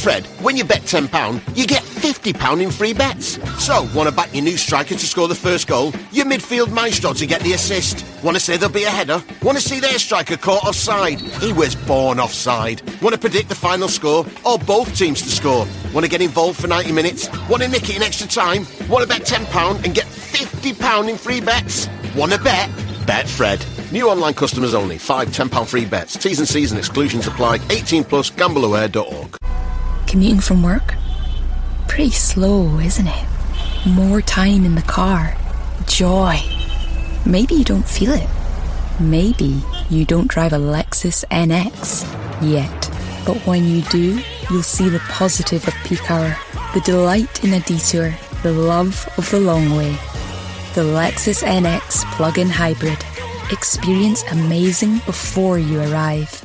Betfred, when you bet £10, you get £50 in free bets. So, want to back your new striker to score the first goal? Your midfield maestro to get the assist? Want to say there'll be a header? Want to see their striker caught offside? He was born offside. Want to predict the final score? Or both teams to score? Want to get involved for 90 minutes? Want to nick it in extra time? Want to bet £10 and get £50 in free bets? Want to bet? Betfred. New online customers only. 5 £10 free bets. T's and C's and exclusions apply. 18 plus. Gambleaware.org. Commuting from work? Pretty slow, isn't it? More time in the car. Joy. Maybe you don't feel it. Maybe you don't drive a Lexus NX yet. But when you do, you'll see the positive of peak hour, the delight in a detour, the love of the long way. The Lexus NX plug-in hybrid. Experience amazing before you arrive.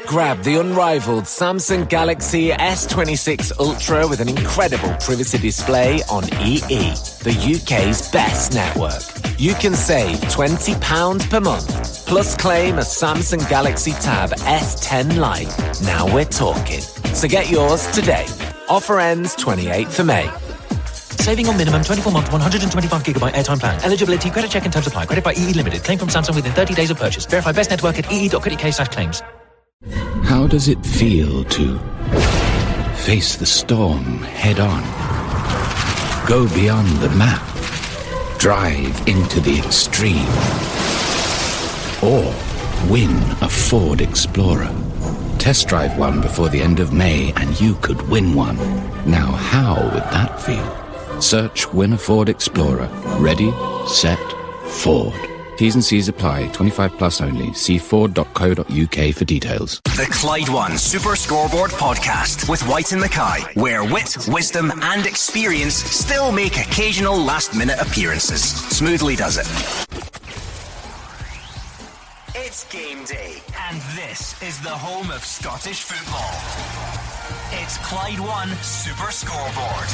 Grab the unrivaled Samsung Galaxy S26 Ultra with an incredible privacy display on EE, the UK's best network. You can save £20 per month, plus claim a Samsung Galaxy Tab S10 Lite. Now we're talking. So get yours today. Offer ends 28th of May. Saving on minimum 24-month 125GB airtime plan. Eligibility, credit check and terms apply. Credit by EE Limited. Claim from Samsung within 30 days of purchase. Verify best network at ee.co.uk/claims. How does it feel to face the storm head on? Go beyond the map. Drive into the extreme. Or win a Ford Explorer. Test drive one before the end of May and you could win one. Now how would that feel? Search Win a Ford Explorer. Ready, set, Ford. T's and C's apply. 25 plus only. See Ford.co.uk for details. The Clyde One Super Scoreboard Podcast with White and Mackay, where wit, wisdom and experience still make occasional last-minute appearances. Smoothly does it. It's game day, and this is the home of Scottish football. It's Clyde One Super Scoreboard.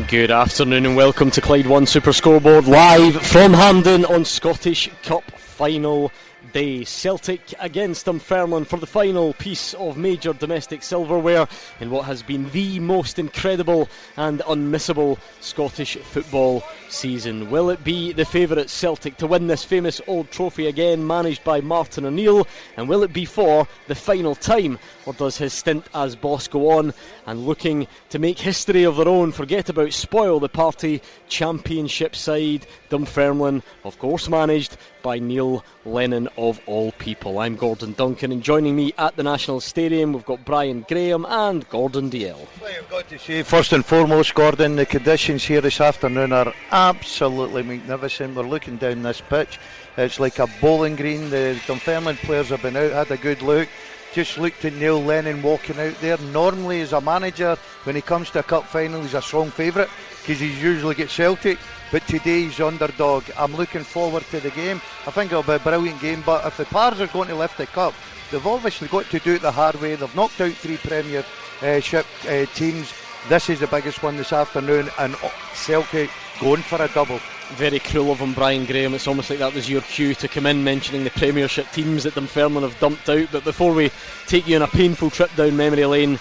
Good afternoon and welcome to Clyde One Super Scoreboard, live from Hampden on Scottish Cup Final Day. Celtic against Dunfermline for the final piece of major domestic silverware in what has been the most incredible and unmissable Scottish football season. Will it be the favourites Celtic to win this famous old trophy again, managed by Martin O'Neill, and will it be for the final time, or does his stint as boss go on and looking to make history of their own, forget about spoil the party championship side Dunfermline, of course managed by Neil Lennon of all people. I'm Gordon Duncan, and joining me at the National Stadium we've got Brian Graham and Gordon Dalziel. Well, I've got to say, first and foremost, Gordon, the conditions here this afternoon are absolutely magnificent. We're looking down this pitch, it's like a bowling green. The Dunfermline players have been out, had a good look. Just looked at Neil Lennon walking out there. Normally as a manager, when he comes to a cup final, he's a strong favourite because he usually gets Celtic, but today he's underdog. I'm looking forward to the game. I think it'll be a brilliant game, but if the Pars are going to lift the cup, they've obviously got to do it the hard way. They've knocked out 3 Premiership teams. This is the biggest one this afternoon, and Celtic going for a double. Very cruel of him, Brian Graham. It's almost like that was your cue to come in, mentioning the Premiership teams that Dunfermline have dumped out. But before we take you on a painful trip down memory lane,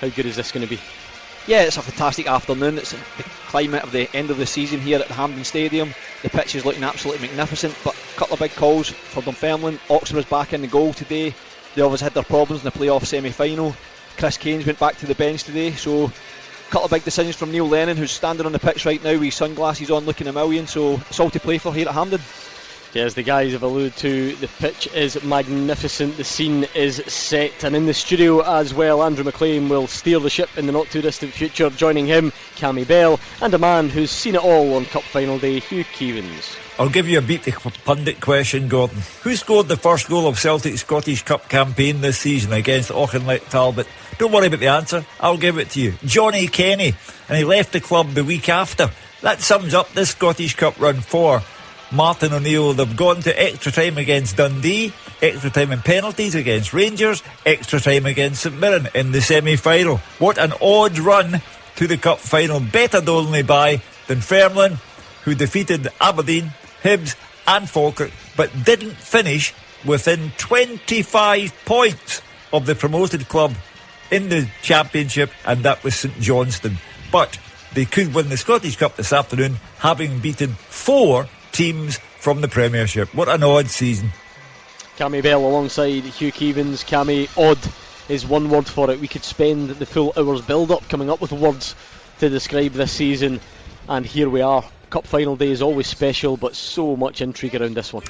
how good is this going to be? Yeah, it's a fantastic afternoon. It's the climate of the end of the season here at the Hampden Stadium. The pitch is looking absolutely magnificent, but a couple of big calls for Dunfermline. Oxford's back in the goal today. They always had their problems in the playoff semi-final. Chris Kane's went back to the bench today, so a couple of big decisions from Neil Lennon, who's standing on the pitch right now with his sunglasses on looking a million, so it's all to play for here at Hampden. Yeah, as the guys have alluded to, the pitch is magnificent, the scene is set, and in the studio as well, Andrew MacLean will steer the ship in the not too distant future. Joining him, Cammy Bell, and a man who's seen it all on Cup Final Day, Hugh Keevins. I'll give you a beat the pundit question, Gordon. Who scored the first goal of Celtic's Scottish Cup campaign this season against Auchinleck Talbot? Don't worry about the answer, I'll give it to you. Johnny Kenny, and he left the club the week after. That sums up this Scottish Cup run for Martin O'Neill. They've gone to extra time against Dundee, extra time in penalties against Rangers, extra time against St Mirren in the semi-final. What an odd run to the Cup final, bettered only by Dunfermline, who defeated Aberdeen, Hibs and Falkirk, but didn't finish within 25 points of the promoted club in the Championship, and that was St Johnstone. But they could win the Scottish Cup this afternoon, having beaten 4 teams from the Premiership. What an odd season. Cammy Bell alongside Hugh Keevins. Cammy, odd is one word for it. We could spend the full hour's build-up coming up with words to describe this season, and here we are. Cup final day is always special, but so much intrigue around this one.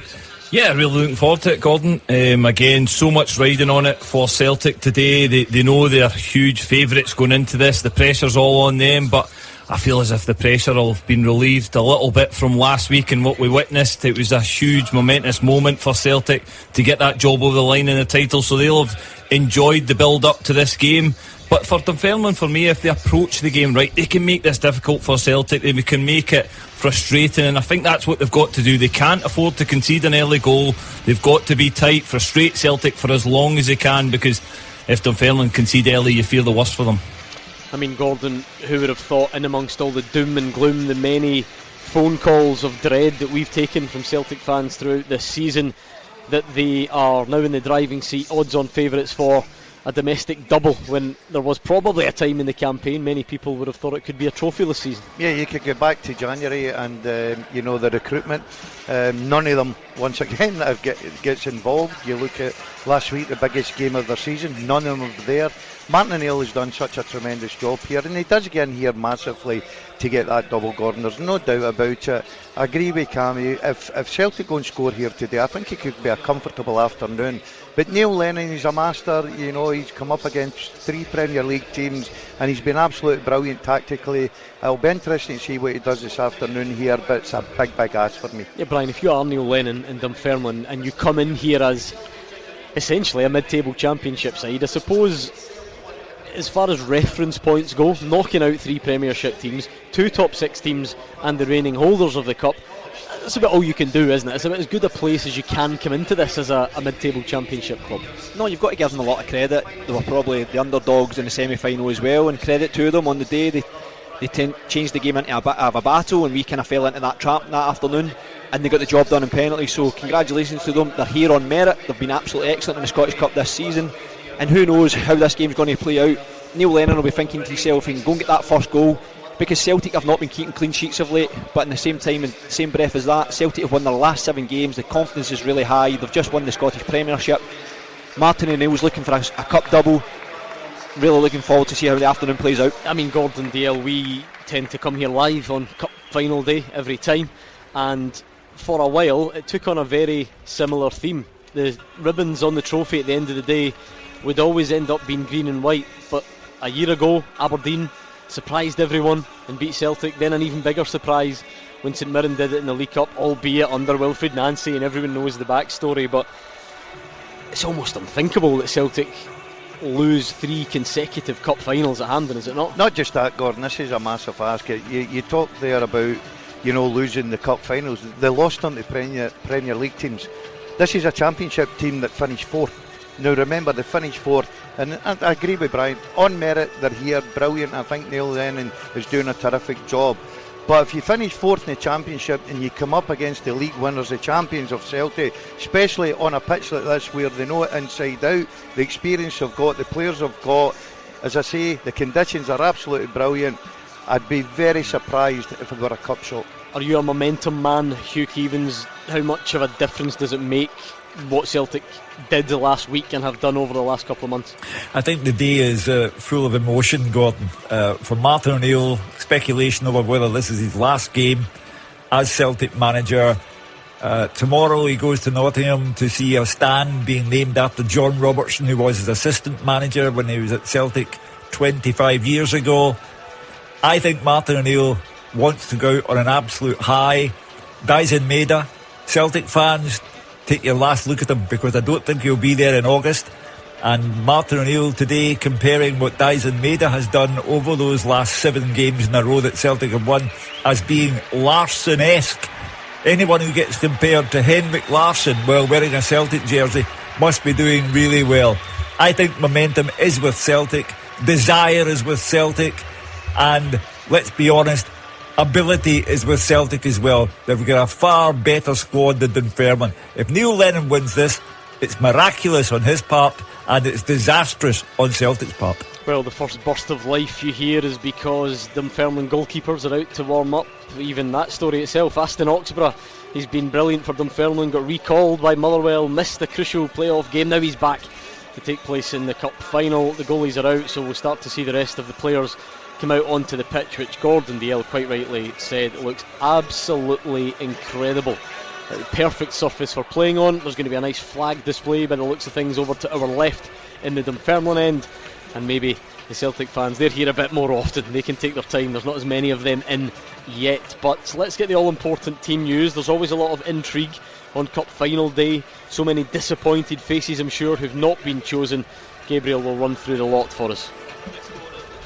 Yeah, really looking forward to it, Gordon. Again, so much riding on it for Celtic today. They know they're huge favourites going into this. The pressure's all on them, but I feel as if the pressure will have been relieved a little bit from last week and what we witnessed. It was a huge momentous moment for Celtic to get that job over the line in the title, so they'll have enjoyed the build-up to this game. But for Dunfermline, for me, if they approach the game right, they can make this difficult for Celtic. They can make it frustrating, and I think that's what they've got to do. They can't afford to concede an early goal. They've got to be tight, frustrate Celtic for as long as they can, because if Dunfermline concede early, you fear the worst for them. I mean, Gordon, who would have thought, in amongst all the doom and gloom, the many phone calls of dread that we've taken from Celtic fans throughout this season, that they are now in the driving seat, odds-on favourites for a domestic double, when there was probably a time in the campaign many people would have thought it could be a trophyless season. Yeah, you could go back to January and the recruitment, none of them once again that gets involved. You look at last week, the biggest game of their season, none of them are there. Martin O'Neill has done such a tremendous job here, and he does get in here massively to get that double, Gordon. There's no doubt about it. I agree with Cammy. If Celtic go and score here today, I think it could be a comfortable afternoon. But Neil Lennon, he's a master. He's come up against 3 Premier League teams, and he's been absolutely brilliant tactically. It'll be interesting to see what he does this afternoon here, but it's a big ask for me. Yeah, Brian, if you are Neil Lennon in Dunfermline and you come in here as essentially a mid-table Championship side, I suppose, as far as reference points go, knocking out 3 Premiership teams, 2 top 6 teams and the reigning holders of the Cup, that's about all you can do, isn't it? It's about as good a place as you can come into this as a mid-table Championship club. No, you've got to give them a lot of credit. They were probably the underdogs in the semi-final as well, and credit to them on the day. They changed the game into a bit of a battle, and we kind of fell into that trap that afternoon, and they got the job done in penalties. So congratulations to them. They're here on merit. They've been absolutely excellent in the Scottish Cup this season, and who knows how this game's going to play out. Neil Lennon will be thinking to himself, he can go and get that first goal, because Celtic have not been keeping clean sheets of late, but in the same time, in the same breath as that, Celtic have won their last 7 games. The confidence is really high. They've just won the Scottish Premiership. Martin O'Neill's looking for a cup double. Really looking forward to see how the afternoon plays out. I mean, Gordon Dale, we tend to come here live on Cup final day every time, and for a while it took on a very similar theme. The ribbons on the trophy at the end of the day would always end up being green and white, but a year ago Aberdeen surprised everyone and beat Celtic. Then an even bigger surprise when St Mirren did it in the League Cup, albeit under Wilfred Nancy, and everyone knows the backstory. But it's almost unthinkable that Celtic lose 3 consecutive cup finals at Hampden, is it not? Not just that, Gordon, this is a massive ask. You talked there about losing the cup finals. They lost on the Premier League teams. This is a Championship team that finished 4th. Now remember, they finished 4th, and I agree with Brian, on merit they're here, brilliant. I think Neil Lennon is doing a terrific job. But if you finish 4th in the Championship and you come up against the league winners, the champions of Celtic, especially on a pitch like this where they know it inside out, the experience they've got, the players have got, as I say, the conditions are absolutely brilliant. I'd be very surprised if it were a cup shot. Are you a momentum man, Hugh Keevins? How much of a difference does it make what Celtic did the last week and have done over the last couple of months? I think the day is full of emotion, Gordon. For Martin O'Neill, speculation over whether this is his last game as Celtic manager. Tomorrow he goes to Nottingham to see a stand being named after John Robertson, who was his assistant manager when he was at Celtic 25 years ago. I think Martin O'Neill wants to go out on an absolute high. Dalziel Brian, Celtic fans, take your last look at him, because I don't think he'll be there in August. And Martin O'Neill today comparing what Dalziel Brian has done over those last 7 games in a row that Celtic have won as being Larsson-esque. Anyone who gets compared to Henrik Larsson while wearing a Celtic jersey must be doing really well. I think momentum is with Celtic, desire is with Celtic, and let's be honest, ability is with Celtic as well. They've got a far better squad than Dunfermline. If Neil Lennon wins this, it's miraculous on his part and it's disastrous on Celtic's part. Well, the first burst of life you hear is because Dunfermline goalkeepers are out to warm up. Even that story itself, Aston Oxborough, he's been brilliant for Dunfermline, got recalled by Motherwell, missed the crucial playoff game. Now he's back to take place in the cup final. The goalies are out, so we'll start to see the rest of the players come out onto the pitch, which Gordon Dalziel quite rightly said looks absolutely incredible. Perfect surface for playing on. There's going to be a nice flag display by the looks of things over to our left in the Dunfermline end, and maybe the Celtic fans, they're here a bit more often, they can take their time. There's not as many of them in yet, but let's get the all-important team news. There's always a lot of intrigue on cup final day, so many disappointed faces I'm sure who've not been chosen. Gabriel will run through the lot for us.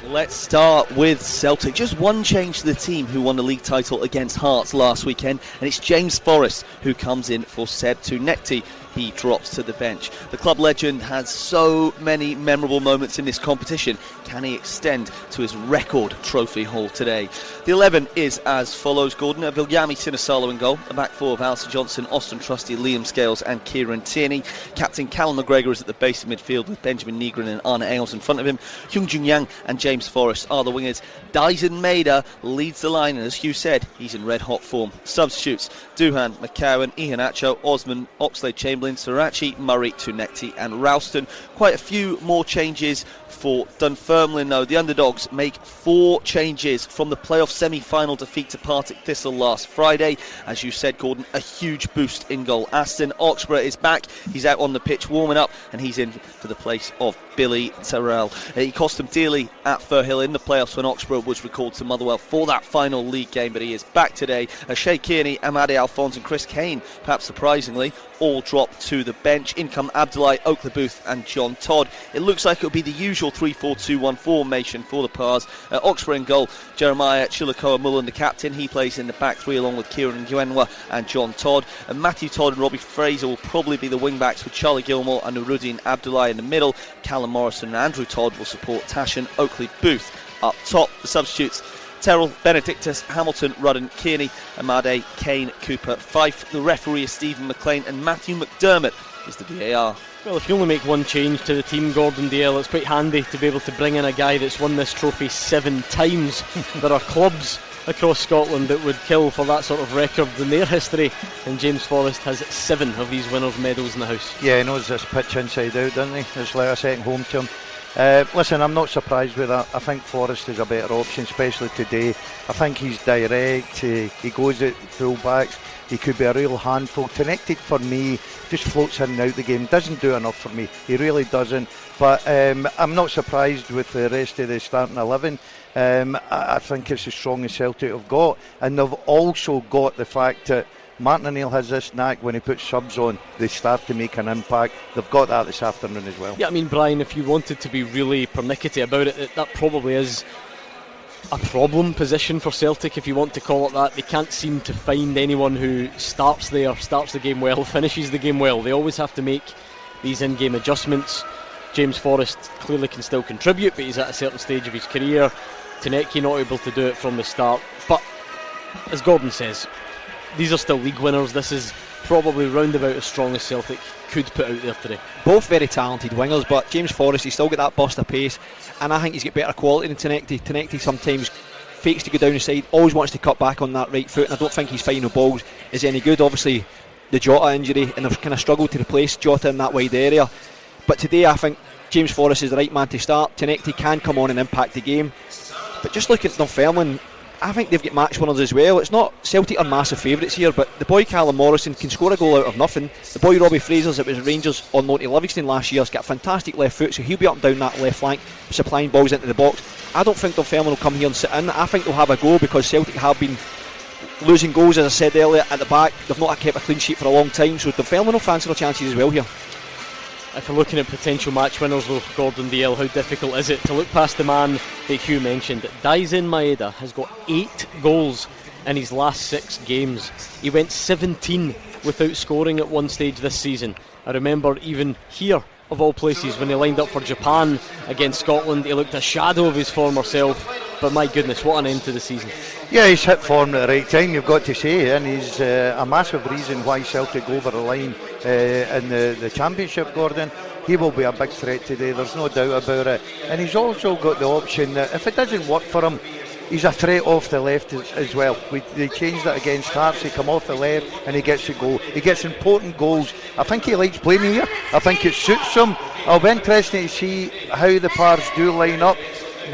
Let's start with Celtic. Just one change to the team who won the league title against Hearts last weekend, and it's James Forrest who comes in for Seb Tunekti. He drops to the bench. The club legend has so many memorable moments in this competition. Can he extend to his record trophy haul today? The 11 is as follows, Gordon. Viljami Sinisalo in goal. A back four of Alistair Johnson, Austin Trusty, Liam Scales and Kieran Tierney. Captain Callum McGregor is at the base of midfield with Benjamin Nygren and Arne Ailes in front of him. Hyung Jun Yang and James Forrest are the wingers. Dyson Maeda leads the line, and as Hugh said, he's in red hot form. Substitutes: Duhan, McCowan, Iheanacho, Osman, Oxlade-Chamberlain, Sarachi, Murray, Tunekti and Ralston. Quite a few more changes for Dunfermline though. The underdogs make 4 changes from the playoff semi-final defeat to Partick Thistle last Friday. As you said, Gordon, a huge boost in goal. Aston Oxborough is back. He's out on the pitch warming up, and he's in for the place of Billy Terrell. He cost them dearly at Firhill in the playoffs when Oxborough was recalled to Motherwell for that final league game, but he is back today. Shea Kearney, Amade Alphonse and Chris Kane, perhaps surprisingly, all dropped to the bench. In come Abdullahi, Oakley Booth and John Todd. It looks like it'll be the usual 3-4-2-1 formation for the Pars. Oxford in goal, Jeremiah Chilakoa Mullen the captain. He plays in the back three along with Kieran Nguyenwa and John Todd. And Matthew Todd and Robbie Fraser will probably be the wing backs with Charlie Gilmore and Nuruddin Abdullahi in the middle. Callum Morrison and Andrew Todd will support Tashin Oakley Booth up top. The substitutes: Terrell, Benedictus, Hamilton, Rudden, Kearney, Amade, Kane, Cooper, Fife. The referee is Stephen McLean, and Matthew McDermott is the VAR. Well, if you only make one change to the team, Gordon Dalziel, it's quite handy to be able to bring in a guy that's won this trophy 7 times. There are clubs across Scotland that would kill for that sort of record in their history, and James Forrest has 7 of these winners' medals in the house. Yeah, he knows this pitch inside out, doesn't he? It's like a second home to him. Listen, I'm not surprised with that. I think Forrest is a better option, especially today. I think he's direct, he goes at full backs, he could be a real handful. Connected for me, just floats in and out the game, doesn't do enough for me, he really doesn't. But I'm not surprised with the rest of the starting 11. I think it's as strong as Celtic have got, and they've also got the fact that Martin O'Neill has this knack when he puts subs on, they start to make an impact. They've got that this afternoon as well. Yeah, I mean, Brian, if you wanted to be really pernickety about it, that probably is a problem position for Celtic, if you want to call it that. They can't seem to find anyone who starts the game well, finishes the game well. They always have to make these in-game adjustments. James Forrest clearly can still contribute, but he's at a certain stage of his career. Tunekti not able to do it from the start. But as Gordon says, these are still league winners. This is probably round about as strong as Celtic could put out there today. Both very talented wingers, but James Forrest, he's still got that burst of pace, and I think he's got better quality than Tunekti. Tunekti sometimes fakes to go down the side, always wants to cut back on that right foot, and I don't think his final balls is any good. Obviously the Jota injury, and they've kind of struggled to replace Jota in that wide area, but today I think James Forrest is the right man to start. Tunekti can come on and impact the game, but just looking at Dunfermline, I think they've got match winners as well. It's not Celtic are massive favourites here, but the boy Callum Morrison can score a goal out of nothing. The boy Robbie Fraser's, that was Rangers on loan to Livingston last year, has got a fantastic left foot, so he'll be up and down that left flank, supplying balls into the box. I don't think Dunfermline will come here and sit in. I think they'll have a go, because Celtic have been losing goals, as I said earlier, at the back. They've not kept a clean sheet for a long time, so Dunfermline will fancy their chances as well here. If we're looking at potential match winners though, Gordon Dalziel, how difficult is it to look past the man that Hugh mentioned? Dyson Maeda has got 8 goals in his last 6 games. He went 17 without scoring at one stage this season. I remember even here, of all places, when he lined up for Japan against Scotland, he looked a shadow of his former self, but my goodness, what an end to the season. Yeah, he's hit form at the right time, you've got to say, and he's a massive reason why Celtic go over the line in the Championship, Gordon. He will be a big threat today, there's no doubt about it. And he's also got the option that if it doesn't work for him, he's a threat off the left as well. They changed that against Hearts. He come off the left and he gets a goal. He gets important goals. I think he likes playing here. I think it suits him. I'll be interested to see how the pairs do line up.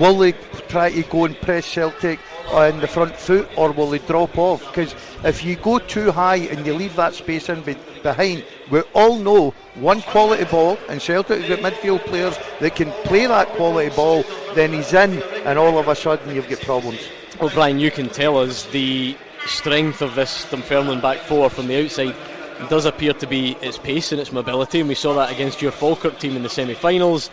Will they try to go and press Celtic on the front foot, or will they drop off? Because if you go too high and you leave that space in behind, we all know one quality ball, and Celtic have got midfield players that can play that quality ball, then he's in, and all of a sudden you've got problems. Well, Brian, you can tell us the strength of this Dunfermline back four from the outside does appear to be its pace and its mobility, and we saw that against your Falkirk team in the semi-finals.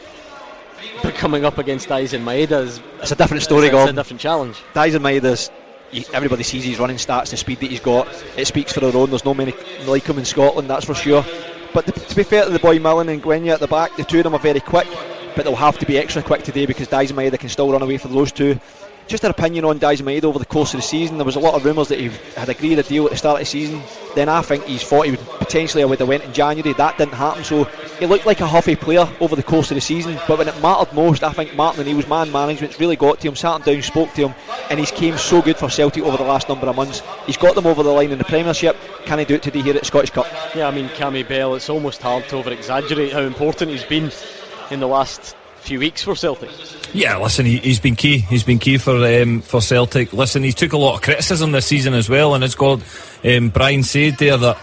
But coming up against Dalziel Brian, it's a different story, Gordon. It's a different challenge. Dalziel Brian, everybody sees his running stats, the speed that he's got. It speaks for their own. There's no many like him in Scotland, that's for sure. But to be fair to the boy Millen and Gwenya at the back, the two of them are very quick, but they'll have to be extra quick today because Dalziel Brian can still run away for those two. Just an opinion on Dalziel Brian over the course of the season. There was a lot of rumours that he had agreed a deal at the start of the season. Then I think he thought he would potentially have went in January. That didn't happen, so he looked like a huffy player over the course of the season. But when it mattered most, I think Martin O'Neill's man management's really got to him, sat him down, spoke to him, and he's came so good for Celtic over the last number of months. He's got them over the line in the Premiership. Can he do it today here at the Scottish Cup? Yeah, I mean, Cammy Bell, it's almost hard to over-exaggerate how important he's been in the last few weeks for Celtic. Yeah, listen, he's been key. He's been key for Celtic. Listen, he took a lot of criticism this season as well, and as Brian said there, that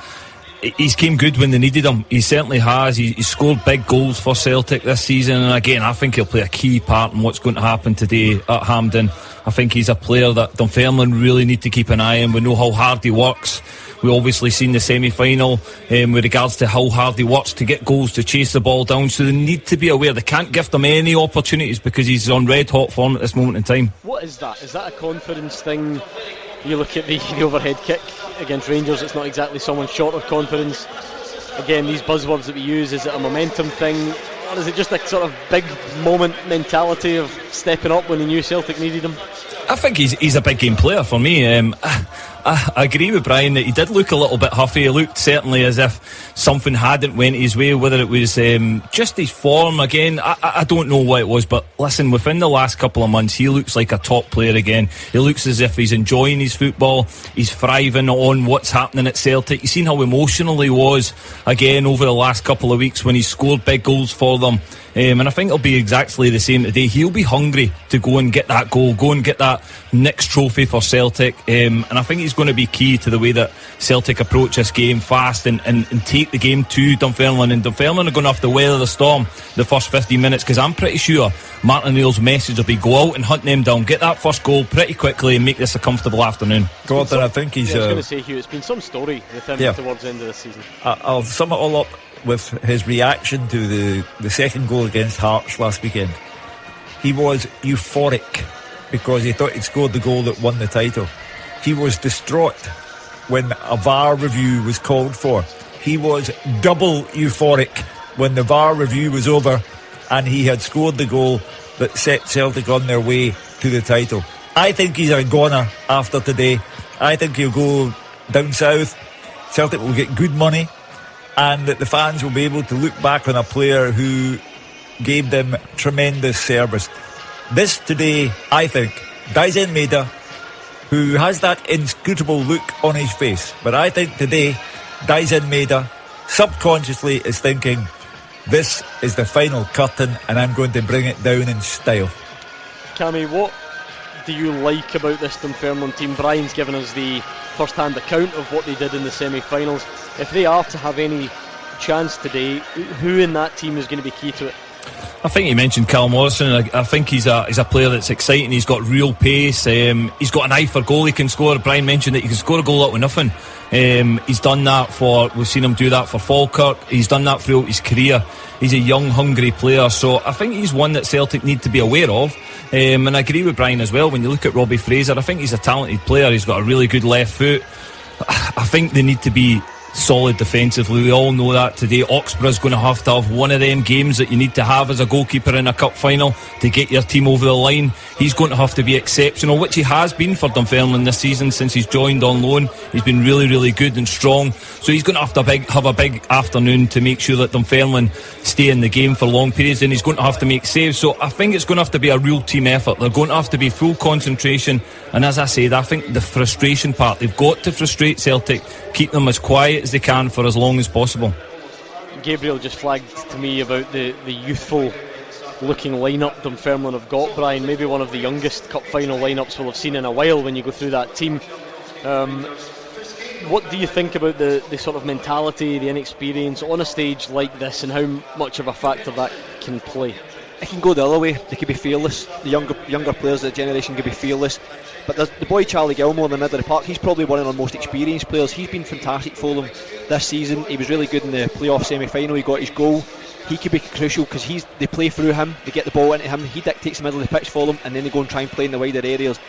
he's came good when they needed him. He certainly has. He's scored big goals for Celtic this season, and again, I think he'll play a key part in what's going to happen today at Hampden. I think he's a player that Dunfermline really need to keep an eye on. We know how hard he works. We obviously seen the semi-final with regards to how hard he works to get goals, to chase the ball down, so they need to be aware. They can't give him any opportunities because he's on red hot form at this moment in time. What is that? Is that a confidence thing? You look at the overhead kick against Rangers, it's not exactly someone short of confidence. Again, these buzzwords that we use, is it a momentum thing, or is it just a sort of big moment mentality of stepping up when they knew Celtic needed him? I think he's a big game player for me. I agree with Brian that he did look a little bit huffy. He looked certainly as if something hadn't went his way, whether it was just his form again. I don't know what it was, but listen, within the last couple of months he looks like a top player again. He looks as if he's enjoying his football. He's thriving on what's happening at Celtic. You've seen how emotional he was again over the last couple of weeks when he scored big goals for them. And I think it'll be exactly the same today. He'll be hungry to go and get that goal, go and get that next trophy for Celtic. And I think he's going to be key to the way that Celtic approach this game fast and take the game to Dunfermline. And Dunfermline are going to have to weather the storm the first 15 minutes, because I'm pretty sure Martin O'Neill's message will be go out and hunt them down, get that first goal pretty quickly and make this a comfortable afternoon. Gordon, I think he's... I was going to say, Hugh, it's been some story with him towards the end of the season. I'll sum it all up with his reaction to the second goal against Hearts last weekend. He was euphoric because he thought he'd scored the goal that won the title. He was distraught when a VAR review was called for. He was double euphoric when the VAR review was over and he had scored the goal that set Celtic on their way to the title. I think he's a goner after today. I think he'll go down south. Celtic will get good money, and that the fans will be able to look back on a player who gave them tremendous service. This today, I think, Dalziel Brian, who has that inscrutable look on his face, but I think today, Dalziel Brian subconsciously is thinking, this is the final curtain and I'm going to bring it down in style. Cammy, what do you like about this Dunfermline team? Brian's given us the first-hand account of what they did in the semi-finals. If they are to have any chance today, who in that team is going to be key to it? I think you mentioned Cal Morrison. I think he's a player that's exciting. He's got real pace. He's got an eye for goal. He can score. Brian mentioned that he can score a goal out of nothing. He's done that we've seen him do that for Falkirk. He's done that throughout his career. He's a young, hungry player. So I think he's one that Celtic need to be aware of. And I agree with Brian as well. When you look at Robbie Fraser, I think he's a talented player. He's got a really good left foot. I think they need to be solid defensively. We all know that today. Oxborough's going to have one of them games that you need to have as a goalkeeper in a cup final to get your team over the line. He's going to have to be exceptional, which he has been for Dunfermline this season since he's joined on loan. He's been really, really good and strong. So he's going to have a big afternoon to make sure that Dunfermline stay in the game for long periods, and he's going to have to make saves. So I think it's going to have to be a real team effort. They're going to have to be full concentration. And as I said, I think the frustration part, they've got to frustrate Celtic, keep them as quiet as they can for as long as possible. Gabriel just flagged to me about the youthful looking lineup Dunfermline have got, Brian. Maybe one of the youngest cup final lineups we'll have seen in a while when you go through that team. What do you think about the sort of mentality, the inexperience on a stage like this, and how much of a factor that can play? It can go the other way. They could be fearless. The younger players of the generation could be fearless. But the boy Charlie Gilmore in the middle of the park, he's probably one of our most experienced players. He's been fantastic for them this season. He was really good in the playoff semi-final. He got his goal. He could be crucial because they play through him, they get the ball into him, he dictates the middle of the pitch for them, and then they go and try and play in the wider areas.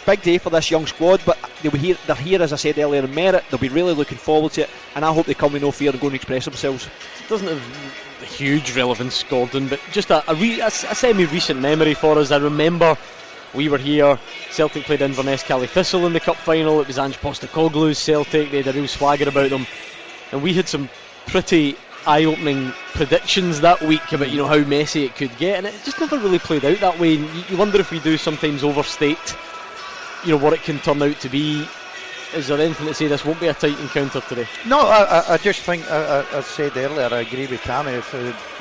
Big day for this young squad, but they're here, as I said earlier, in merit. They'll be really looking forward to it, and I hope they come with no fear and go and express themselves. It doesn't have huge relevance, Gordon, but just a semi-recent memory for us. I remember we were here, Celtic played Inverness Cally Thistle in the cup final. It was Ange Postecoglou's Celtic. They had a real swagger about them, and we had some pretty eye-opening predictions that week about how messy it could get, and it just never really played out that way. You wonder if we do sometimes overstate what it can turn out to be. Is there anything to say this won't be a tight encounter today? No, I just think, I said earlier, I agree with Cammy. If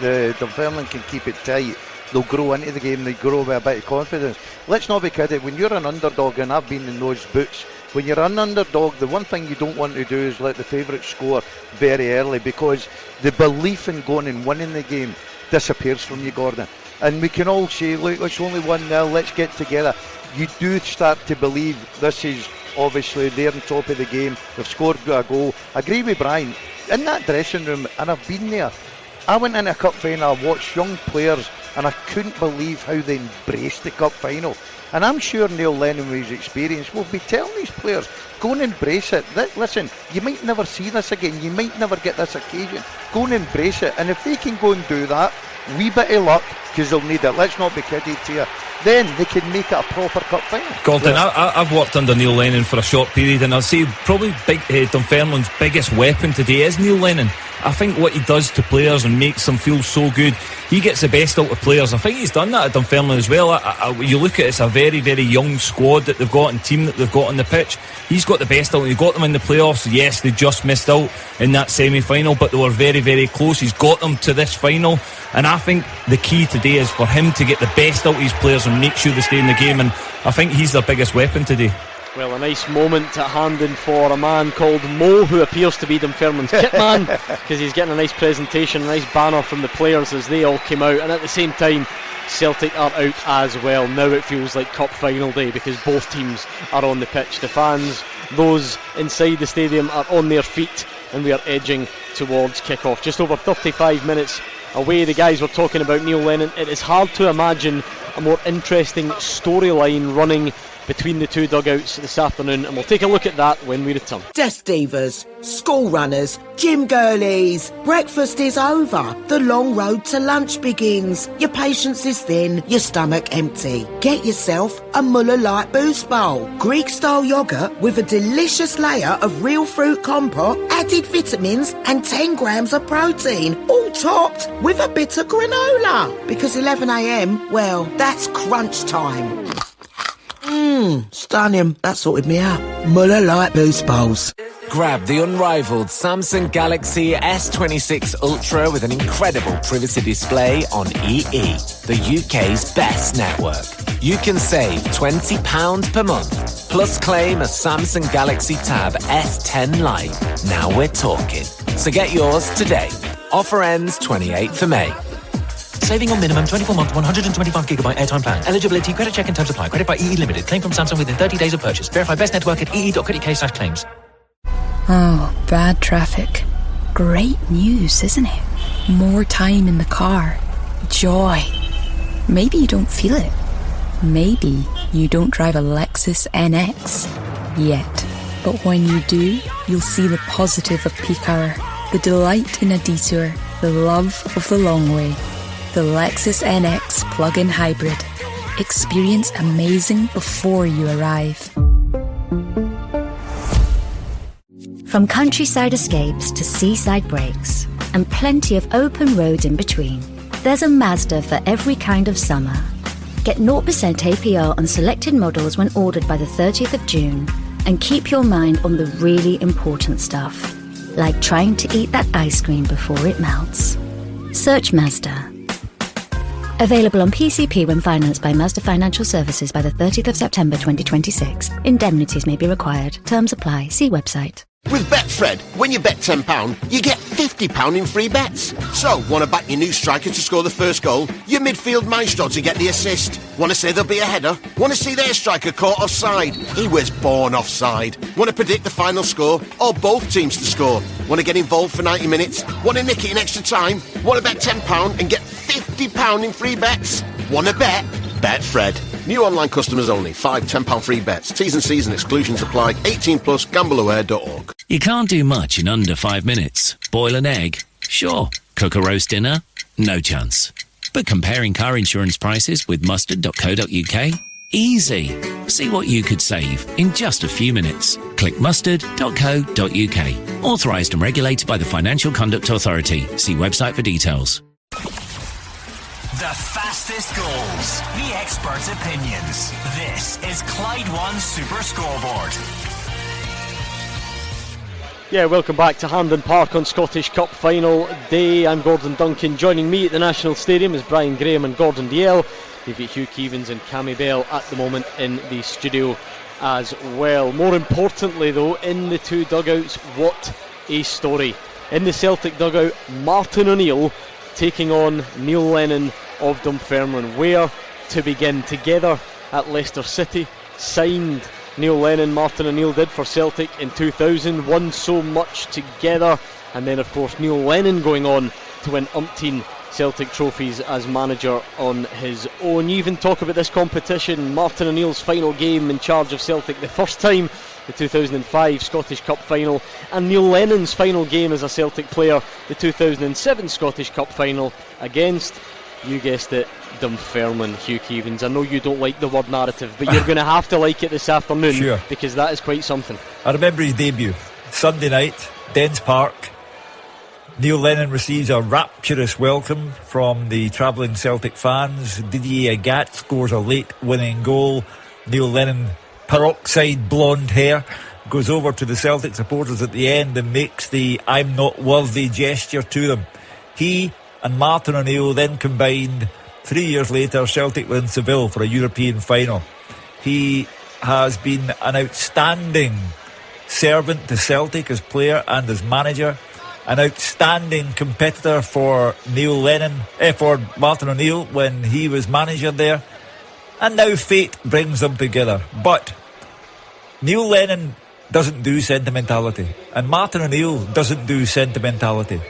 the Dunfermline can keep it tight, they'll grow into the game, they grow with a bit of confidence. Let's not be kidding, when you're an underdog, and I've been in those boots, when you're an underdog, the one thing you don't want to do is let the favourite score very early, because the belief in going and winning the game disappears from you, Gordon. And we can all say, look, it's only 1-0, let's get together. You do start to believe this is obviously they're on top of the game, they've scored a goal. I agree with Brian, in that dressing room, and I've been there, I went in a cup final, I watched young players, and I couldn't believe how they embraced the cup final. And I'm sure Neil Lennon, with his experience, will be telling these players, go and embrace it. Listen, you might never see this again, you might never get this occasion. Go and embrace it, and if they can go and do that, wee bit of luck, because they'll need it, let's not be kidded here, then they can make it a proper cup final. Gordon, I've worked under Neil Lennon for a short period, and I'll say probably Dunfermline's biggest weapon today is Neil Lennon. I think what he does to players and makes them feel so good, he gets the best out of players. I think he's done that at Dunfermline as well. You look at it's a very, very young squad that they've got and team that they've got on the pitch. He's got the best out. He got them in the playoffs. Yes, they just missed out in that semi-final, but they were very, very close. He's got them to this final, and I think the key today is for him to get the best out of his players and make sure they stay in the game, and I think he's their biggest weapon today. Well, a nice moment at Hampden for a man called Mo, who appears to be Dunfermline's kit man, because he's getting a nice presentation, a nice banner from the players as they all came out, and at the same time Celtic are out as well. Now it feels like cup final day because both teams are on the pitch. The fans, those inside the stadium, are on their feet, and we are edging towards kick-off. Just over 35 minutes away. The guys were talking about Neil Lennon. It is hard to imagine a more interesting storyline running between the two dugouts this afternoon, and we'll take a look at that when we return. Desk divas, school runners, gym girlies, breakfast is over. The long road to lunch begins. Your patience is thin, your stomach empty. Get yourself a Muller Light Boost Bowl. Greek-style yoghurt with a delicious layer of real fruit compote, added vitamins and 10 grams of protein, all topped with a bit of granola. Because 11 a.m, well, that's crunch time. Stunning. That sorted me out. Muller Light Boost Bowls. Grab the unrivaled Samsung Galaxy S26 Ultra with an incredible privacy display on EE, the UK's best network. You can save £20 per month, plus claim a Samsung Galaxy Tab S10 Lite. Now we're talking. So get yours today. Offer ends 28th of May. Saving on minimum 24-month 125GB airtime plan. Eligibility, credit check and terms apply. Credit by EE Limited. Claim from Samsung within 30 days of purchase. Verify best network at ee.co.uk/claims. Oh, bad traffic. Great news, isn't it? More time in the car. Joy. Maybe you don't feel it. Maybe you don't drive a Lexus NX yet. But when you do, you'll see the positive of peak hour, the delight in a detour, the love of the long way. The Lexus NX plug-in hybrid. Experience amazing before you arrive. From countryside escapes to seaside breaks, and plenty of open roads in between, there's a Mazda for every kind of summer. Get 0% APR on selected models when ordered by the 30th of June, and keep your mind on the really important stuff, like trying to eat that ice cream before it melts. Search Mazda. Available on PCP when financed by Mazda Financial Services by the 30th of September 2026. Indemnities may be required. Terms apply. See website. With Betfred, when you bet £10, you get £50 in free bets. So, want to back your new striker to score the first goal? Your midfield maestro to get the assist? Want to say there'll be a header? Want to see their striker caught offside? He was born offside. Want to predict the final score? Or both teams to score? Want to get involved for 90 minutes? Want to nick it in extra time? Want to bet £10 and get £50 in free bets? Want to bet? Betfred. New online customers only. 5 £10 free bets. T's and C's and exclusions apply. 18 plus. Gambleaware.org. You can't do much in under 5 minutes. Boil an egg? Sure. Cook a roast dinner? No chance. But comparing car insurance prices with mustard.co.uk? Easy. See what you could save in just a few minutes. Click mustard.co.uk. Authorised and regulated by the Financial Conduct Authority. See website for details. The fastest goals, the experts' opinions. This is Clyde One Super Scoreboard. Yeah, welcome back to Hampden Park on Scottish Cup final day. I'm Gordon Duncan. Joining me at the National Stadium is Brian Graham and Gordon Dalziel. We've got Hugh, Keevins and Cammy at the moment in the studio as well. More importantly though, in the two dugouts, what a story. In the Celtic dugout, Martin O'Neill taking on Neil Lennon of Dunfermline. Where to begin? Together at Leicester City, signed Neil Lennon, Martin O'Neill did for Celtic in 2000, won so much together, and then of course Neil Lennon going on to win umpteen Celtic trophies as manager on his own. You even talk about this competition, Martin O'Neill's final game in charge of Celtic the first time, the 2005 Scottish Cup final, and Neil Lennon's final game as a Celtic player, the 2007 Scottish Cup final against, you guessed it, Dunfermline. Hugh Keevins, I know you don't like the word narrative, but you're going to have to like it this afternoon, sure, because that is quite something. I remember his debut, Sunday night, Dens Park. Neil Lennon receives a rapturous welcome from the travelling Celtic fans. Didier Agathe scores a late winning goal. Neil Lennon, peroxide blonde hair, goes over to the Celtic supporters at the end and makes the "I'm not worthy" gesture to them. He and Martin O'Neill then combined. 3 years later, Celtic win Seville for a European final. He has been an outstanding servant to Celtic as player and as manager, an outstanding competitor for Neil Lennon, for Martin O'Neill when he was manager there, and now fate brings them together. But Neil Lennon doesn't do sentimentality, and Martin O'Neill doesn't do sentimentality.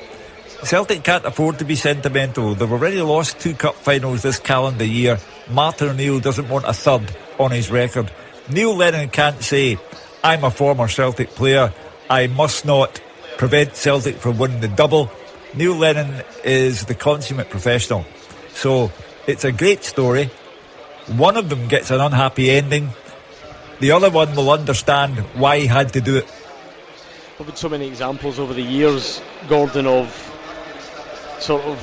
Celtic can't afford to be sentimental. They've already lost 2 cup finals this calendar year. Martin O'Neill doesn't want a third on his record. Neil Lennon can't say, I'm a former Celtic player, I must not prevent Celtic from winning the double. Neil Lennon is the consummate professional. So it's a great story. One of them gets an unhappy ending. The other one will understand why he had to do it. There have been so many examples over the years, Gordon, of sort of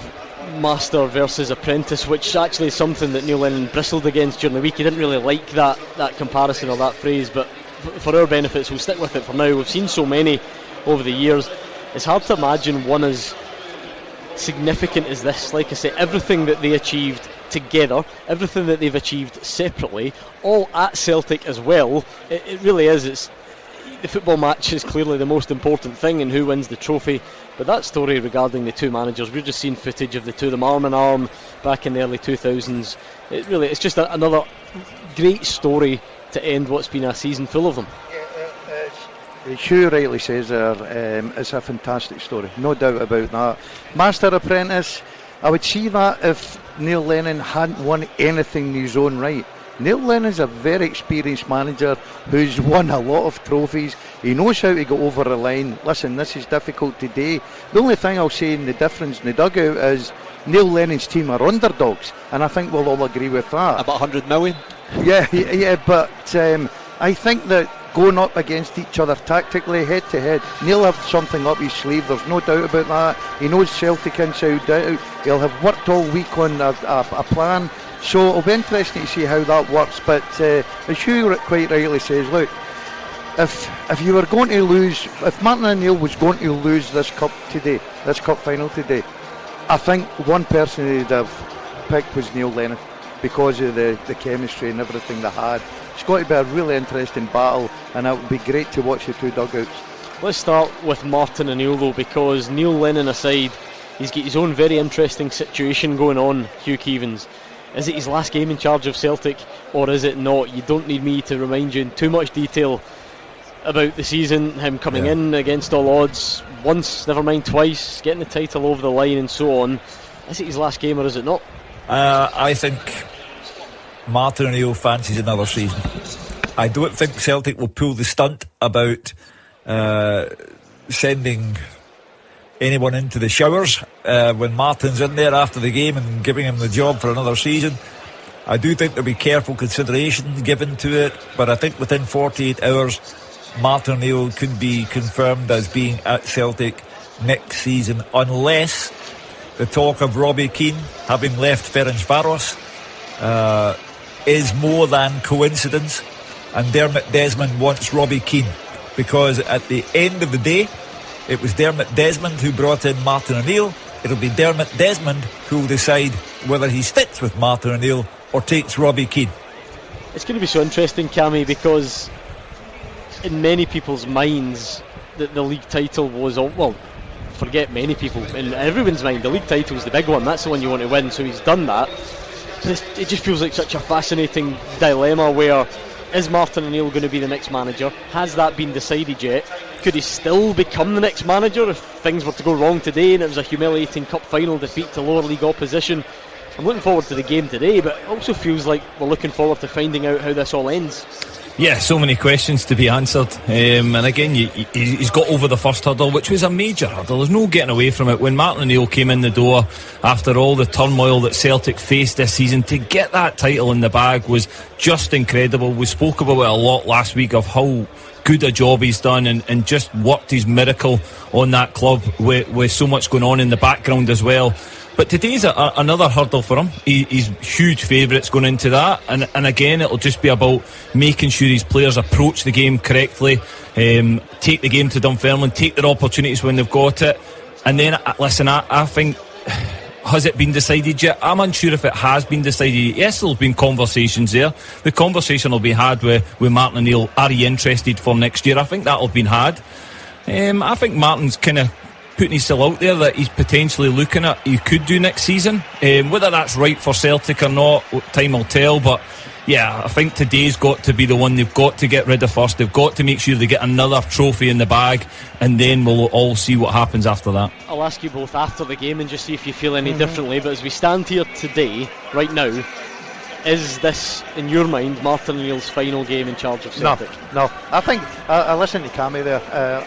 master versus apprentice, which actually is something that Neil Lennon bristled against during the week. He didn't really like that comparison or that phrase, but for our benefits we'll stick with it for now. We've seen so many over the years. It's hard to imagine one as significant as this. Like I say, everything that they achieved together, everything that they've achieved separately, all at Celtic as well, it really is. The football match is clearly the most important thing, and who wins the trophy. But that story regarding the two managers, we've just seen footage of the two of them arm in arm back in the early 2000s. It's just another great story to end what's been a season full of them. Hugh rightly says it's a fantastic story, no doubt about that. Master apprentice, I would see that if Neil Lennon hadn't won anything in his own right. Neil Lennon's a very experienced manager who's won a lot of trophies. He knows how to go over the line. Listen, this is difficult today. The only thing I'll say in the difference in the dugout is Neil Lennon's team are underdogs, and I think we'll all agree with that. About 100 million? Yeah, but I think that going up against each other tactically, head to head, Neil have something up his sleeve, there's no doubt about that. He knows Celtic inside out. He'll have worked all week on a plan, so it'll be interesting to see how that works. But as Hugh quite rightly says, look, if you were going to lose, if Martin O'Neill was going to lose this cup final today, I think one person who'd have picked was Neil Lennon, because of the chemistry and everything they had. It's got to be a really interesting battle, and it would be great to watch the two dugouts. Let's start with Martin O'Neill though, because Neil Lennon aside, he's got his own very interesting situation going on. Hugh Keevins, is it his last game in charge of Celtic, or is it not? You don't need me to remind you in too much detail about the season, him coming in against all odds once, never mind twice, getting the title over the line and so on. Is it his last game or is it not? I think Martin O'Neill fancies another season. I don't think Celtic will pull the stunt about sending anyone into the showers when Martin's in there after the game and giving him the job for another season. I do think there'll be careful consideration given to it, but I think within 48 hours Martin O'Neill could be confirmed as being at Celtic next season, unless the talk of Robbie Keane having left Ferencváros is more than coincidence, and Dermot Desmond wants Robbie Keane, because at the end of the day it was Dermot Desmond who brought in Martin O'Neill. It'll be Dermot Desmond who will decide whether he sticks with Martin O'Neill or takes Robbie Keane. It's going to be so interesting, Cammy, because in many people's minds that the league title was, well, forget many people, in everyone's mind the league title is the big one, that's the one you want to win, so he's done that. But it just feels like such a fascinating dilemma where, is Martin O'Neill going to be the next manager? Has that been decided yet? Could he still become the next manager if things were to go wrong today and it was a humiliating cup final defeat to lower league opposition? I'm looking forward to the game today, but it also feels like we're looking forward to finding out how this all ends. Yeah, so many questions to be answered, and again he's got over the first hurdle, which was a major hurdle. There's no getting away from it. When Martin O'Neill came in the door after all the turmoil that Celtic faced this season, to get that title in the bag was just incredible. We spoke about it a lot last week of how good a job he's done, and just worked his miracle on that club with so much going on in the background as well. But today's another hurdle for him. He's huge favourites going into that, and again it'll just be about making sure his players approach the game correctly, take the game to Dunfermline, take their opportunities when they've got it. And then listen, I think, has it been decided yet? I'm unsure if it has been decided. Yes, there's been conversations there. The conversation will be had with Martin O'Neill. Are you interested for next year? I think that'll be had. I think Martin's kind of putting himself out there that he's potentially looking at he could do next season. Whether that's right for Celtic or not, time will tell. But yeah, I think today's got to be the one they've got to get rid of first. They've got to make sure they get another trophy in the bag, and then we'll all see what happens after that. I'll ask you both after the game and just see if you feel any differently, but as we stand here today, right now, is this, in your mind, Martin O'Neill's final game in charge of Celtic? No. I think, I listened to Cammy there,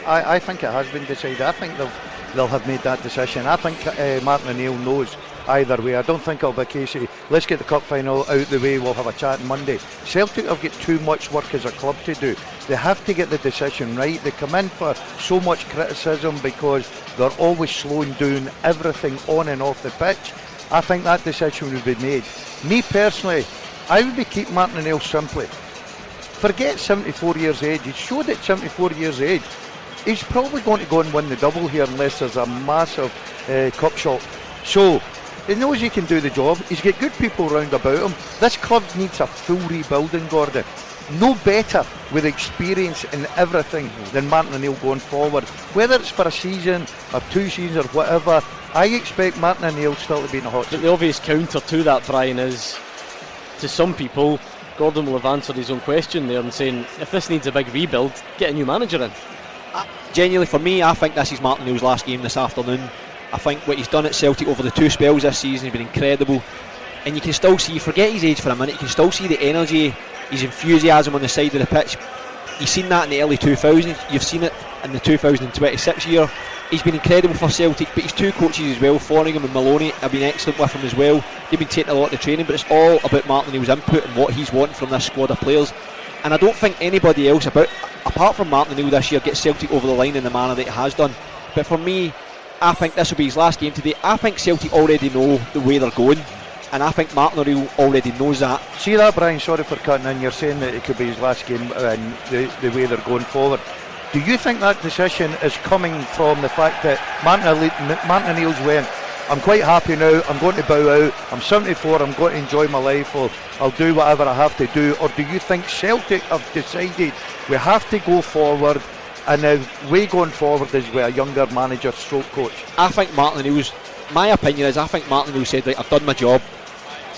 I think it has been decided. I think they'll have made that decision. I think Martin O'Neill knows either way. I don't think it'll be a case of, let's get the cup final out the way, we'll have a chat on Monday. Celtic have got too much work as a club to do. They have to get the decision right. They come in for so much criticism because they're always slowing down everything on and off the pitch. I think that decision would be made. Me personally, I would be keeping Martin O'Neill simply. Forget 74 years age. He's showed at 74 years age he's probably going to go and win the double here unless there's a massive cup shot. So he knows he can do the job. He's got good people round about him. This club needs a full rebuilding, Gordon. No better with experience in everything than Martin O'Neill going forward. Whether it's for a season or 2 seasons or whatever, I expect Martin O'Neill still to be in the hot seat. But the obvious counter to that, Brian, is, to some people, Gordon will have answered his own question there and saying, if this needs a big rebuild, get a new manager in. Genuinely, for me, I think this is Martin O'Neill's last game this afternoon. I think what he's done at Celtic over the 2 spells this season has been incredible. and you can still see, forget his age for a minute, you can still see the energy, his enthusiasm on the side of the pitch. You've seen that in the early 2000s, you've seen it in the 2026 year. He's been incredible for Celtic, but his two coaches as well, Flanagan and Maloney, have been excellent with him as well. They've been taking a lot of the training, but it's all about Martin O'Neill's input and what he's wanting from this squad of players. And I don't think anybody else, apart from Martin O'Neill this year, gets Celtic over the line in the manner that he has done. But for me, I think this will be his last game today. I think Celtic already know the way they're going, and I think Martin O'Neill already knows that. See that, Brian? Sorry for cutting in. You're saying that it could be his last game and the way they're going forward. Do you think that decision is coming from the fact that Martin O'Neill's went, I'm quite happy now, I'm going to bow out, I'm 74, I'm going to enjoy my life, I'll do whatever I have to do? Or do you think Celtic have decided we have to go forward, and the way going forward is with a younger manager stroke coach? I think Martin O'Neill's, my opinion is, I think Martin O'Neill said, right, I've done my job,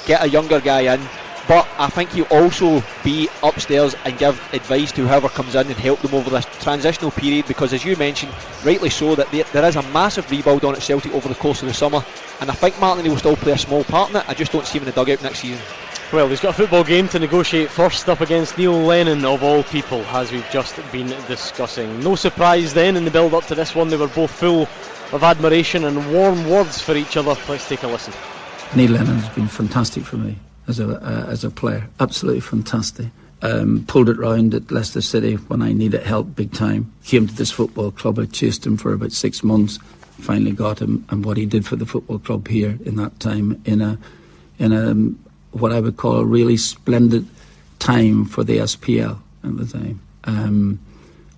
get a younger guy in, but I think he'll also be upstairs and give advice to whoever comes in and help them over this transitional period, because as you mentioned, rightly so, that there is a massive rebuild on at Celtic over the course of the summer, and I think Martin O'Neill will still play a small part in it. I just don't see him in the dugout next season. Well, he's got a football game to negotiate first up against Neil Lennon of all people, as we've just been discussing. No surprise then in the build up to this one, they were both full of admiration and warm words for each other. Let's take a listen. Neil Lennon's been fantastic for me as a player, absolutely fantastic. Pulled it round at Leicester City when I needed help big time. Came to this football club, I chased him for about 6 months, finally got him, and what he did for the football club here in that time, in a what I would call a really splendid time for the SPL at the time,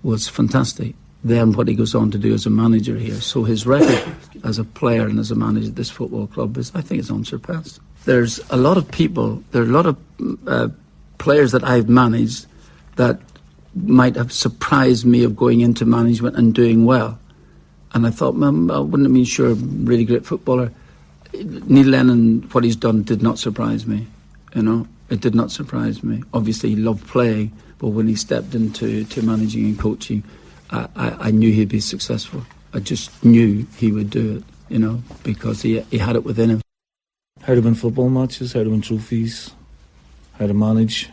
was fantastic. Then what he goes on to do as a manager here, so his record as a player and as a manager at this football club is, I think, is unsurpassed. There's a lot of people, there are a lot of players that I've managed that might have surprised me of going into management and doing well. And I thought, I wouldn't have been sure, really great footballer. Neil Lennon, what he's done did not surprise me, it did not surprise me. Obviously he loved playing, but when he stepped into managing and coaching, I knew he'd be successful. I just knew he would do it, because he had it within him. How to win football matches, how to win trophies, how to manage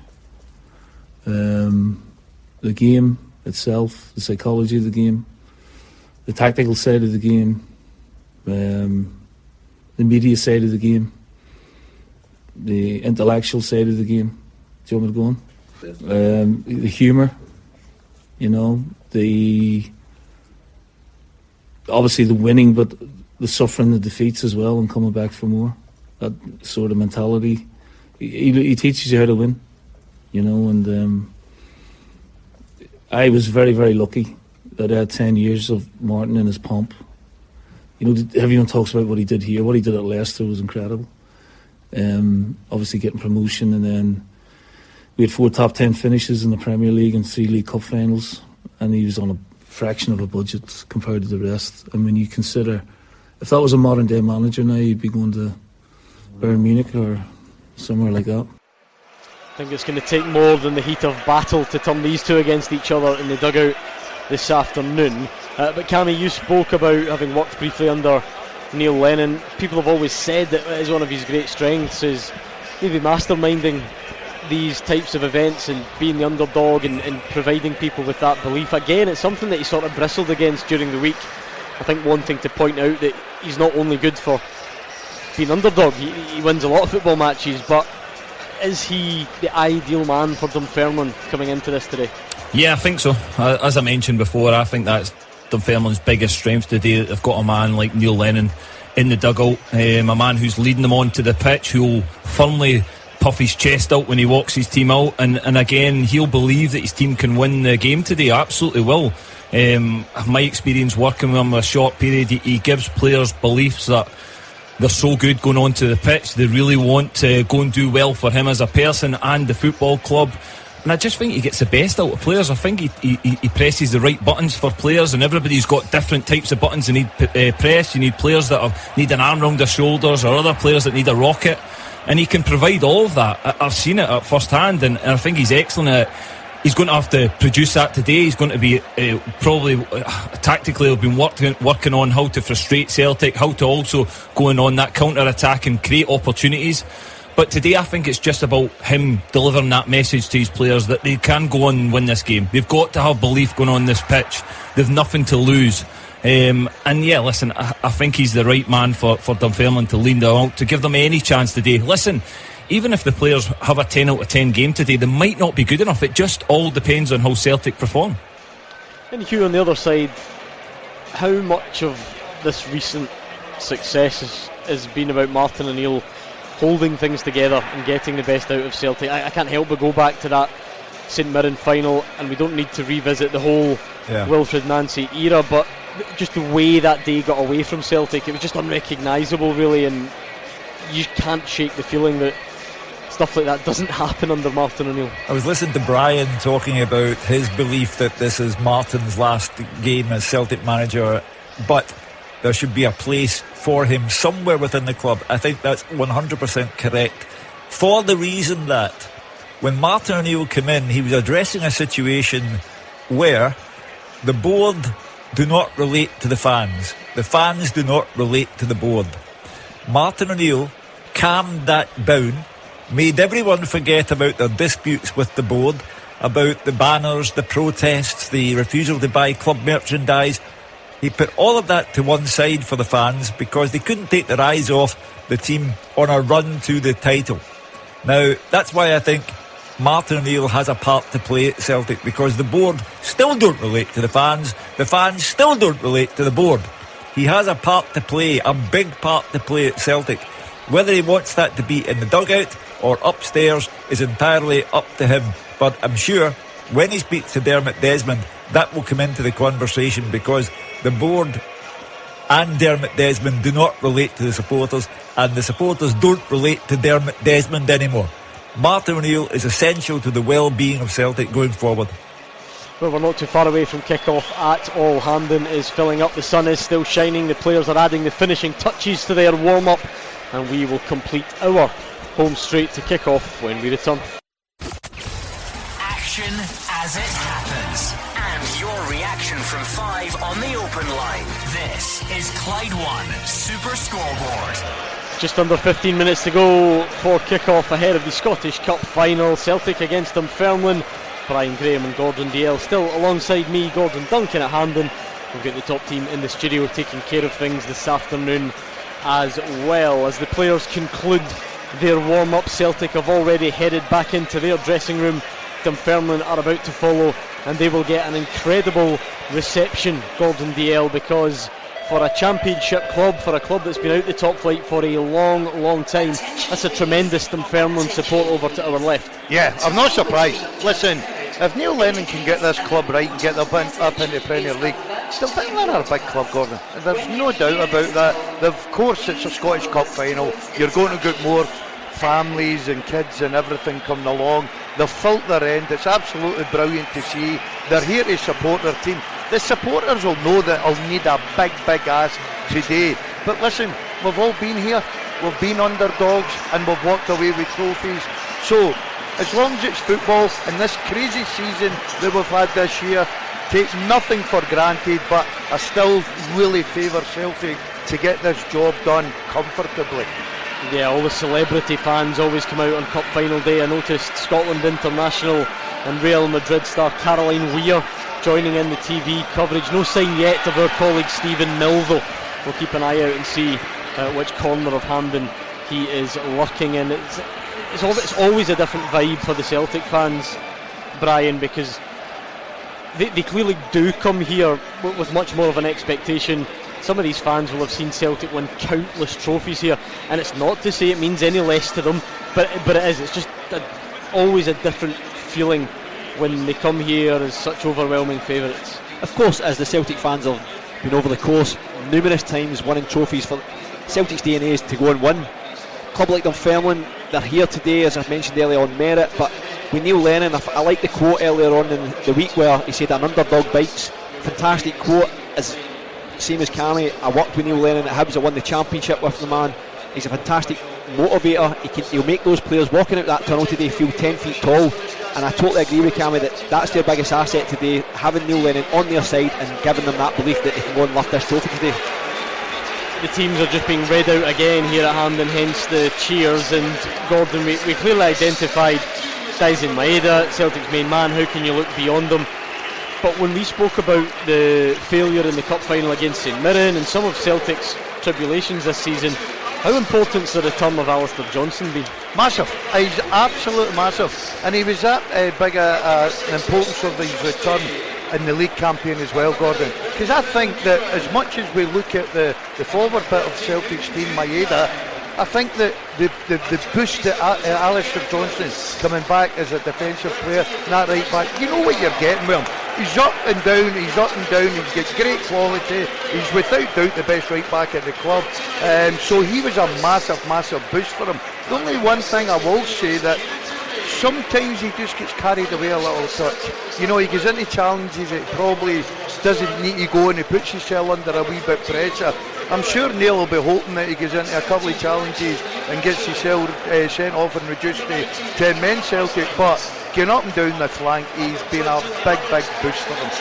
the game itself, the psychology of the game, the tactical side of the game, the media side of the game, the intellectual side of the game. Do you want me to go on? The humour, obviously the winning, but the suffering, the defeats as well, and coming back for more. That sort of mentality. He teaches you how to win, and I was very, very lucky that I had 10 years of Martin in his pomp. Everyone talks about what he did here. What he did at Leicester was incredible. Obviously getting promotion, and then we had 4 top 10 finishes in the Premier League and 3 League Cup finals, and he was on a fraction of a budget compared to the rest. I mean, you consider, if that was a modern day manager now, you'd be going to Bayern Munich or somewhere like that. I think it's going to take more than the heat of battle to turn these two against each other in the dugout this afternoon. But Cammy, you spoke about having worked briefly under Neil Lennon. People have always said that it is one of his great strengths is maybe masterminding these types of events and being the underdog and providing people with that belief. Again, it's something that he sort of bristled against during the week. I think wanting to point out that he's not only good for being underdog, he wins a lot of football matches, but is he the ideal man for Dunfermline coming into this today? Yeah, I think so. As I mentioned before, I think that's Dunfermline's biggest strength today, that they've got a man like Neil Lennon in the dugout, a man who's leading them onto the pitch, who'll firmly puff his chest out when he walks his team out, and again, he'll believe that his team can win the game today. Absolutely will. My experience working with him a short period, he gives players beliefs that they're so good going on to the pitch. They really want to go and do well for him as a person and the football club. And I just think he gets the best out of players. I think he presses the right buttons for players, and everybody's got different types of buttons they need pressed. You need players that need an arm round their shoulders, or other players that need a rocket. And he can provide all of that. I've seen it at first hand, and I think he's excellent at it. He's going to have to produce that today. He's going to be probably tactically have been working on how to frustrate Celtic, how to also go on that counter-attack and create opportunities. But today I think it's just about him delivering that message to his players that they can go on and win this game. They've got to have belief going on this pitch. They've nothing to lose. And yeah, listen, I think he's the right man for Dunfermline to lead them out, to give them any chance today. Listen, even if the players have a 10 out of 10 game today, they might not be good enough. It just all depends on how Celtic perform. And Hugh, on the other side, how much of this recent success has been about Martin O'Neill holding things together and getting the best out of Celtic? I can't help but go back to that St Mirren final, and we don't need to revisit the whole Wilfred Nancy era, but just the way that day got away from Celtic, it was just unrecognisable really, and you can't shake the feeling that stuff like that doesn't happen under Martin O'Neill. I was listening to Brian talking about his belief that this is Martin's last game as Celtic manager, but there should be a place for him somewhere within the club. I think that's 100% correct, for the reason that when Martin O'Neill came in, he was addressing a situation where the board do not relate to the fans do not relate to the board. Martin O'Neill calmed that down, made everyone forget about their disputes with the board, about the banners, the protests, the refusal to buy club merchandise. He put all of that to one side for the fans because they couldn't take their eyes off the team on a run to the title. Now, that's why I think Martin O'Neill has a part to play at Celtic, because the board still don't relate to the fans still don't relate to the board. He has a part to play, a big part to play at Celtic. Whether he wants that to be in the dugout or upstairs is entirely up to him, but I'm sure when he speaks to Dermot Desmond, that will come into the conversation, because the board and Dermot Desmond do not relate to the supporters, and the supporters don't relate to Dermot Desmond anymore. Martin O'Neill is essential to the well-being of Celtic going forward. Well, we're not too far away from kick-off at all. Hampden is filling up, the sun is still shining, the players are adding the finishing touches to their warm-up, and we will complete our home straight to kick-off when we return. Action as it happens, and your reaction from 5 on the open line. This is Clyde 1 Super Scoreboard. Just under 15 minutes to go for kick-off ahead of the Scottish Cup final. Celtic against Dunfermline. Brian Graham and Gordon Dalziel still alongside me, Gordon Duncan at Hampden. We've got the top team in the studio taking care of things this afternoon as well. As the players conclude their warm-up, Celtic have already headed back into their dressing room. Dunfermline are about to follow, and they will get an incredible reception, Gordon Dalziel, because for a championship club, for a club that's been out the top flight for a long time, that's a tremendous Dunfermline support over to our left. Yeah, I'm not surprised. Listen, if Neil Lennon can get this club right and get them up into the Premier League, Dunfermline are a big club, Gordon. There's no doubt about that. Of course, it's a Scottish Cup final. You're going to get more families and kids and everything coming along. They've filled their end. It's absolutely brilliant to see. They're here to support their team. The supporters will know that I'll need a big ass today. But listen, we've all been here. We've been underdogs and we've walked away with trophies. So, as long as it's football and this crazy season that we've had this year, take nothing for granted, but I still really favour Celtic to get this job done comfortably. Yeah, all the celebrity fans always come out on Cup Final Day. I noticed Scotland International and Real Madrid star Caroline Weir joining in the TV coverage. No sign yet of our colleague Stephen Mill, though. We'll keep an eye out and see which corner of Hampden he is lurking in. It's always a different vibe for the Celtic fans, Brian, because they clearly do come here with much more of an expectation. Some of these fans will have seen Celtic win countless trophies here, and it's not to say it means any less to them, but it is. It's just always a different feeling when they come here as such overwhelming favourites. Of course, as the Celtic fans have been over the course numerous times winning trophies, for Celtic's DNA is to go and win. A club like Dunfermline, they're here today, as I mentioned earlier, on merit, but with Neil Lennon, I like the quote earlier on in the week where he said an underdog bites. Fantastic quote. As same as Cammy, I worked with Neil Lennon at Hibs, I won the championship with the man. He's a fantastic motivator. He'll make those players walking out that tunnel today feel 10 feet tall, and I totally agree with Cammy that that's their biggest asset today, having Neil Lennon on their side and giving them that belief that they can go and lift this trophy today. the teams are just being read out again here at Hampden, hence the cheers. And Gordon, we clearly identified Dalziel Maeda, Celtic's main man. How can you look beyond them? But when we spoke about the failure in the cup final against St Mirren and some of Celtic's tribulations this season, how important's the return of Alistair Johnston been? Massive. He's absolutely massive, and he was that big an importance of his return in the league campaign as well, Gordon, because I think that as much as we look at the forward bit of Celtic's team, Maeda, I think that the boost that Alistair Johnston coming back as a defensive player, not right back, you know what you're getting with him. He's up and down, he gets great quality, he's without doubt the best right back at the club, so he was a massive boost for him. The only one thing I will say that sometimes he just gets carried away a little touch. You know, he goes into challenges that probably doesn't need to go, and he puts himself under a wee bit pressure. I'm sure Neil will be hoping that he goes into a couple of challenges and gets himself sent off and reduced to 10 men Celtic, but getting up and down the flank, he's been a big boost for them.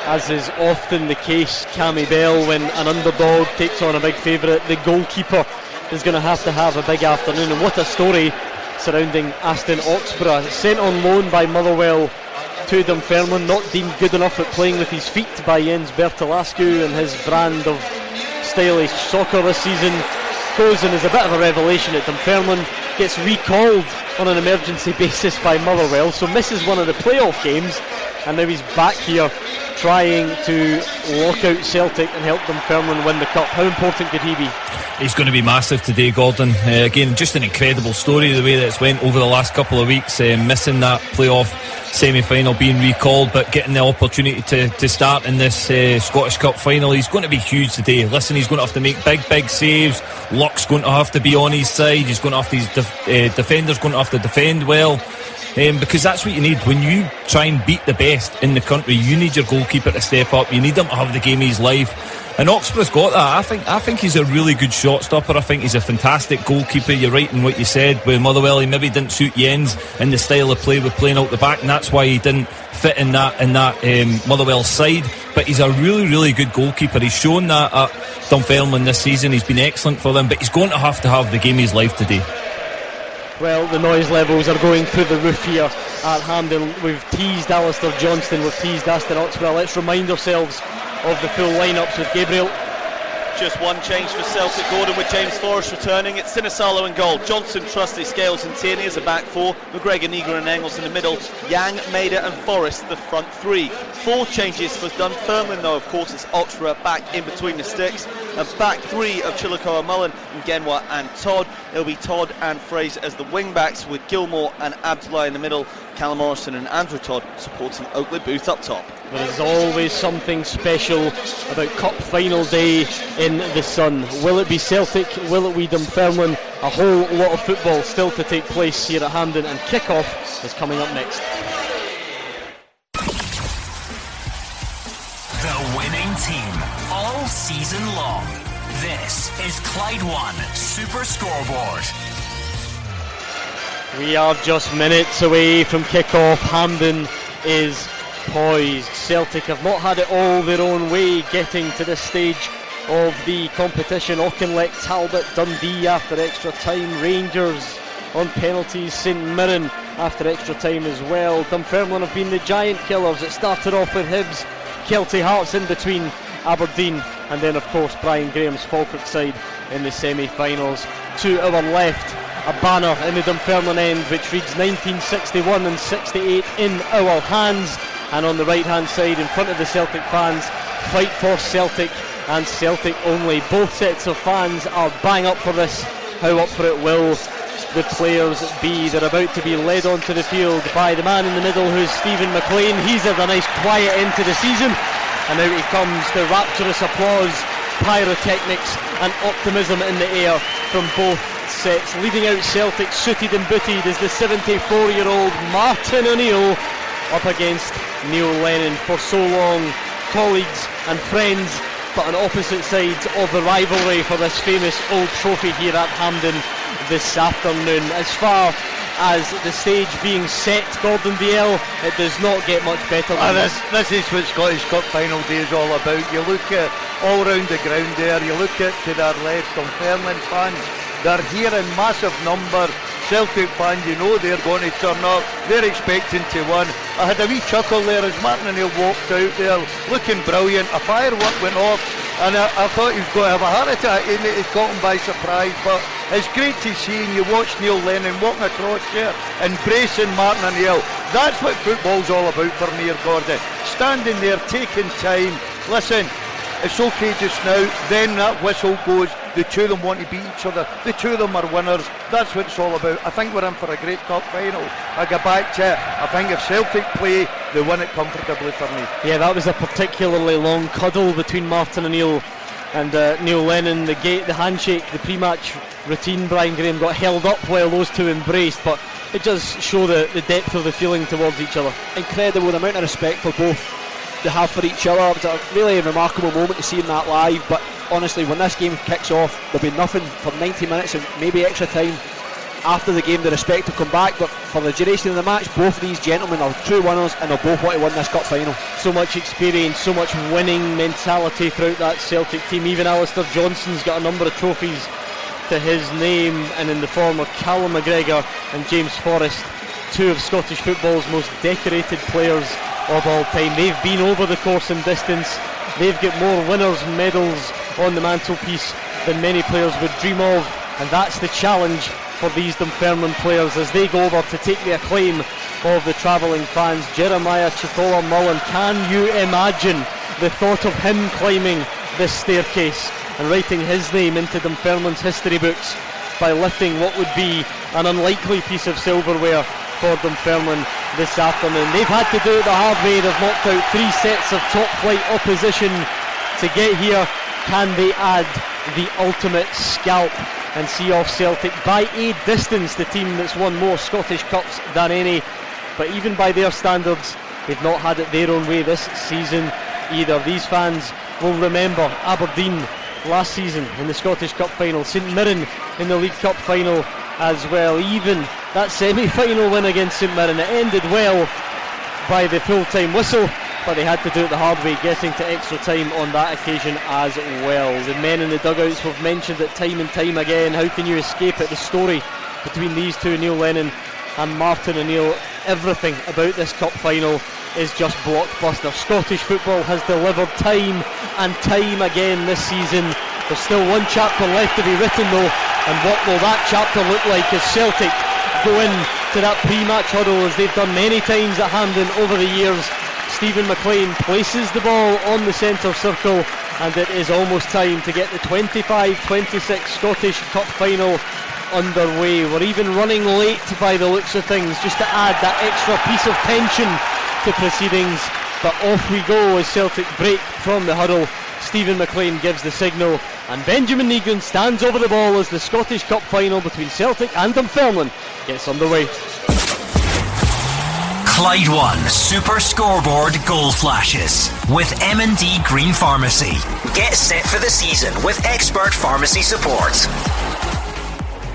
As is often the case, Cammy Bell, when an underdog takes on a big favourite, the goalkeeper is going to have a big afternoon. And what a story surrounding Aston Oxborough, sent on loan by Motherwell to Dunfermline, not deemed good enough at playing with his feet by Jens Bertolascu and his brand of stylish soccer this season. Goes and is a bit of a revelation at Dunfermline, gets recalled on an emergency basis by Motherwell, so misses one of the playoff games, and now he's back here trying to lock out Celtic and help Dunfermline win the cup. How important could he be? He's going to be massive today, Gordon. Again, just an incredible story, the way that it's went over the last couple of weeks, missing that playoff semi-final, being recalled, but getting the opportunity to start in this Scottish Cup final. He's going to be huge today. Listen, he's going to have to make big saves. Luck's going to have to be on his side. He's going to have to, his defender's going to have to defend well. Because that's what you need when you try and beat the best in the country. You need your goalkeeper to step up. You need him to have the game of his life, and Oxborough's got that. I think he's a really good shot stopper. I think he's a fantastic goalkeeper. You're right in what you said with Motherwell. He maybe didn't suit Jens in the style of play with playing out the back, and that's why he didn't fit in that Motherwell side. But he's a really good goalkeeper. He's shown that at Dunfermline this season. He's been excellent for them, but he's going to have the game of his life today. Well, the noise levels are going through the roof here at Hampden. We've teased Alistair Johnston, we've teased Aston Oxborough. Let's remind ourselves of the full lineups with Gabriel. Just one change for Celtic, Gordon, with James Forrest returning. It's Sinisalo in goal. Johnson, Trusty, Scales and Tierney as a back four. McGregor, Negro and Engels in the middle. Yang, Maeda and Forrest the front three. 4 changes for Dunfermline though. Of course, it's Oxborough back in between the sticks. A back three of Chilikoa, Mullen, Genwa and Todd. It'll be Todd and Fraser as the wing backs, with Gilmore and Abdullah in the middle. Callum Morrison and Andrew Todd supporting Oakley Booth up top. There's always something special about Cup Final Day in the sun. Will it be Celtic? Will it be Dunfermline? A whole lot of football still to take place here at Hampden, and kick-off is coming up next. The winning team all season long. This is Clyde 1 Super Scoreboard. We are just minutes away from kick-off. Hampden is poised. Celtic have not had it all their own way getting to this stage of the competition. Auchinleck, Talbot, Dundee after extra time, Rangers on penalties, St Mirren after extra time as well. Dunfermline have been the giant killers. It started off with Hibs, Kelty Hearts in between, Aberdeen, and then of course Brian Graham's Falkirk side in the semi-finals. To our left, a banner in the Dunfermline end which reads 1961 and 68 in our hands, and on the right hand side in front of the Celtic fans, fight for Celtic and Celtic only. Both sets of fans are bang up for this. How up for it will the players be? They're about to be led onto the field by the man in the middle, who's Stephen McLean. He's had a nice quiet end to the season, and out he comes. The rapturous applause, pyrotechnics and optimism in the air from both sets. Leading out Celtic, suited and booted, is the 74-year-old Martin O'Neill, up against Neil Lennon, for so long colleagues and friends, but on opposite sides of the rivalry for this famous old trophy here at Hampden this afternoon. As far as the stage being set, Gordon DL, it does not get much better than this is what Scottish Cup Final Day is all about. You look at all round the ground there. You look at to their left, Dunfermline fans, they're here in massive numbers. Celtic fans, you know they're going to turn up. They're expecting to win. I had a wee chuckle there as Martin O'Neill walked out there, looking brilliant. A firework went off, and I thought he was going to have a heart attack. It caught him by surprise. But it's great to see, and you watch Neil Lennon walking across here, embracing Martin O'Neill. That's what football's all about for me, Gordon. Standing there, taking time. Listen, it's okay just now. Then that whistle goes. The two of them want to beat each other. The two of them are winners. That's what it's all about. I think we're in for a great cup final. I go back to it. I think if Celtic play, they win it comfortably for me. Yeah, that was a particularly long cuddle between Martin O'Neill and Neil Lennon. The handshake, the pre-match routine, Brian Graham got held up while those two embraced, but it does show the depth of the feeling towards each other. Incredible, the amount of respect for both they have for each other. It was a really remarkable moment to see in that live. But honestly, when this game kicks off, there'll be nothing for 90 minutes and maybe extra time after the game. The respect will come back, but for the duration of the match, both of these gentlemen are true winners and they'll both want to win this cup final. So much experience, so much winning mentality throughout that Celtic team. Even Alistair Johnson's got a number of trophies to his name, and in the form of Callum McGregor and James Forrest, two of Scottish football's most decorated players of all time. They've been over the course and distance. They've got more winners' medals on the mantelpiece than many players would dream of, and that's the challenge for these Dunfermline players as they go over to take the acclaim of the travelling fans. Jeremiah Chitola Mullen, can you imagine the thought of him climbing this staircase and writing his name into Dunfermline's history books by lifting what would be an unlikely piece of silverware for Dunfermline this afternoon? They've had to do it the hard way. They've knocked out 3 sets of top flight opposition to get here. Can they add the ultimate scalp and see off Celtic by a distance, the team that's won more Scottish Cups than any? But even by their standards, they've not had it their own way this season either. These fans will remember Aberdeen last season in the Scottish Cup final, St Mirren in the League Cup final as well. Even that semi-final win against St Mirren, it ended well by the full-time whistle, but they had to do it the hard way, getting to extra time on that occasion as well. The men in the dugouts have mentioned it time and time again. How can you escape it? The story between these two, Neil Lennon and Martin O'Neill, everything about this cup final is just blockbuster. Scottish football has delivered time and time again this season. There's still one chapter left to be written though, and what will that chapter look like as Celtic go in to that pre-match huddle as they've done many times at Hampden over the years. Stephen McLean places the ball on the centre circle, and it is almost time to get the 25-26 Scottish Cup final underway. We're even running late by the looks of things, just to add that extra piece of tension to proceedings. But off we go as Celtic break from the huddle. Stephen McLean gives the signal, and Benjamin Negan stands over the ball as the Scottish Cup final between Celtic and Dunfermline gets underway. Clyde 1 Super Scoreboard Goal Flashes with M&D Green Pharmacy. Get set for the season with expert pharmacy support.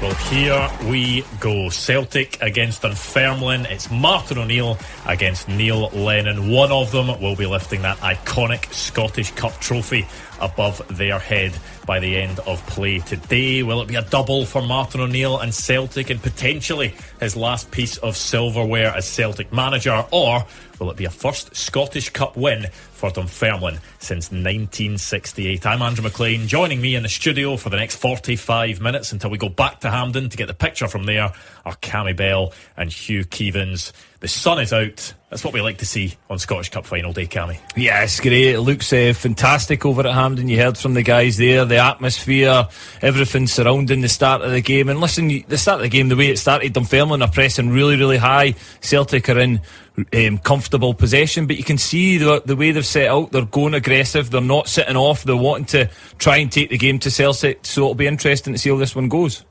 Well, here we go. Celtic against Dunfermline. It's Martin O'Neill against Neil Lennon. One of them will be lifting that iconic Scottish Cup trophy above their head by the end of play today. Will it be a double for Martin O'Neill and Celtic, and potentially his last piece of silverware as Celtic manager, or will it be a first Scottish Cup win for Dunfermline since 1968? I'm Andrew MacLean. Joining me in the studio for the next 45 minutes until we go back to Hampden to get the picture from there are Cammy Bell and Hugh Keevins. The sun is out. That's what we like to see on Scottish Cup final day, Cammy. Yeah, it's great. It looks fantastic over at Hampden. You heard from the guys there, the atmosphere, everything surrounding the start of the game. And listen, the start of the game, the way it started, Dunfermline are pressing really, really high. Celtic are in comfortable possession, but you can see the way they've set out. They're going aggressive. They're not sitting off. They're wanting to try and take the game to Celtic. So it'll be interesting to see how this one goes.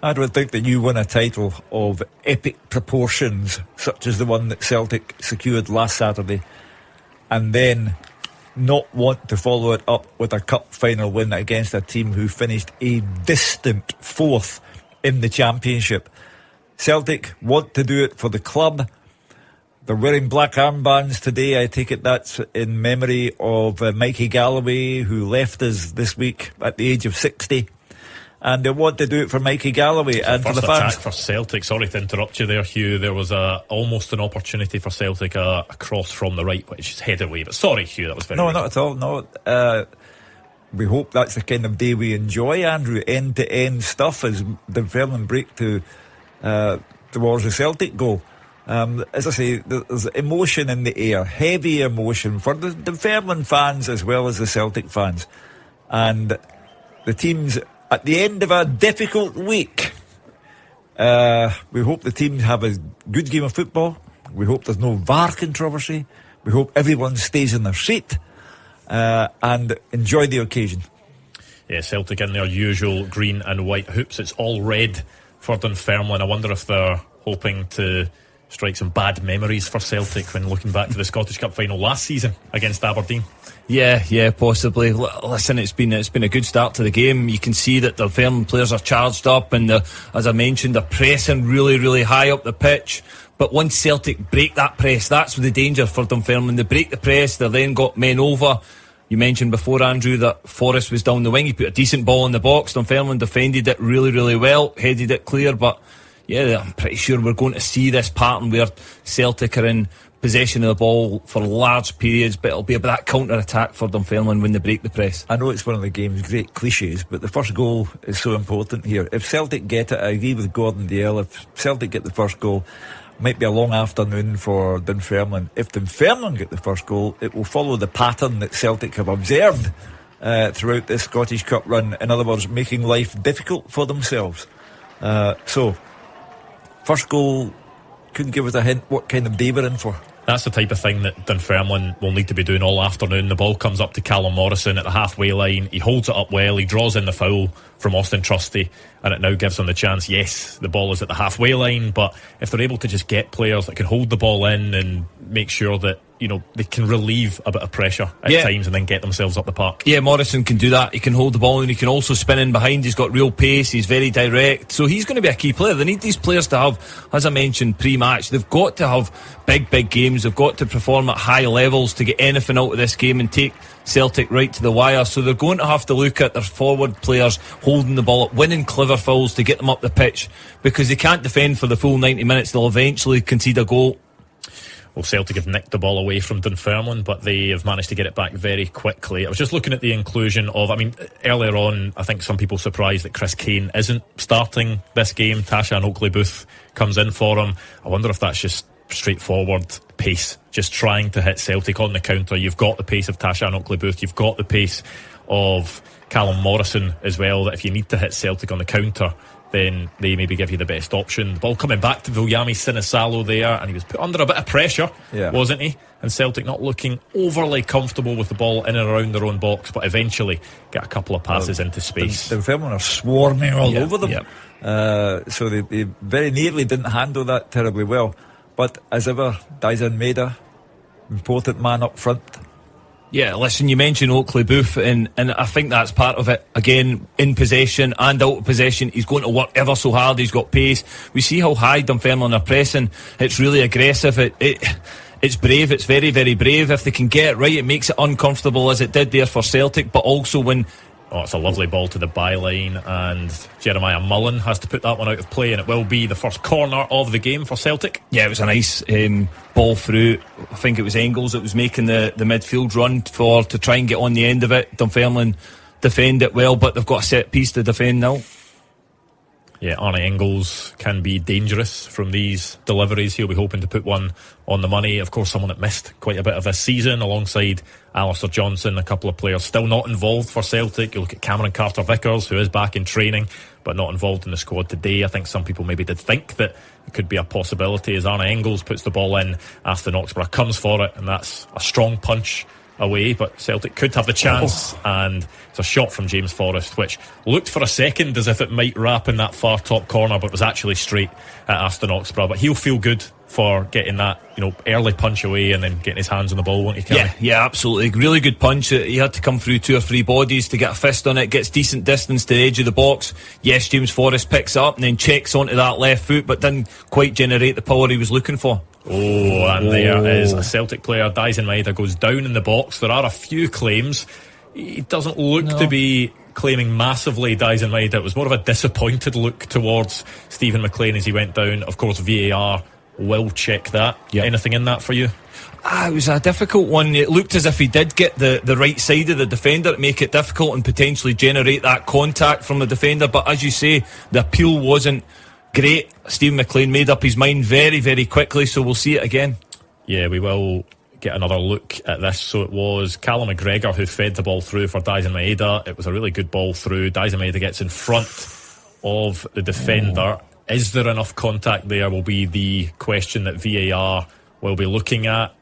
I don't think that you win a title of epic proportions, such as the one that Celtic secured last Saturday, and then not want to follow it up with a cup final win against a team who finished a distant fourth in the Championship. Celtic want to do it for the club, They're wearing black armbands today. I take it that's in memory of Mikey Galloway, who left us this week at the age of 60. And they want to do it for Mikey Galloway and for the fans. Attack for Celtic. Sorry to interrupt you there, Hugh. There was almost an opportunity for Celtic, a cross from the right, which is headed away. But sorry, Hugh, that was very No, rude. not at all. No, we hope that's the kind of day we enjoy, Andrew. End-to-end stuff as Dunfermline break towards the Celtic goal. As I say, there's emotion in the air, heavy emotion for the Dunfermline fans as well as the Celtic fans. And the teams, at the end of a difficult week, we hope the teams have a good game of football. We hope there's no VAR controversy. We hope everyone stays in their seat and enjoy the occasion. Yeah, Celtic in their usual green and white hoops. It's all red for Dunfermline. I wonder if they're hoping to strike some bad memories for Celtic when looking back to the Scottish Cup final last season against Aberdeen. Yeah, possibly. Listen, it's been a good start to the game. You can see that the Dunfermline players are charged up, and as I mentioned, they're pressing really, really high up the pitch. But once Celtic break that press, that's the danger for Dunfermline. They break the press, they then got men over. You mentioned before, Andrew, that Forrest was down the wing. He put a decent ball in the box. Dunfermline defended it really, really well, headed it clear. But yeah, I'm pretty sure we're going to see this pattern where Celtic are in possession of the ball for large periods, but it'll be about that counter-attack for Dunfermline when they break the press. I know it's one of the game's great cliches, but the first goal is so important here. If Celtic get it, I agree with Gordon Dalziel, if Celtic get the first goal, it might be a long afternoon for Dunfermline. If Dunfermline get the first goal, it will follow the pattern that Celtic have observed throughout this Scottish Cup run. In other words, making life difficult for themselves. So, first goal couldn't give us a hint what kind of day we're in for. That's the type of thing that Dunfermline will need to be doing all afternoon. The ball comes up to Callum Morrison at the halfway line. He holds it up well. He draws in the foul from Austin Trusty, and it now gives them the chance. Yes, the ball is at the halfway line, but if they're able to just get players that can hold the ball in and make sure that, you know, they can relieve a bit of pressure at times and then get themselves up the park. Yeah, Morrison can do that. He can hold the ball and he can also spin in behind. He's got real pace. He's very direct. So he's going to be a key player. They need these players to have, as I mentioned, pre-match. They've got to have big games. They've got to perform at high levels to get anything out of this game and take Celtic right to the wire. So they're going to have to look at their forward players holding the ball up, winning clever fouls to get them up the pitch, because they can't defend for the full 90 minutes. They'll eventually concede a goal. Well, Celtic have nicked the ball away from Dunfermline, but they have managed to get it back very quickly. I was just looking at the inclusion of, earlier on, I think some people surprised that Chris Kane isn't starting this game. Tasha and Oakley Booth comes in for him. I wonder if that's just straightforward pace, just trying to hit Celtic on the counter. You've got the pace of Tasha and Oakley Booth, you've got the pace of Callum Morrison as well, that if you need to hit Celtic on the counter, then they maybe give you the best option. The ball coming back to Viljami Sinisalo there, and he was put under a bit of pressure, wasn't he? And Celtic not looking overly comfortable with the ball in and around their own box, but eventually get a couple of passes into space. The Dunfermline are swarming all over them. So they very nearly didn't handle that terribly well. But as ever, Dyson Maeda, important man up front. Yeah, listen, you mentioned Oakley Booth, and I think that's part of it. Again, in possession and out of possession, he's going to work ever so hard. He's got pace. We see how high Dunfermline are pressing. It's really aggressive. It's brave. It's very, very brave. If they can get it right, it makes it uncomfortable, as it did there for Celtic. But also when... Oh, it's a lovely ball to the byline, and Jeremiah Mullen has to put that one out of play, and it will be the first corner of the game for Celtic. Yeah, it was a nice ball through. I think it was Engels that was making the midfield run to try and get on the end of it. Dunfermline defend it well, but they've got a set piece to defend now. Yeah, Arne Engels can be dangerous from these deliveries. He'll be hoping to put one on the money. Of course, someone that missed quite a bit of this season, alongside Alistair Johnson, a couple of players still not involved for Celtic. You look at Cameron Carter-Vickers, who is back in training, but not involved in the squad today. I think some people maybe did think that it could be a possibility as Arne Engels puts the ball in. Aston Oxborough comes for it, and that's a strong punch away, but Celtic could have the chance, and it's a shot from James Forrest, which looked for a second as if it might wrap in that far top corner, but was actually straight at Aston Oxborough. But he'll feel good for getting that, early punch away and then getting his hands on the ball, won't he, Cammy? Yeah, absolutely. Really good punch. He had to come through 2 or 3 bodies to get a fist on it. Gets decent distance to the edge of the box. Yes, James Forrest picks up and then checks onto that left foot, but didn't quite generate the power he was looking for. And there is a Celtic player. Dyson Maeda goes down in the box. There are a few claims. He doesn't look to be claiming massively, Dyson Maeda. It was more of a disappointed look towards Stephen McLean as he went down. Of course, VAR will check that. Anything in that for you? It was a difficult one. It looked as if he did get the right side of the defender to make it difficult and potentially generate that contact from the defender. But as you say, the appeal wasn't great. Stephen McLean made up his mind very, very quickly, so we'll see it again. Yeah, we will get another look at this. So it was Callum McGregor who fed the ball through for Dyson Maeda. It was a really good ball through. Dyson Maeda gets in front of the defender. Is there enough contact there will be the question that VAR will be looking at.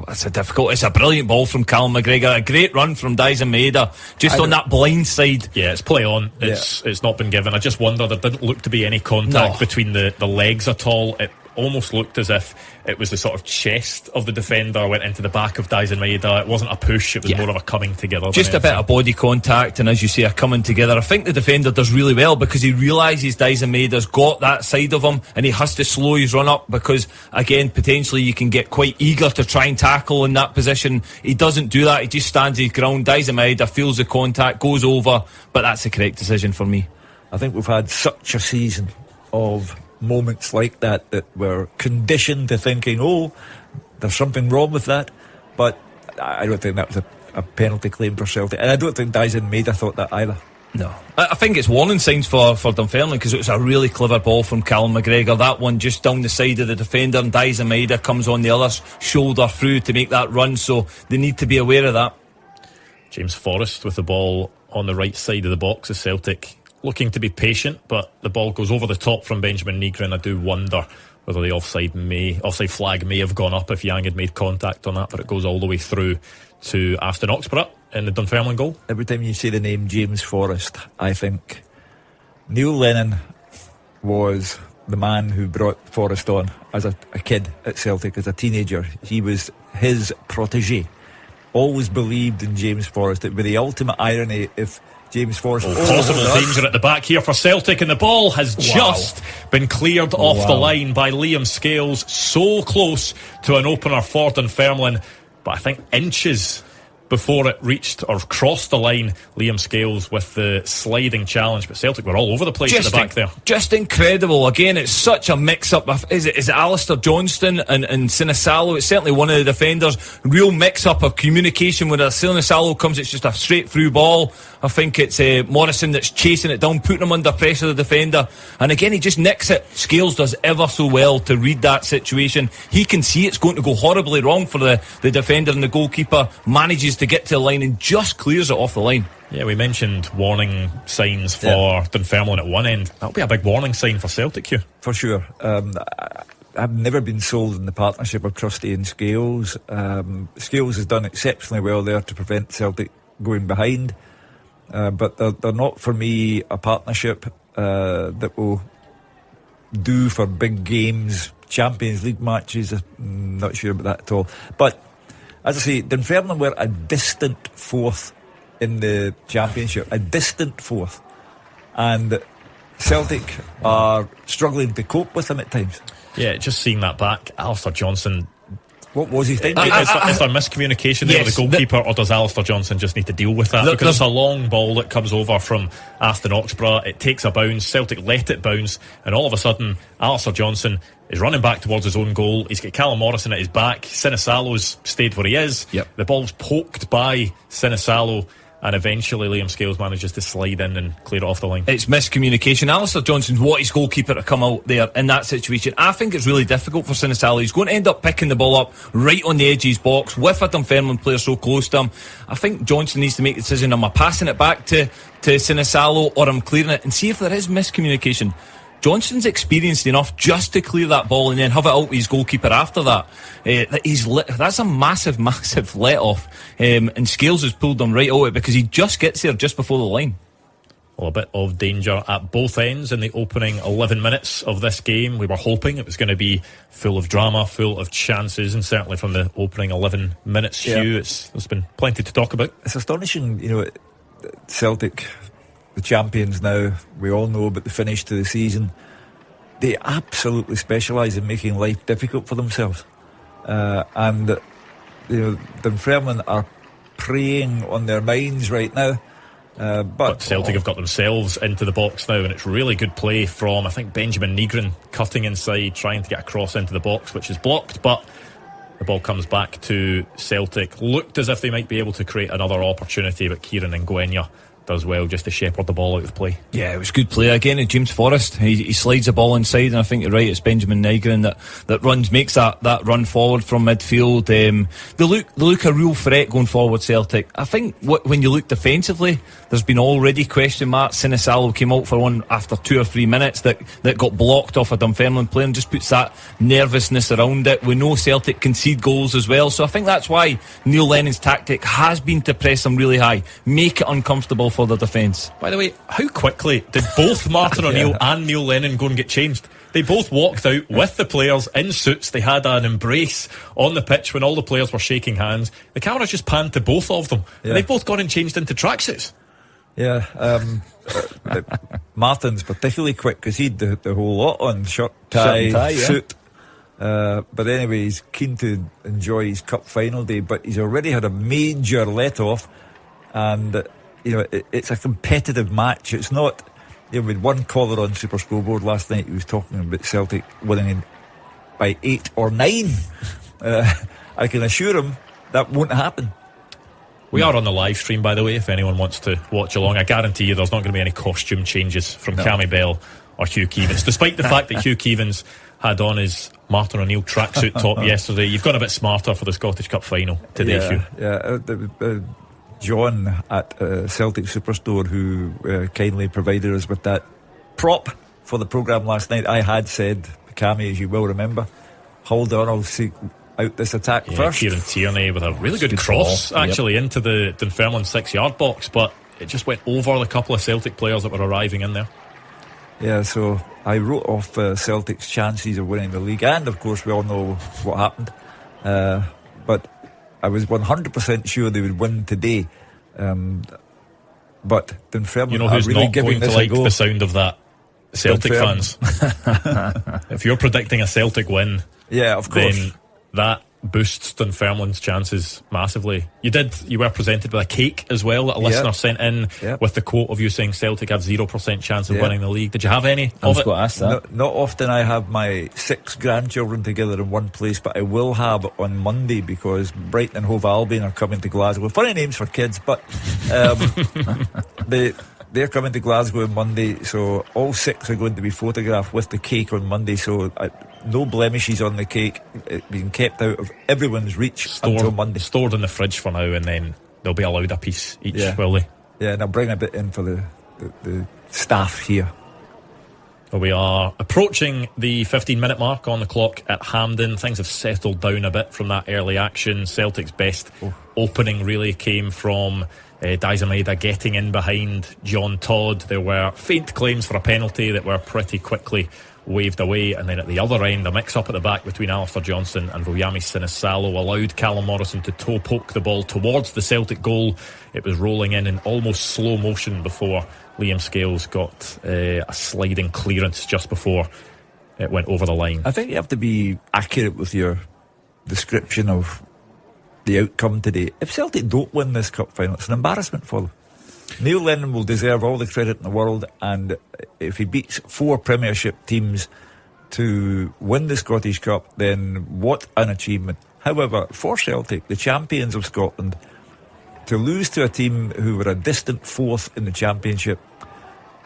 It's a brilliant ball from Callum McGregor. A great run from Dyson Maeda, just on that blind side. Yeah, it's play on. It's not been given. I just wonder, there didn't look to be any contact between the legs at all. It almost looked as if it was the sort of chest of the defender went into the back of Dyson Maeda. It wasn't a push, it was more of a coming together. Just a bit of body contact, and as you say, a coming together. I think the defender does really well because he realises Dyson Maeda's got that side of him and he has to slow his run up because, again, potentially you can get quite eager to try and tackle in that position. He doesn't do that, he just stands his ground. Dyson Maeda feels the contact, goes over, but that's the correct decision for me. I think we've had such a season of moments like that we're conditioned to thinking, there's something wrong with that, but I don't think that was a penalty claim for Celtic, and I don't think Dyson Maeda thought that either. No, I think it's warning signs for Dunfermline because it was a really clever ball from Callum McGregor. That one just down the side of the defender, and Dyson Maeda comes on the other shoulder through to make that run, so they need to be aware of that. James Forrest with the ball on the right side of the box as Celtic looking to be patient, but the ball goes over the top from Benjamin Negrin. I do wonder whether the offside flag may have gone up if Yang had made contact on that, but it goes all the way through to Aston Oxborough in the Dunfermline goal. Every time you say the name James Forrest, I think Neil Lennon was the man who brought Forrest on as a kid at Celtic, as a teenager. He was his protégé. Always believed in James Forrest. It would be the ultimate irony if James Forrest. Possible danger at the back here for Celtic, and the ball has just been cleared off the line by Liam Scales. So close to an opener for Dunfermline, but I think inches before it reached or crossed the line. Liam Scales with the sliding challenge, but Celtic were all over the place at the back there. Just incredible. Again, it's such a mix-up. Is it Alistair Johnston and Sinisalo? It's certainly one of the defenders. Real mix-up of communication. When Sinisalo comes, it's just a straight-through ball. I think it's Morrison that's chasing it down, putting him under pressure, the defender. And again, he just nicks it. Scales does ever so well to read that situation. He can see it's going to go horribly wrong for the defender, and the goalkeeper manages to get to the line and just clears it off the line. Yeah, we mentioned warning signs for Dunfermline at one end. That'll be a big warning sign for Celtic, Hugh. For sure. I've never been sold in the partnership of Trusty and Scales. Scales has done exceptionally well there to prevent Celtic going behind. But they're not, for me, a partnership that will do for big games, Champions League matches. I'm not sure about that at all. But as I say, Dunfermline were a distant fourth in the Championship, a distant fourth, and Celtic are struggling to cope with them at times. Yeah, just seeing that back, Alistair Johnston. What was he thinking? Is there miscommunication there with the goalkeeper, or does Alistair Johnston just need to deal with that? Because it's a long ball that comes over from Aston Oxborough. It takes a bounce. Celtic let it bounce, and all of a sudden, Alistair Johnston is running back towards his own goal. He's got Callum Morrison at his back. Sinisalo's stayed where he is. The ball's poked by Sinisalo, and eventually Liam Scales manages to slide in and clear it off the line. It's miscommunication. Alistair Johnston's what his goalkeeper to come out there in that situation. I think it's really difficult for Sinisalo. He's going to end up picking the ball up right on the edge of his box with a Dunfermline player so close to him. I think Johnston needs to make the decision: am I passing it back to Sinisalo, or I'm clearing it, and see if there is miscommunication. Johnston's experienced enough just to clear that ball and then have it out with his goalkeeper after that. That's a massive let off, and Scales has pulled them right out because he just gets there just before the line. Well, a bit of danger at both ends in the opening 11 minutes of this game. We were hoping it was going to be full of drama, full of chances, and certainly from the opening 11 minutes, Hugh, there's been plenty to talk about. It's astonishing, Celtic, the champions now, we all know about the finish to the season. they absolutely specialise in making life difficult for themselves. And Dunfermline are preying on their minds right now. But Celtic have got themselves into the box now, and it's really good play from, I think, Benjamin Negron cutting inside, trying to get a cross into the box, which is blocked, but the ball comes back to Celtic. Looked as if they might be able to create another opportunity, but Kieran Ngwenya does well just to shepherd the ball out of play. Yeah, it was good play again at James Forrest. He slides the ball inside, and I think you're right, it's Benjamin Negron that makes that run forward from midfield. They look a real threat going forward, Celtic. I think when you look defensively, there's been already question marks. Sinisalo came out for one after 2 or 3 minutes that got blocked off a Dunfermline player, and just puts that nervousness around it. We know Celtic concede goals as well, so I think that's why Neil Lennon's tactic has been to press them really high, make it uncomfortable for the defence. By the way, how quickly did both Martin O'Neill and Neil Lennon go and get changed? They both walked out with the players in suits. They had an embrace on the pitch when all the players were shaking hands. The camera just panned to both of them, and they've both gone and changed into tracksuits. Yeah, Martin's particularly quick because he'd the whole lot on, shirt, tie, suit. But anyway, he's keen to enjoy his cup final day, but he's already had a major let-off, and it's a competitive match. It's not. With one caller on Super Scoreboard last night, he was talking about Celtic winning by 8 or 9. I can assure him that won't happen. We are on the live stream, by the way, if anyone wants to watch along. I guarantee you there's not going to be any costume changes from Cammy Bell or Hugh Keevins, despite the fact that Hugh Keevins had on his Martin O'Neill tracksuit top yesterday. You've got a bit smarter for the Scottish Cup final today, Hugh. Yeah, John at Celtic Superstore, who kindly provided us with that prop for the programme last night. I had said, Cammy, as you will remember, hold on, I'll see out this attack first. Kieran Tierney with a really good cross actually into the Dunfermline 6-yard box, but it just went over the couple of Celtic players that were arriving in there. Yeah, so I wrote off Celtic's chances of winning the league, and of course we all know what happened, but I was 100% sure they would win today, but Dunfermline, you know who's really not going to like the sound of that? Celtic fans. If you're predicting a Celtic win, yeah, of course, then that boosts Dunfermline's chances massively. You were presented with a cake as well that a listener sent in with the quote of you saying Celtic had 0% chance of winning the league. Did you have any of it? Ask that. Not often I have my 6 grandchildren together in one place, but I will have on Monday because Brighton and Hove Albion are coming to Glasgow. Funny names for kids, but they're coming to Glasgow on Monday, so all 6 are going to be photographed with the cake on Monday, so no blemishes on the cake. It's being kept out of everyone's reach until Monday. Stored in the fridge for now, and then they'll be allowed a piece each, will they? Yeah, and I'll bring a bit in for the staff here. Well, we are approaching the 15-minute mark on the clock at Hampden. Things have settled down a bit from that early action. Celtic's best opening really came from Daisameda getting in behind John Todd. There were faint claims for a penalty that were pretty quickly waved away, and then at the other end, a mix-up at the back between Alistair Johnston and Voyami Sinisalo allowed Callum Morrison to toe poke the ball towards the Celtic goal. It was rolling in almost slow motion before Liam Scales got a sliding clearance just before it went over the line. I think you have to be accurate with your description of the outcome today. If Celtic don't win this cup final, it's an embarrassment for them. Neil Lennon will deserve all the credit in the world, and if he beats 4 Premiership teams to win the Scottish Cup, then what an achievement. However, for Celtic, the champions of Scotland, to lose to a team who were a distant 4th in the Championship,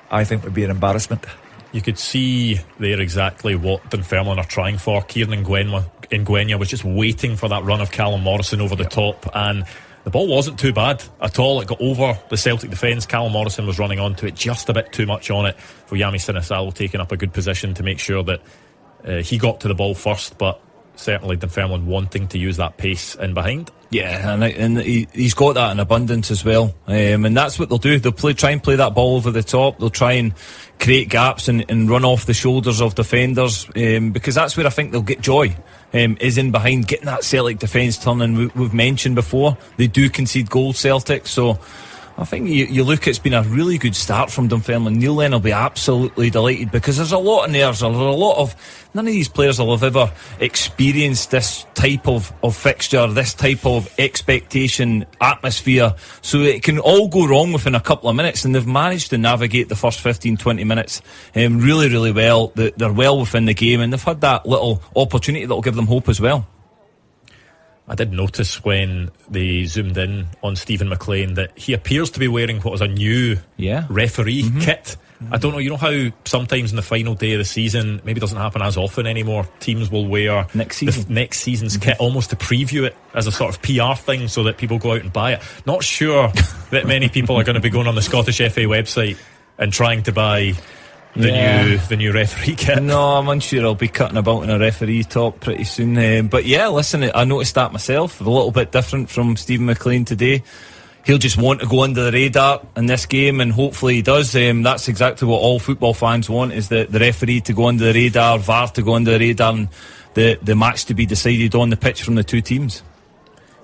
I think would be an embarrassment. You could see there exactly what Dunfermline are trying for. Kieran Ngwenya was just waiting for that run of Callum Morrison over the top, and the ball wasn't too bad at all. It got over the Celtic defence. Callum Morrison was running onto it just a bit too much on it. Voyami Sinisalo taking up a good position to make sure that he got to the ball first, but certainly Dunfermline wanting to use that pace in behind. Yeah, and he's got that in abundance as well, and that's what they'll do. They'll try and play that ball over the top. They'll try and create gaps and run off the shoulders of defenders, because that's where I think they'll get joy, is in behind, getting that Celtic defence turning. We've mentioned before, they do concede goals, Celtic, so I think you look, it's been a really good start from Dunfermline. Neil Lennon will be absolutely delighted because there's a lot of nerves. There's a lot of, none of these players will have ever experienced this type of fixture, this type of expectation, atmosphere. So it can all go wrong within a couple of minutes, and they've managed to navigate the first 15-20 minutes really, really well. They're well within the game, and they've had that little opportunity that will give them hope as well. I did notice when they zoomed in on Stephen McLean that he appears to be wearing what is a new referee kit. I don't know, you know how sometimes in the final day of the season, maybe it doesn't happen as often anymore, teams will wear next season's kit almost to preview it as a sort of PR thing so that people go out and buy it. Not sure that many people are going to be going on the Scottish FA website and trying to buy the new referee kit. No, I'm unsure I'll be cutting about in a referee top pretty soon. But yeah, listen, I noticed that myself. A little bit different from Stephen McLean today. He'll just want to go under the radar in this game, and hopefully he does. That's exactly what all football fans want, is the referee to go under the radar, VAR to go under the radar, and the match to be decided on the pitch from the two teams.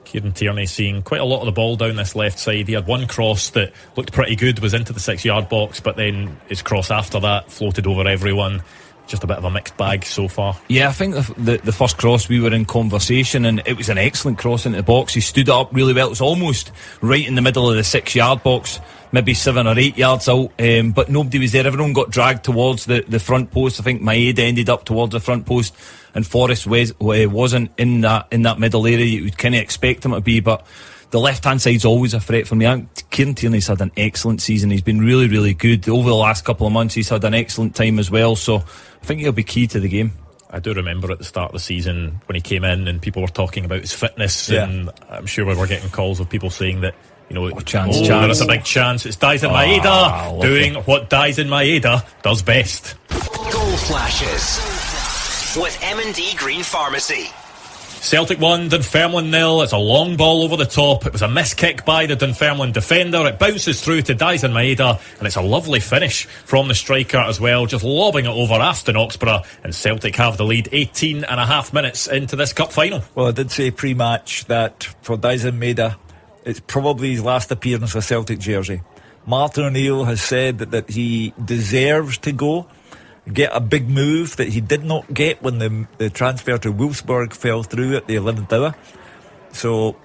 Kieran Tierney seeing quite a lot of the ball down this left side. He had one cross that looked pretty good, was into the 6-yard box, but then his cross after that floated over everyone. Just a bit of a mixed bag so far. Yeah, I think the first cross, we were in conversation, and it was an excellent cross into the box. He stood up really well. It was almost right in the middle of the 6-yard box, maybe 7 or 8 yards out, but nobody was there. Everyone got dragged towards the front post. I think Maeda ended up towards the front post, and Forrest wasn't in that middle area you would kind of expect him to be. But the left-hand side's always a threat for me. Kieran Tierney's had an excellent season. He's been really, really good. Over the last couple of months, he's had an excellent time as well. So I think he'll be key to the game. I do remember at the start of the season when he came in and people were talking about his fitness, and I'm sure we were getting calls of people saying that, you know, there's a big chance. It's Dalziel Maeda doing what Dalziel Maeda does best. Goal flashes with M&D Green Pharmacy. Celtic 1, Dunfermline 0. It's a long ball over the top. It was a miss kick by the Dunfermline defender. It bounces through to Dalziel Maeda, and it's a lovely finish from the striker as well, just lobbing it over Aston Oxborough, and Celtic have the lead 18 and a half minutes into this cup final. Well, I did say pre-match that for Dalziel Maeda, it's probably his last appearance with a Celtic jersey. Martin O'Neill has said that he deserves to go, get a big move that he did not get when the transfer to Wolfsburg fell through at the 11th hour. So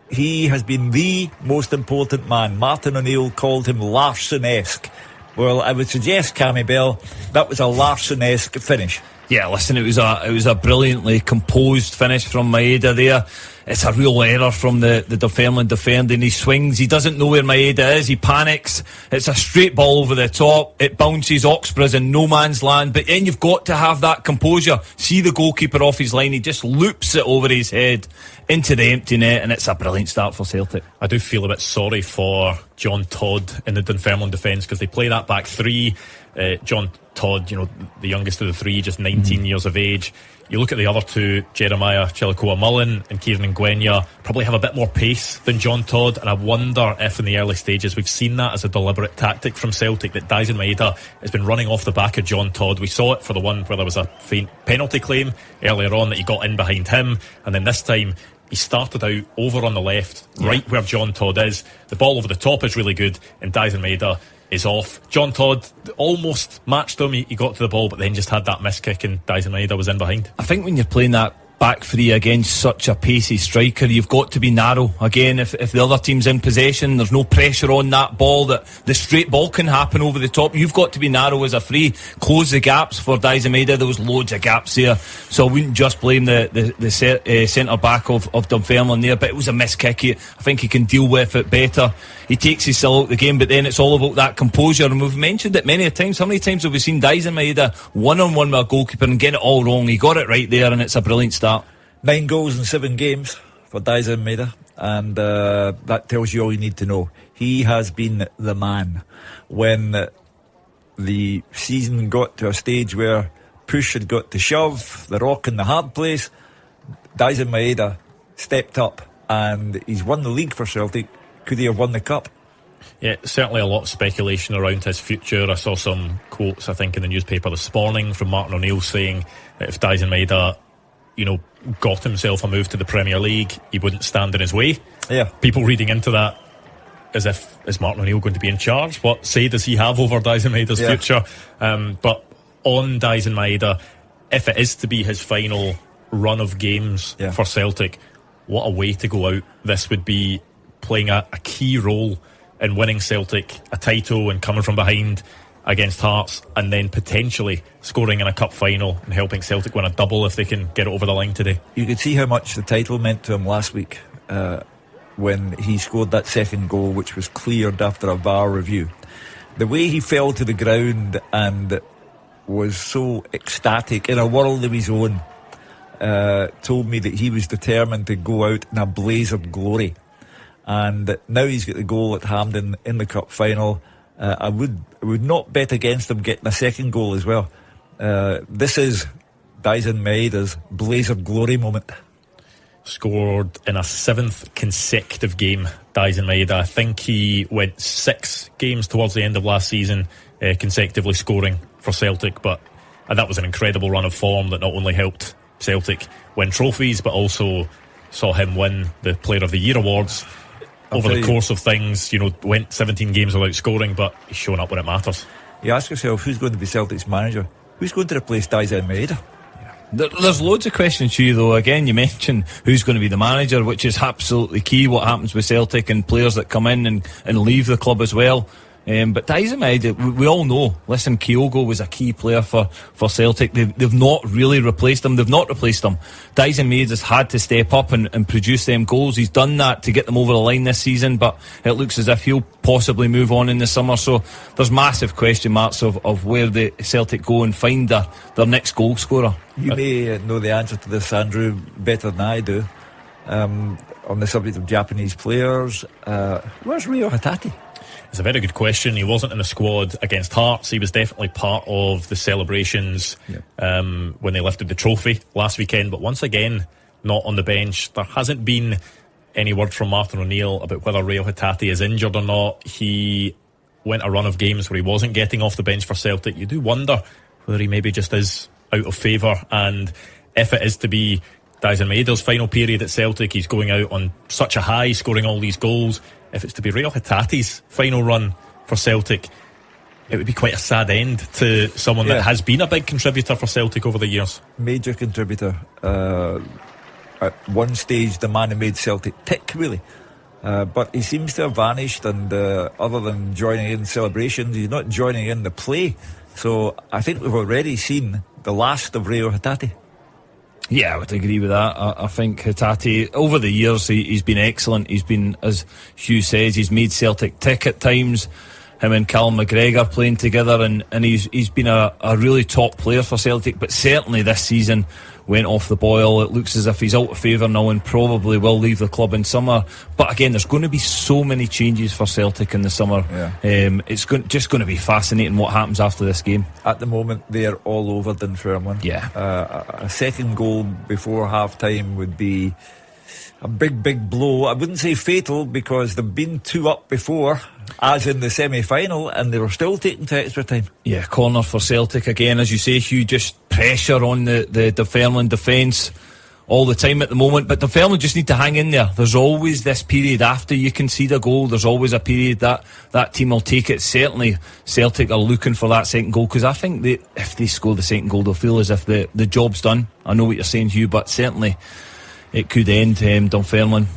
he has been the most important man. Martin O'Neill called him Larsson-esque. Well, I would suggest, Cammy Bell, that was a Larsson-esque finish. Yeah, listen, it was a brilliantly composed finish from Maeda there. It's a real error from the Dunfermline defender, and he swings. He doesn't know where Maeda is. He panics. It's a straight ball over the top. It bounces. Oxborough's in no man's land. But then you've got to have that composure. See the goalkeeper off his line. He just loops it over his head into the empty net, and it's a brilliant start for Celtic. I do feel a bit sorry for John Todd in the Dunfermline defence, because they play that back three. John Todd, you know, the youngest of the three, just 19 years of age. You look at the other two, Jeremiah Chilikoa-Mullen and Kieran Ngwenya, probably have a bit more pace than John Todd, and I wonder if in the early stages we've seen that as a deliberate tactic from Celtic, that Dalziel Maeda has been running off the back of John Todd. We saw it for the one where there was a faint penalty claim earlier on that he got in behind him, and then this time he started out over on the left, right where John Todd is. The ball over the top is really good, and Dalziel Maeda is off. John Todd almost matched him. He got to the ball, but then just had that miss kick, and Dalziel Maeda was in behind. I think when you're playing that back three against such a pacey striker, you've got to be narrow. Again, if the other team's in possession, there's no pressure on that ball, that the straight ball can happen over the top. You've got to be narrow as a free. Close the gaps for Dalziel Maeda. There was loads of gaps there, so I wouldn't just blame the centre back of Dunfermline there, but it was a miss kick. I think he can deal with it better. He takes his still out the game, but then it's all about that composure, and we've mentioned it many times. How many times have we seen Dalziel Maeda one-on-one with a goalkeeper and get it all wrong? He got it right there, and it's a brilliant start. 9 goals in 7 games for Dalziel Maeda, and that tells you all you need to know. He has been the man. When the season got to a stage where push had got to shove, the rock in the hard place, Dalziel Maeda stepped up, and he's won the league for Celtic. Could he have won the cup? Yeah, certainly a lot of speculation around his future. I saw some quotes, I think, in the newspaper this morning from Martin O'Neill saying that if Dalziel Maeda, you know, got himself a move to the Premier League, he wouldn't stand in his way. Yeah. People reading into that as if, is Martin O'Neill going to be in charge? What say does he have over Daisen Maeda's future? But on Daisen Maeda, if it is to be his final run of games for Celtic, what a way to go out this would be, playing a key role in winning Celtic a title and coming from behind against Hearts, and then potentially scoring in a cup final and helping Celtic win a double if they can get it over the line today. You could see how much the title meant to him last week when he scored that second goal, which was cleared after a VAR review. The way he fell to the ground and was so ecstatic in a world of his own told me that he was determined to go out in a blaze of glory. And now he's got the goal at Hampden in the cup final. I would not bet against him getting a second goal as well. This is Daisen Maeda's blaze of glory moment. Scored in a 7th consecutive game, Daisen Maeda. I think he went 6 games towards the end of last season consecutively scoring for Celtic, but that was an incredible run of form that not only helped Celtic win trophies but also saw him win the Player of the Year awards. Over the course of things, went 17 games without scoring, but he's showing up when it matters. You ask yourself, who's going to be Celtic's manager? Who's going to replace Daisen Maeda? There's loads of questions to you, though. Again, you mentioned who's going to be the manager, which is absolutely key. What happens with Celtic and players that come in and leave the club as well. But Daisen Maeda, we all know, listen, Kyogo was a key player for Celtic. They've not really replaced him. They've not replaced him. Daisen Maeda's had to step up and produce them goals. He's done that to get them over the line this season, but it looks as if he'll possibly move on in the summer. So there's massive question marks of where the Celtic go and find their next goal scorer. You may know the answer to this, Andrew, better than I do. On the subject of Japanese players, where's Reo Hatate? It's a very good question. He wasn't in the squad against Hearts. He was definitely part of the celebrations when they lifted the trophy last weekend, but once again not on the bench. There hasn't been any word from Martin O'Neill about whether Reo Hatate is injured or not. He went a run of games where he wasn't getting off the bench for Celtic. You do wonder whether he maybe just is out of favour, and if it is to be Daisen Maeda's final period at Celtic, he's going out on such a high, scoring all these goals. If it's to be Reo Hatate's final run for Celtic, it would be quite a sad end to someone that has been a big contributor for Celtic over the years. Major contributor. At one stage, the man who made Celtic tick, really. But he seems to have vanished, and other than joining in celebrations, he's not joining in the play. So I think we've already seen the last of Reo Hatate. Yeah, I would agree with that. I think Hatate, over the years, he's been excellent. He's been, as Hugh says, he's made Celtic tick at times. Him and Callum McGregor playing together, and he's been a really top player for Celtic, but certainly this season went off the boil. It looks as if he's out of favour now and probably will leave the club in summer. But again, there's going to be so many changes for Celtic in the summer. It's just going to be fascinating what happens after this game. At the moment, they're all over Dunfermline. A second goal before half-time would be a big blow. I wouldn't say fatal, because they've been 2 up before, as in the semi-final, and they were still taking to extra time. Yeah, corner for Celtic again, as you say, Hugh. Just pressure on the Dunfermline defence all the time at the moment, but Dunfermline just need to hang in there. There's always this period after you concede a goal. There's always a period that team will take it. Certainly Celtic are looking for that second goal, because I think if they score the second goal, they'll feel as if the job's done. I know what you're saying, Hugh, but certainly it could end Dunfermline.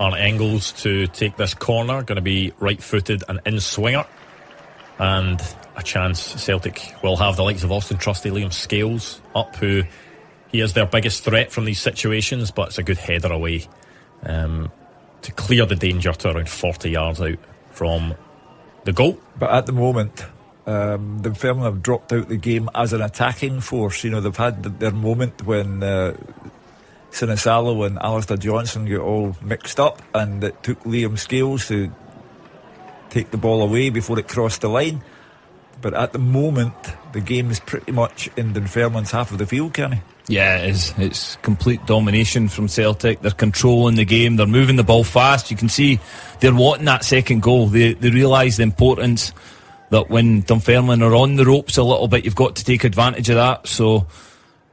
Arnott Engels to take this corner, going to be right-footed and in-swinger, and a chance Celtic will have the likes of Austin Trusty, Liam Scales up, who he is their biggest threat from these situations, but it's a good header away to clear the danger to around 40 yards out from the goal. But at the moment, Dunfermline have dropped out the game as an attacking force. You know, they've had their moment when Sinisalo and Alistair Johnson get all mixed up, and it took Liam Scales to take the ball away before it crossed the line. But at the moment, the game is pretty much in Dunfermline's half of the field, Cammy. Yeah, it is. It's complete domination from Celtic. They're controlling the game. They're moving the ball fast. You can see they're wanting that second goal. They realise the importance that when Dunfermline are on the ropes a little bit, you've got to take advantage of that. So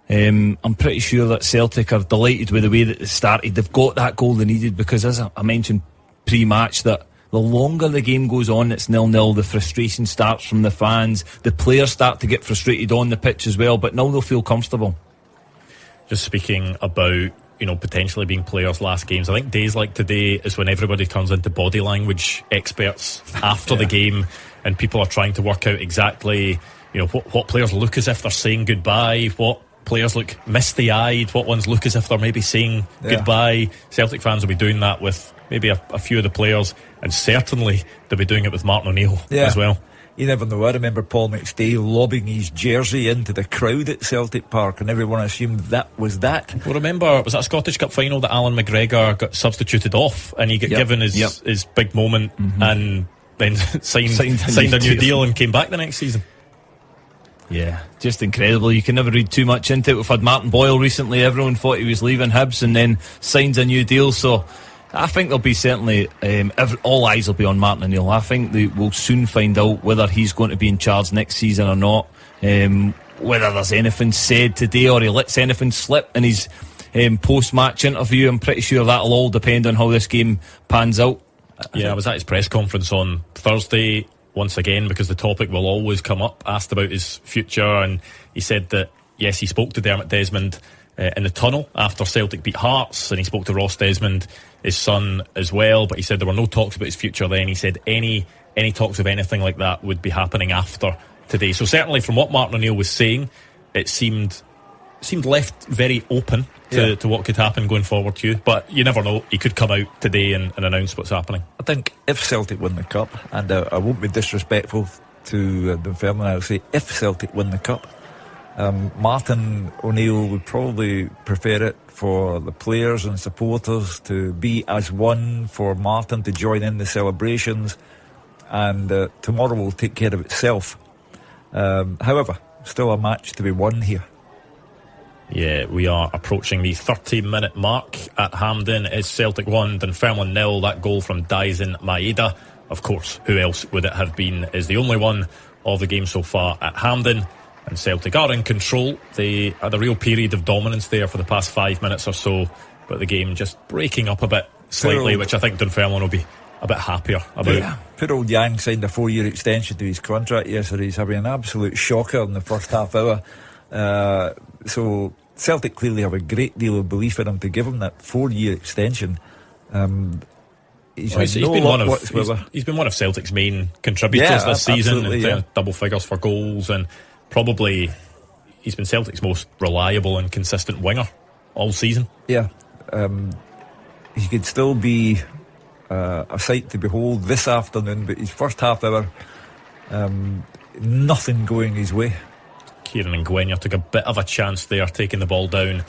I'm pretty sure that Celtic are delighted with the way that they started. They've got that goal they needed, because as I mentioned, pre-match that the longer the game goes on, it's 0-0, the frustration starts from the fans, the players start to get frustrated on the pitch as well, but now they'll feel comfortable. Just speaking about, potentially being players' last games, I think days like today is when everybody turns into body language experts after the game, and people are trying to work out exactly, what players look as if they're saying goodbye, what players look misty-eyed, what ones look as if they're maybe saying goodbye. Celtic fans will be doing that with maybe a few of the players, and certainly they'll be doing it with Martin O'Neill as well. You never know. I remember Paul McStay lobbing his jersey into the crowd at Celtic Park, and everyone assumed that was that. Well, remember, was that Scottish Cup final that Alan McGregor got substituted off, and he got given his big moment, and then signed a new deal and came back the next season? Yeah, just incredible. You can never read too much into it. We've had Martin Boyle recently. Everyone thought he was leaving Hibs and then signs a new deal. So I think there'll be certainly all eyes will be on Martin O'Neill. I think they will soon find out whether he's going to be in charge next season or not. Whether there's anything said today or he lets anything slip in his post-match interview, I'm pretty sure that'll all depend on how this game pans out. I was at his press conference on Thursday once again, because the topic will always come up, asked about his future, and he said that yes, he spoke to Dermot Desmond in the tunnel after Celtic beat Hearts, and he spoke to Ross Desmond, his son, as well, but he said there were no talks about his future then. He said any talks of anything like that would be happening after today. So certainly from what Martin O'Neill was saying, it seemed left very open to what could happen going forward, Hugh. But you never know, he could come out today and announce what's happening. I think if Celtic win the Cup, and I won't be disrespectful to Dunfermline, I'll say if Celtic win the Cup, Martin O'Neill would probably prefer it for the players and supporters to be as one, for Martin to join in the celebrations, and tomorrow will take care of itself. However, still a match to be won here. Yeah, we are approaching the 30-minute mark at Hampden. It's Celtic 1, Dunfermline 0. That goal from Daisen Maeda, of course, who else would it have been, is the only one of the game so far at Hampden. And Celtic are in control. They had a real period of dominance there for the past 5 minutes or so, but the game just breaking up a bit slightly, which I think Dunfermline will be a bit happier about. Yeah. Poor old Yang signed a 4-year extension to his contract yesterday. He's having an absolute shocker in the first half hour. So Celtic clearly have a great deal of belief in him to give him that 4-year extension. He's been one of Celtic's main contributors this season, in double figures for goals, and probably he's been Celtic's most reliable and consistent winger all season. Yeah, he could still be a sight to behold this afternoon, but his first half hour, nothing going his way. Kieran Ngwenya took a bit of a chance there, taking the ball down,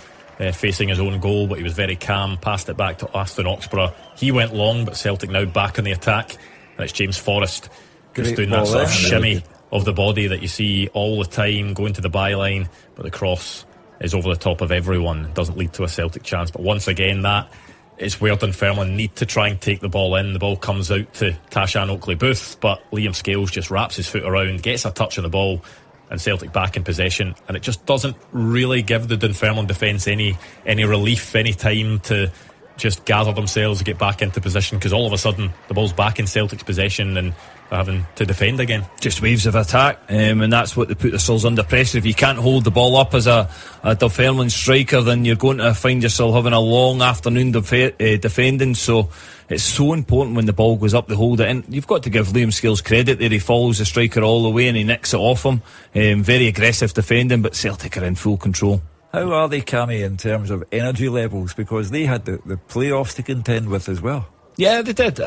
facing his own goal, but he was very calm, passed it back to Aston Oxborough. He went long, but Celtic now back on the attack, and it's James Forrest just doing that sort of shimmy of the body that you see all the time, going to the byline, but the cross is over the top of everyone, doesn't lead to a Celtic chance. But once again, that is where Dunfermline need to try and take the ball in. The ball comes out to Tashan Oakley-Booth, but Liam Scales just wraps his foot around, gets a touch on the ball, and Celtic back in possession, and it just doesn't really give the Dunfermline defence any relief, any time to just gather themselves, get back into position, because all of a sudden the ball's back in Celtic's possession and they're having to defend again. Just waves of attack, and that's what they put themselves under pressure. If you can't hold the ball up as a Dunfermline striker, then you're going to find yourself having a long afternoon defending. So it's so important when the ball goes up to hold it in. You've got to give Liam Scales credit there. He follows the striker all the way and he nicks it off him. Very aggressive defending, but Celtic are in full control. How are they, Cammy, in terms of energy levels? Because they had the playoffs to contend with as well. Yeah, they did.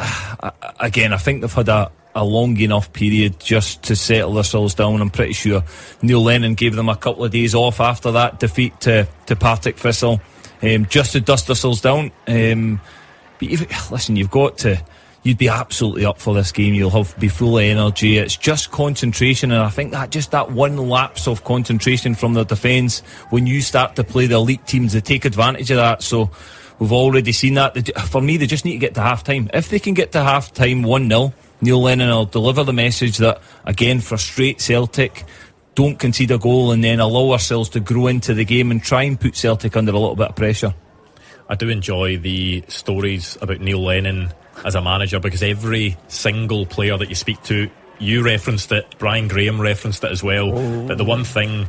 Again, I think they've had a long enough period just to settle themselves down. I'm pretty sure Neil Lennon gave them a couple of days off after that defeat to Partick Thistle, just to dust themselves down. But listen, you'd be absolutely up for this game. You'll be full of energy. It's just concentration, and I think that one lapse of concentration from the defence, when you start to play the elite teams, they take advantage of that. So we've already seen that. For me, they just need to get to half-time. If they can get to half-time 1-0, Neil Lennon will deliver the message that, again, frustrate Celtic, don't concede a goal, and then allow ourselves to grow into the game and try and put Celtic under a little bit of pressure. I do enjoy the stories about Neil Lennon as a manager, because every single player that you speak to, you referenced it, Brian Graham referenced it as well, that the one thing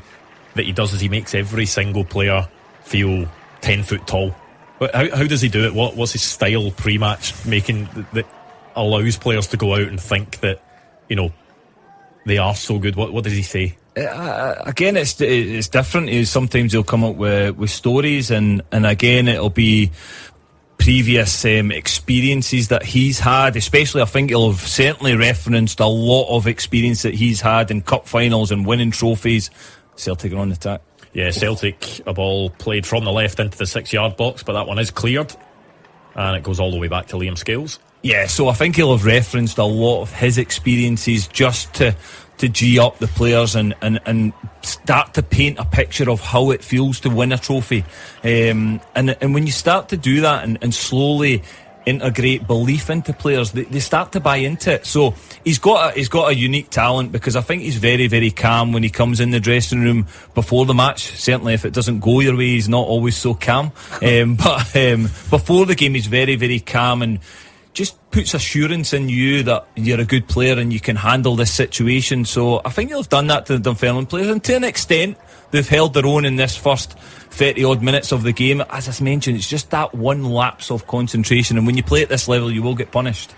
that he does is he makes every single player feel 10 foot tall. How does he do it? What's his style pre-match making that allows players to go out and think that, you know, they are so good? What does he say? Again, it's different. Sometimes he'll come up with stories, and again, it'll be previous experiences that he's had. Especially, I think he'll have certainly referenced a lot of experience that he's had in cup finals and winning trophies. Celtic are on the attack. Yeah, Celtic, a ball played from the left into the 6-yard box, but that one is cleared, and it goes all the way back to Liam Scales. Yeah, so I think he'll have referenced a lot of his experiences just to G up the players and start to paint a picture of how it feels to win a trophy. And when you start to do that and slowly integrate belief into players, they start to buy into it. So he's got a unique talent, because I think he's very, very calm when he comes in the dressing room before the match. Certainly if it doesn't go your way, he's not always so calm. But before the game, he's very, very calm and just puts assurance in you that you're a good player and you can handle this situation. So I think he'll have done that to the Dunfermline players, and to an extent they've held their own in this first 30 odd minutes of the game. As I mentioned, it's just that one lapse of concentration, and when you play at this level you will get punished.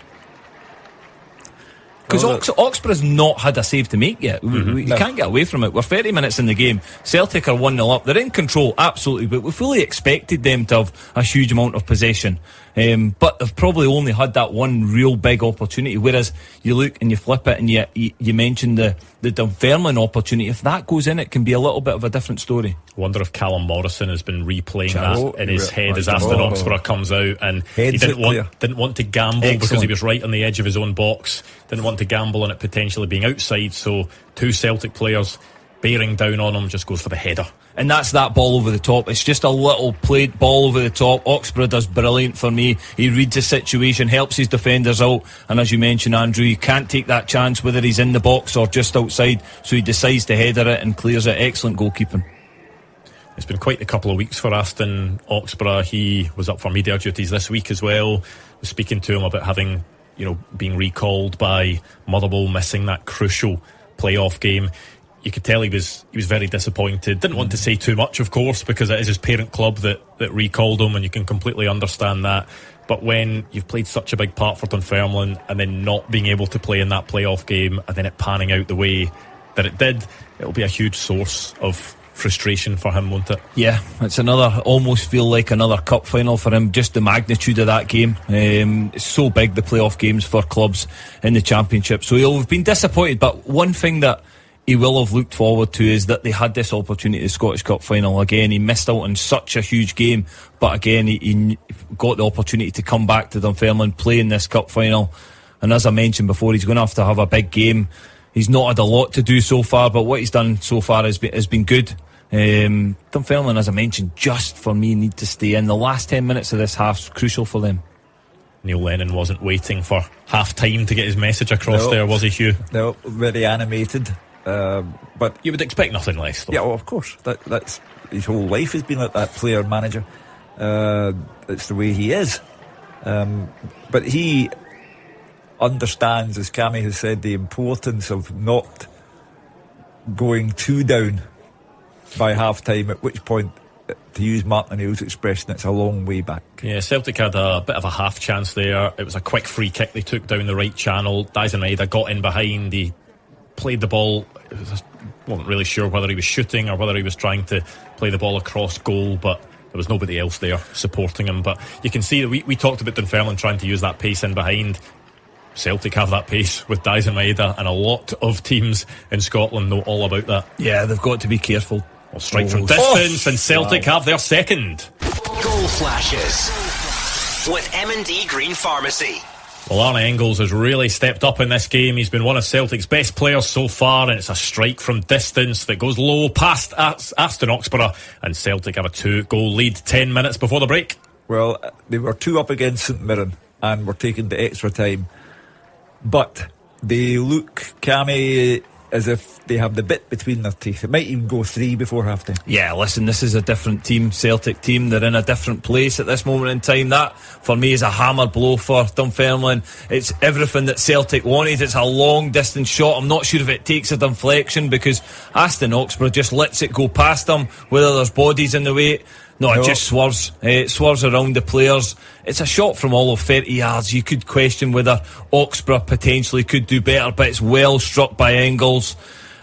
Because Oxborough's not had a save to make yet. We can't get away from it. We're 30 minutes in the game. Celtic are 1-0 up. They're in control, absolutely, but we fully expected them to have a huge amount of possession. But they've probably only had that one real big opportunity. Whereas you look and you flip it and you mentioned the Dunfermline opportunity. If that goes in, it can be a little bit of a different story. I wonder if Callum Morrison has been replaying that in his head as Aston Oxborough comes out, and he didn't want to gamble because he was right on the edge of his own box. Didn't want to gamble on it potentially being outside, so two Celtic players bearing down on him, just goes for the header. And that's that ball over the top. It's just a little played ball over the top. Oxborough does brilliant for me. He reads the situation, helps his defenders out, and as you mentioned, Andrew, you can't take that chance whether he's in the box or just outside, so he decides to header it and clears it. Excellent goalkeeping. It's been quite a couple of weeks for Aston Oxborough. He was up for media duties this week as well. I was speaking to him about having, being recalled by Motherwell, missing that crucial playoff game. You could tell he was very disappointed. Didn't want to say too much, of course, because it is his parent club that recalled him, and you can completely understand that. But when you've played such a big part for Dunfermline and then not being able to play in that playoff game and then it panning out the way that it did, it'll be a huge source of frustration for him, won't it? Yeah, it's almost feel like another cup final for him, just the magnitude of that game. It's so big, the playoff games for clubs in the Championship, so he'll have been disappointed. But one thing that he will have looked forward to is that they had this opportunity, the Scottish Cup final. Again, he missed out on such a huge game, but again he got the opportunity to come back to Dunfermline, play in this cup final, and as I mentioned before, he's going to have a big game. He's not had a lot to do so far, but what he's done so far has been good. Dunfermline, as I mentioned, just for me need to stay in. The last 10 minutes of this half's crucial for them. Neil Lennon wasn't waiting for half time to get his message across there, was he, Hugh? No, very animated. But you would expect nothing less, though. Yeah, well, of course. That's his whole life has been like that, player manager. It's the way he is. But he understands, as Cammy has said, the importance of not going too down by half time, at which point, to use Mark O'Neill's expression, it's a long way back. Yeah, Celtic had a bit of a half chance there. It was a quick free kick they took down the right channel. Dalziel Brian got in behind, he played the ball. Wasn't really sure whether he was shooting or whether he was trying to play the ball across goal, but there was nobody else there supporting him. But you can see that we talked about Dunfermline trying to use that pace in behind. Celtic have that pace with Dalziel Brian, and a lot of teams in Scotland know all about that. Yeah, they've got to be careful. Well, strike from distance, and Celtic have their second. Goal flashes with M&D Green Pharmacy. Well, Arne Engels has really stepped up in this game. He's been one of Celtic's best players so far, and it's a strike from distance that goes low past Aston Oxborough, and Celtic have a 2-goal lead 10 minutes before the break. Well, they were 2 up against St Mirren and were taken to extra time, but they look, Cammy, as if they have the bit between their teeth. It might even go 3 before half time. Yeah, listen, this is a different team, Celtic team. They're in a different place at this moment in time. That, for me, is a hammer blow for Dunfermline. It's everything that Celtic wanted. It's a long distance shot. I'm not sure if it takes a deflection because Aston Oxborough just lets it go past them, whether there's bodies in the way. No, it just swerves. It swerves around the players. It's a shot from all of 30 yards. You could question whether Oxborough potentially could do better, but it's well struck by Engels,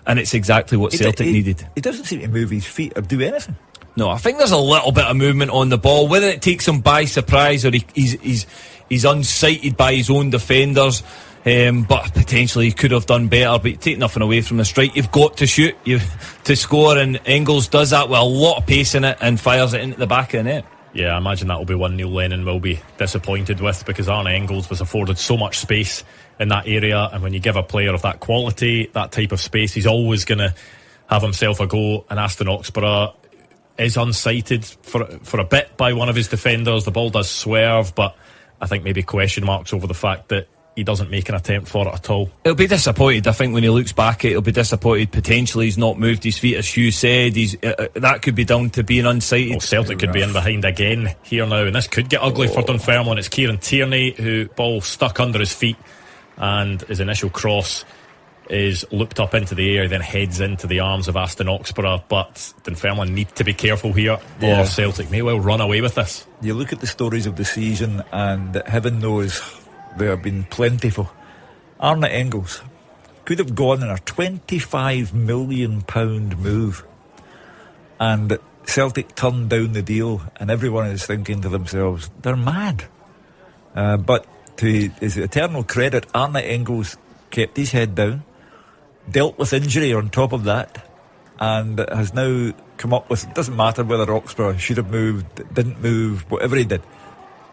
and it's exactly what Celtic needed. He doesn't seem to move his feet or do anything. No, I think there's a little bit of movement on the ball. Whether it takes him by surprise or he's unsighted by his own defenders, but potentially he could have done better. But you take nothing away from the strike. You've got to shoot to score, and Engels does that with a lot of pace in it and fires it into the back of the net. Yeah, I imagine that will be one Neil Lennon will be disappointed with, because Arne Engels was afforded so much space in that area, and when you give a player of that quality that type of space, he's always going to have himself a go. And Aston Oxborough is unsighted for a bit by one of his defenders. The ball does swerve, but I think maybe question marks over the fact that he doesn't make an attempt for it at all. He'll be disappointed. I think when he looks back at it, he'll be disappointed. Potentially he's not moved his feet, as Hugh said. That could be down to being unsighted. Well, Celtic could be in behind again here now, and this could get ugly for Dunfermline. It's Kieran Tierney who ball stuck under his feet, and his initial cross is looped up into the air, then heads into the arms of Aston Oxborough. But Dunfermline need to be careful here, or Celtic may well run away with this. You look at the stories of the season, and heaven knows they have been plentiful. Arne Engels could have gone on a £25 million move, and Celtic turned down the deal, and everyone is thinking to themselves, they're mad. But to his eternal credit, Arne Engels kept his head down, dealt with injury on top of that, and has now come up with, it doesn't matter whether Oxborough should have moved, didn't move, whatever he did,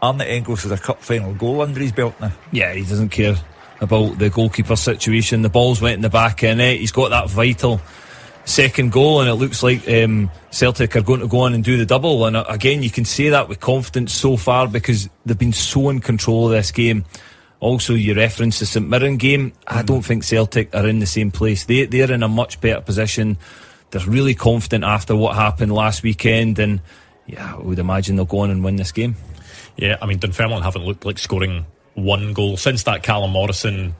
Arne Engels has a cup final goal under his belt now. Yeah, he doesn't care about the goalkeeper situation. The ball's went in the back of the net. He's got that vital second goal, and it looks like Celtic are going to go on and do the double. And again, you can say that with confidence so far because they've been so in control of this game. Also, you referenced the St Mirren game. I don't think Celtic are in the same place. They're in a much better position. They're really confident after what happened last weekend, and yeah, I would imagine they'll go on and win this game. Yeah, I mean, Dunfermline haven't looked like scoring one goal since that Callum Morrison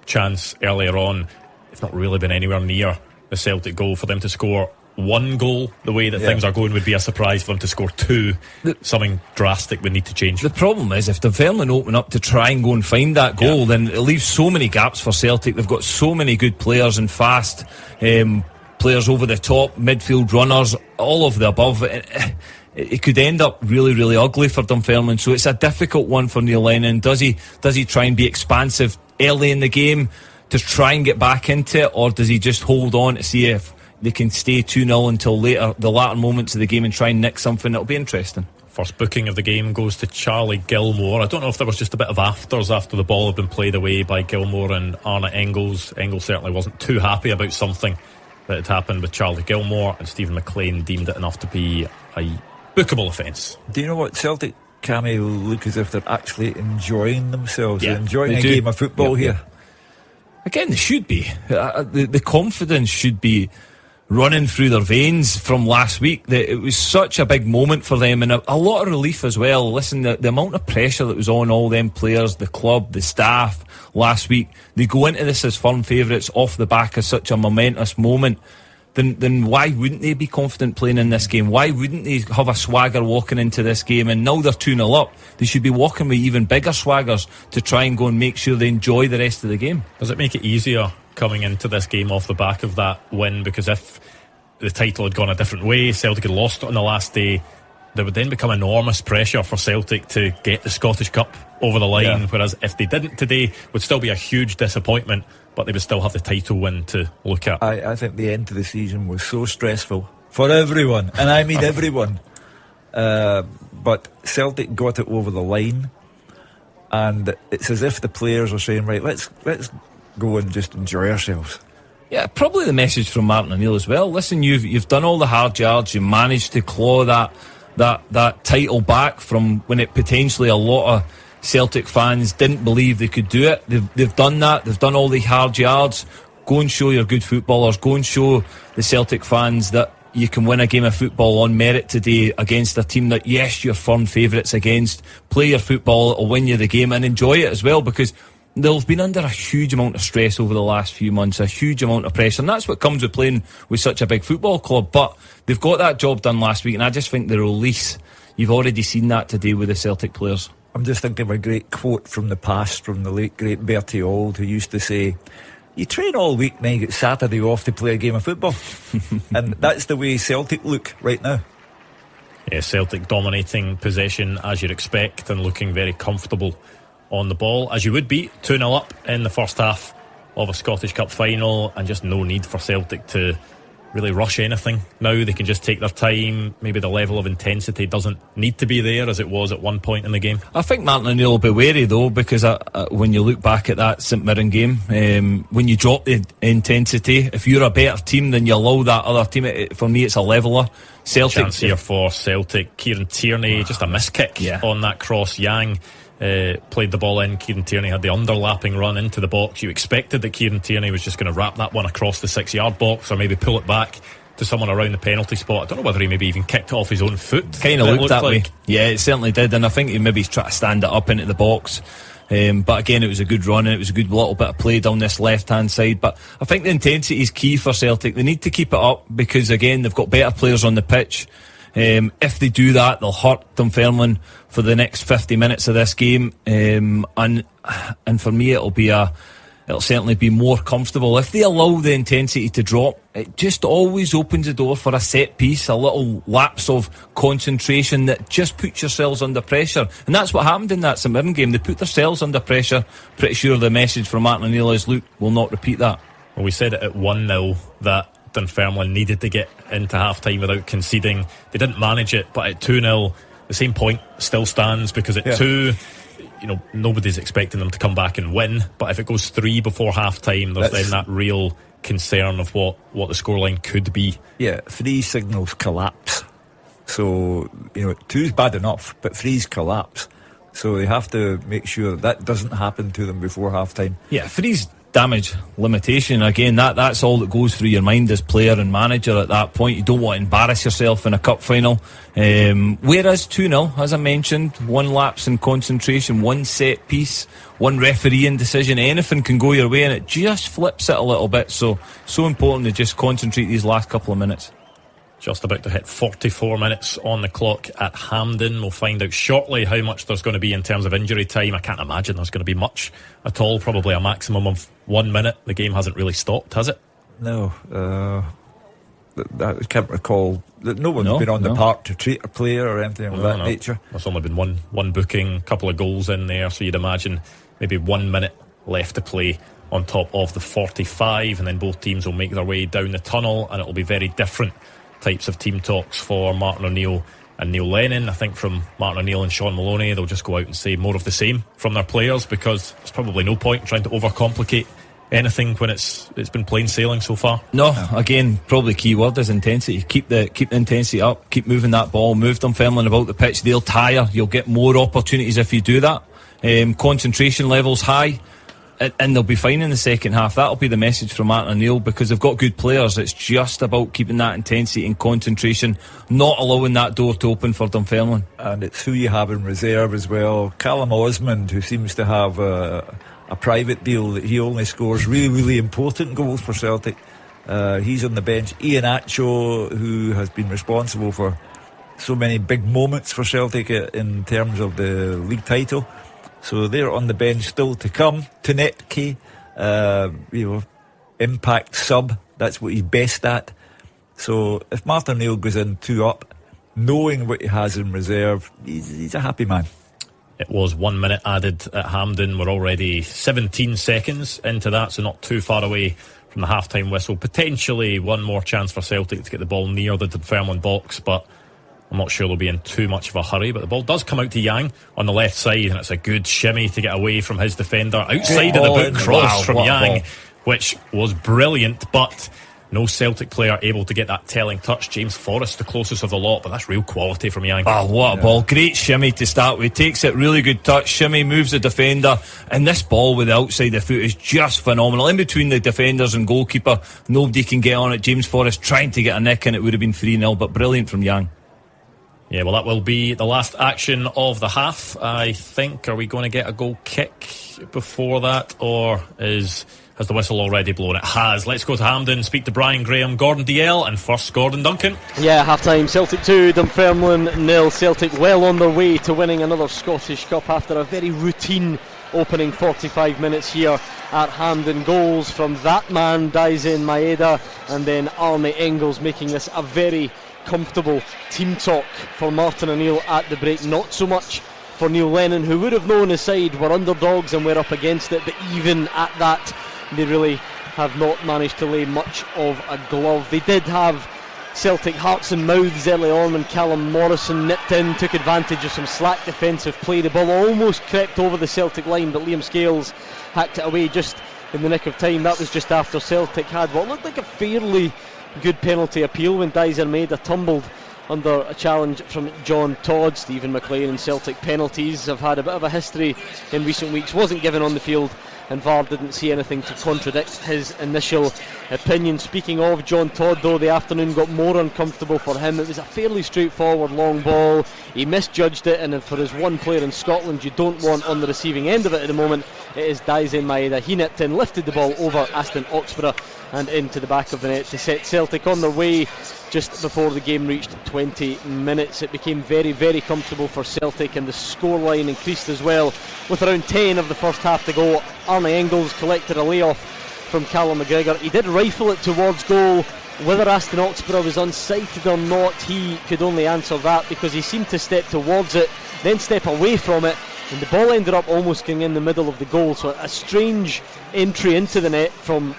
chance earlier on. It's not really been anywhere near the Celtic goal. For them to score one goal the way that things are going would be a surprise. For them to score two, something drastic would need to change. The problem is, if Dunfermline open up to try and go and find that goal, then it leaves so many gaps for Celtic. They've got so many good players and fast players over the top, midfield runners, all of the above. It could end up really, really ugly for Dunfermline. So it's a difficult one for Neil Lennon. Does he try and be expansive early in the game to try and get back into it, or does he just hold on to see if they can stay 2-0 until the latter moments of the game and try and nick something? It'll be interesting. First booking of the game goes to Charlie Gilmore. I don't know if there was just a bit of afters after the ball had been played away by Gilmore and Arne Engels. Engels certainly wasn't too happy about something that had happened with Charlie Gilmore, and Stephen McLean deemed it enough to be a bookable offence. Do you know what? Celtic, Cammy, look as if they're actually enjoying themselves. They're enjoying a game of football here. Again, they should be. The confidence should be running through their veins from last week. It was such a big moment for them, and a lot of relief as well. Listen, the amount of pressure that was on all them players, the club, the staff last week, they go into this as firm favourites off the back of such a momentous moment. Then why wouldn't they be confident playing in this game? Why wouldn't they have a swagger walking into this game? And now they're 2-0 up. They should be walking with even bigger swaggers to try and go and make sure they enjoy the rest of the game. Does it make it easier coming into this game off the back of that win? Because if the title had gone a different way, Celtic had lost it on the last day, there would then become enormous pressure for Celtic to get the Scottish Cup over the line, whereas if they didn't today, it would still be a huge disappointment, but they would still have the title win to look at. I think the end of the season was so stressful for everyone, and I mean everyone, but Celtic got it over the line, and it's as if the players are saying, right, let's go and just enjoy ourselves. Yeah, probably the message from Martin O'Neill as well. Listen, you've done all the hard yards, you managed to claw that title back from when it potentially a lot of Celtic fans didn't believe they could do it. They've done that. They've done all the hard yards. Go and show your good footballers. Go and show the Celtic fans that you can win a game of football on merit today against a team that, yes, you're firm favourites against. Play your football, it'll win you the game, and enjoy it as well, because they've been under a huge amount of stress over the last few months, a huge amount of pressure, and that's what comes with playing with such a big football club. But they've got that job done last week, and I just think the release, you've already seen that today with the Celtic players. I'm just thinking of a great quote from the past from the late great Bertie Auld, who used to say, you train all week, then you get Saturday off to play a game of football. And that's the way Celtic look right now. Yeah, Celtic dominating possession as you'd expect and looking very comfortable on the ball, as you would be. 2-0 up in the first half of a Scottish Cup final, and just no need for Celtic to really rush anything. Now they can just take their time. Maybe the level of intensity doesn't need to be there as it was at one point in the game. I think Martin O'Neill will be wary though, because when you look back at that St Mirren game, when you drop the intensity, if you're a better team, then you allow that other team. For me, it's a leveller. Celtic Chance here for Celtic. Kieran Tierney, just a miss kick on that cross. Yang played the ball in. Kieran Tierney had the underlapping run into the box. You expected that Kieran Tierney was just going to wrap that one across the 6-yard box, or maybe pull it back to someone around the penalty spot. I don't know whether he maybe even kicked it off his own foot. Kind of looked that way. Yeah, it certainly did, and I think he maybe tried to stand it up into the box. But again, it was a good run, and it was a good little bit of play down this left-hand side. But I think the intensity is key for Celtic. They need to keep it up, because again, they've got better players on the pitch. If they do that, they'll hurt Dunfermline for the next 50 minutes of this game, and for me it'll certainly be more comfortable if they allow the intensity to drop. It just always opens the door for a set piece, a little lapse of concentration that just puts yourselves under pressure, and that's what happened in that St Mirren game. They put themselves under pressure. Pretty sure the message from Martin O'Neill is, Luke, will not repeat that. Well, we said it at 1-0 that Dunfermline needed to get into half-time without conceding. They didn't manage it, but at 2-0 the same point still stands, because at 2, nobody's expecting them to come back and win, but if it goes 3 before half-time, there's then that real concern of what the scoreline could be. Yeah, 3 signals collapse. So 2's bad enough, but 3's collapse. So they have to make sure that doesn't happen to them before half-time. Yeah, 3's damage limitation. Again, that's all that goes through your mind as player and manager at that point. You don't want to embarrass yourself in a cup final. Whereas 2-0, as I mentioned, 1 lapse in concentration, 1 set piece, 1 refereeing decision, anything can go your way, and it just flips it a little bit. So important to just concentrate these last couple of minutes. Just about to hit 44 minutes on the clock at Hampden. We'll find out shortly how much there's going to be in terms of injury time. I can't imagine there's going to be much at all. Probably a maximum of 1 minute. The game hasn't really stopped, has it? No. I can't recall. No one's been on the park to treat a player or anything of that nature. There's only been one booking, a couple of goals in there, so you'd imagine maybe 1 minute left to play on top of the 45, and then both teams will make their way down the tunnel, and it'll be very different types of team talks for Martin O'Neill and Neil Lennon. I think from Martin O'Neill and Sean Maloney, they'll just go out and say more of the same from their players, because there's probably no point in trying to overcomplicate anything when it's been plain sailing so far. No, again, probably key word is intensity. Keep the intensity up, keep moving that ball, move Dunfermline about the pitch. They'll tire, you'll get more opportunities if you do that. Concentration levels high, and they'll be fine in the second half. That'll be the message from Martin O'Neill, because they've got good players. It's just about keeping that intensity and concentration, not allowing that door to open for Dunfermline. And it's who you have in reserve as well. Callum Osmond, who seems to have a private deal that he only scores really, really important goals for Celtic. He's on the bench. Ian Acho, who has been responsible for so many big moments for Celtic in terms of the league title. So they're on the bench still to come. Tunetke, impact sub, that's what he's best at. So if Martin O'Neill goes in 2 up, knowing what he has in reserve, he's a happy man. It was 1 minute added at Hampden. We're already 17 seconds into that, so not too far away from the half-time whistle. Potentially one more chance for Celtic to get the ball near the Dunfermline box, but I'm not sure they'll be in too much of a hurry. But the ball does come out to Yang on the left side, and it's a good shimmy to get away from his defender. Outside of the boot cross from Yang, which was brilliant, but No Celtic player able to get that telling touch. James Forrest the closest of the lot, but that's real quality from Yang. Oh, what a ball. Great shimmy to start with. Takes it, really good touch, shimmy, moves the defender, and this ball with the outside of the foot is just phenomenal. In between the defenders and goalkeeper, nobody can get on it. James Forrest trying to get a nick and it would have been 3-0, but brilliant from Yang. Yeah, well, that will be the last action of the half, I think. Are we going to get a goal kick before that, or has the whistle already blown? It has. Let's go to Hampden, speak to Brian Graham, Gordon Dalziel, and first Gordon Duncan. Yeah, half time, Celtic 2, Dunfermline 0. Celtic well on their way to winning another Scottish Cup after a very routine opening 45 minutes here at Hampden. Goals from that man, Dalziel Maeda, and then Arne Engels, making this a very comfortable team talk for Martin O'Neill at the break. Not so much for Neil Lennon, who would have known his side were underdogs and were up against it, but even at that, they really have not managed to lay much of a glove. They did have Celtic hearts and mouths early on when Callum Morrison nipped in, took advantage of some slack defensive play. The ball almost crept over the Celtic line, but Liam Scales hacked it away just in the nick of time. That was just after Celtic had what looked like a fairly good penalty appeal when Dalziel Maeda tumbled under a challenge from John Todd. Stephen McLean and Celtic penalties have had a bit of a history in recent weeks. Wasn't given on the field, and VAR didn't see anything to contradict his initial opinion. Speaking of John Todd, though, the afternoon got more uncomfortable for him. It was a fairly straightforward long ball. He misjudged it, and for his one player in Scotland you don't want on the receiving end of it at the moment, it is Dalziel Maeda. He nipped in, lifted the ball over Aston Oxborough and into the back of the net to set Celtic on their way just before the game reached 20 minutes. It became very, very comfortable for Celtic, and the scoreline increased as well with around 10 of the first half to go. Arne Engels collected a layoff from Callum McGregor. He did rifle it towards goal. Whether Aston Oxborough was unsighted or not, he could only answer that, because he seemed to step towards it, then step away from it, and the ball ended up almost going in the middle of the goal. So a strange entry into the net from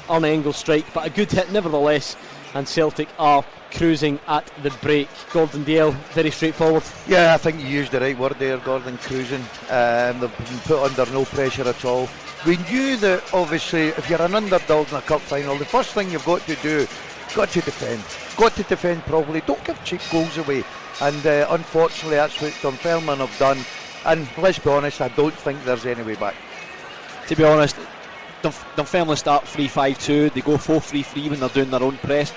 Arne Engels' strike, but a good hit nevertheless, and Celtic are cruising at the break. Gordon Dalziel, very straightforward. Yeah, I think you used the right word there, Gordon. Cruising. They've been put under no pressure at all. We knew that obviously if you're an underdog in a cup final, the first thing you've got to do, got to defend properly. Don't give cheap goals away, and unfortunately that's what Dunfermline have done, and let's be honest, I don't think there's any way back. To be honest, Dunfermline start 3-5-2, they go 4-3-3 when they're doing their own press,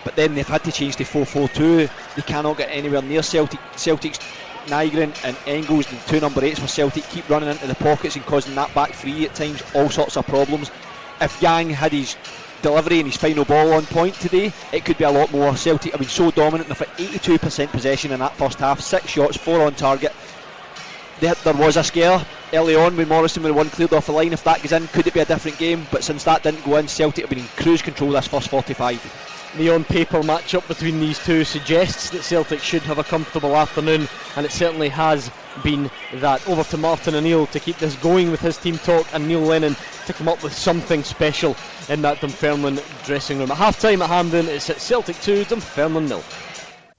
but then they've had to change to 4-4-2. They cannot get anywhere near Celtic. Celtic's Nygren and Engels, the two number 8s for Celtic, keep running into the pockets and causing that back three at times all sorts of problems. If Yang had his delivery and his final ball on point today, it could be a lot more. Celtic have been so dominant. They've had 82% possession in that first half, 6 shots, 4 on target. There was a scare early on when Morrison with one cleared off the line. If that goes in, could it be a different game? But since that didn't go in, Celtic have been in cruise control this first 45. The on-paper match-up between these two suggests that Celtic should have a comfortable afternoon, and it certainly has been that. Over to Martin O'Neill to keep this going with his team talk, and Neil Lennon to come up with something special in that Dunfermline dressing room. At half-time at Hampden, it's at Celtic 2, Dunfermline 0.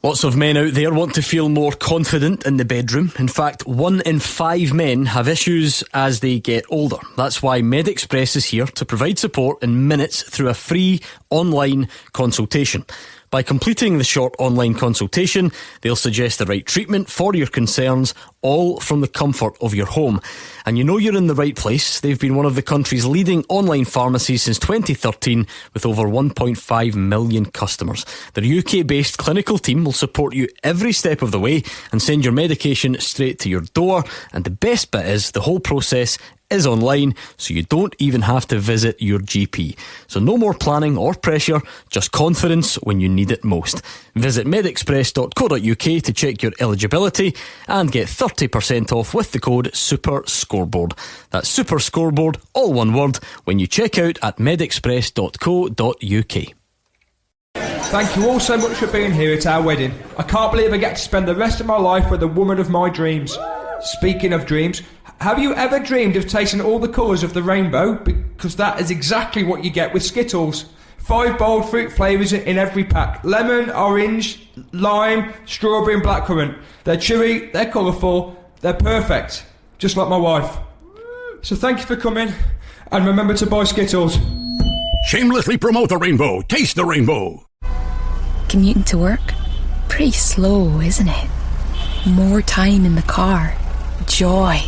Lots of men out there want to feel more confident in the bedroom. In fact, 1 in 5 men have issues as they get older. That's why MedExpress is here to provide support in minutes through a free online consultation. By completing the short online consultation, they'll suggest the right treatment for your concerns, all from the comfort of your home. And you know you're in the right place. They've been one of the country's leading online pharmacies since 2013 with over 1.5 million customers. Their UK-based clinical team will support you every step of the way and send your medication straight to your door. And the best bit is the whole process is online, so you don't even have to visit your GP. So no more planning or pressure, just confidence when you need it most. Visit medexpress.co.uk to check your eligibility and get 30% off with the code SUPERSCOREBOARD. That's Super Scoreboard, all one word, when you check out at medexpress.co.uk. Thank you all so much for being here at our wedding. I can't believe I get to spend the rest of my life with the woman of my dreams. Speaking of dreams, have you ever dreamed of tasting all the colours of the rainbow? Because that is exactly what you get with Skittles. 5 bold fruit flavours in every pack. Lemon, orange, lime, strawberry and blackcurrant. They're chewy, they're colourful, they're perfect. Just like my wife. So thank you for coming, and remember to buy Skittles. Shamelessly promote the rainbow. Taste the rainbow. Commuting to work? Pretty slow, isn't it? More time in the car. Joy.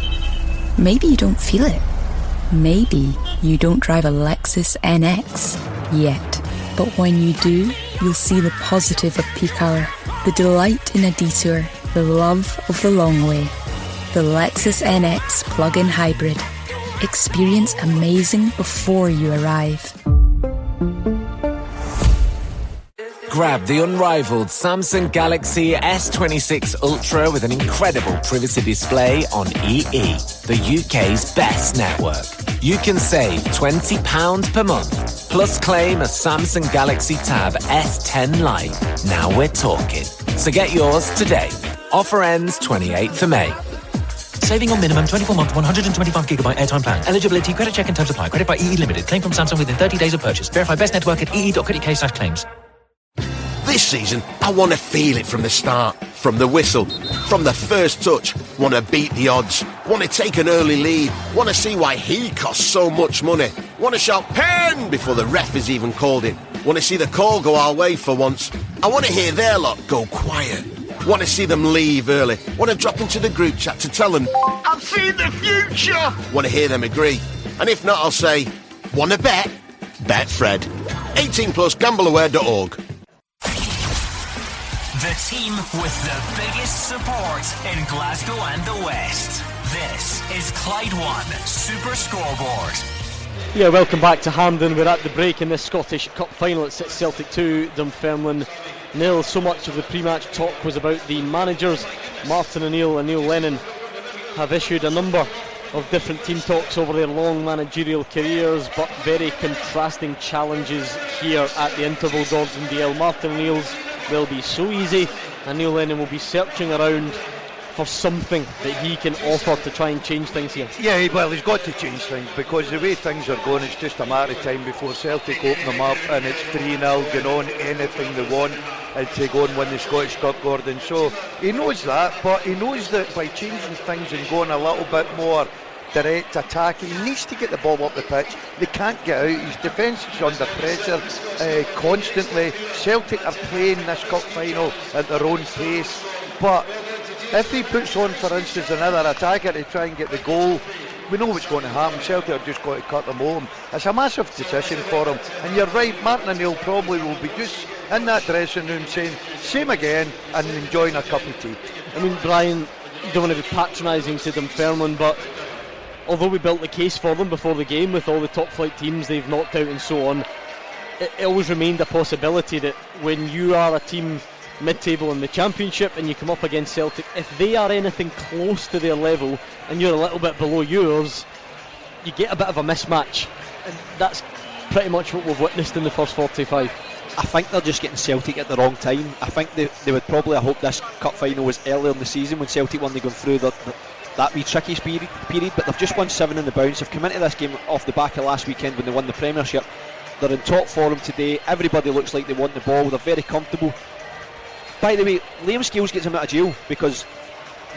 Maybe you don't feel it. Maybe you don't drive a Lexus NX yet. But when you do, you'll see the positive of peak hour, the delight in a detour, the love of the long way. The Lexus NX plug-in hybrid. Experience amazing before you arrive. Grab the unrivaled Samsung Galaxy S26 Ultra with an incredible privacy display on EE, the UK's best network. You can save £20 per month, plus claim a Samsung Galaxy Tab S10 Lite. Now we're talking. So get yours today. Offer ends 28th of May. Saving on minimum 24-month 125GB airtime plan. Eligibility, credit check and terms apply. Credit by EE Limited. Claim from Samsung within 30 days of purchase. Verify best network at ee.co.uk/claims. This season, I want to feel it from the start, from the whistle, from the first touch. Want to beat the odds, want to take an early lead, want to see why he costs so much money, want to shout pen before the ref is even called in, want to see the call go our way for once. I want to hear their lot go quiet, want to see them leave early, want to drop into the group chat to tell them I've seen the future, want to hear them agree, and if not I'll say, want to bet? Bet Fred. 18 plus, gambleaware.org. The team with the biggest support in Glasgow and the West. This is Clyde 1 Super Scoreboard. Yeah, welcome back to Hampden. We're at the break in this Scottish Cup final. It's Celtic 2, Dunfermline 0. So much of the pre-match talk was about the managers. Martin O'Neill and Neil Lennon have issued a number of different team talks over their long managerial careers, but very contrasting challenges here at the interval. Gordon DL. Martin O'Neill's will be so easy, and Neil Lennon will be searching around for something that he can offer to try and change things here. Yeah, well, he's got to change things, because the way things are going, it's just a matter of time before Celtic open them up and it's 3-0 going on anything they want and to go and win the Scottish Cup, Gordon. So he knows that, but he knows that by changing things and going a little bit more direct attacking, he needs to get the ball up the pitch. They can't get out. His defence is under pressure constantly. Celtic are playing this cup final at their own pace, but if he puts on, for instance, another attacker to try and get the goal, we know what's going to happen. Celtic are just going to cut them home. It's a massive decision for him, and you're right, Martin O'Neill probably will be just in that dressing room saying same again and enjoying a cup of tea. I mean, Brian, you don't want to be patronising to Dunfermline, but although we built the case for them before the game with all the top flight teams they've knocked out and so on, it always remained a possibility that when you are a team mid-table in the Championship and you come up against Celtic, if they are anything close to their level and you're a little bit below yours, you get a bit of a mismatch, and that's pretty much what we've witnessed in the first 45. I think they're just getting Celtic at the wrong time. I think they would probably have hoped this cup final was earlier in the season when Celtic won, they going through that wee tricky period, but they've just won 7 in the bounce. They've come into this game off the back of last weekend when they won the Premiership. They're in top form today. Everybody looks like they want the ball. They're very comfortable. By the way, Liam Scales gets him out of jail, because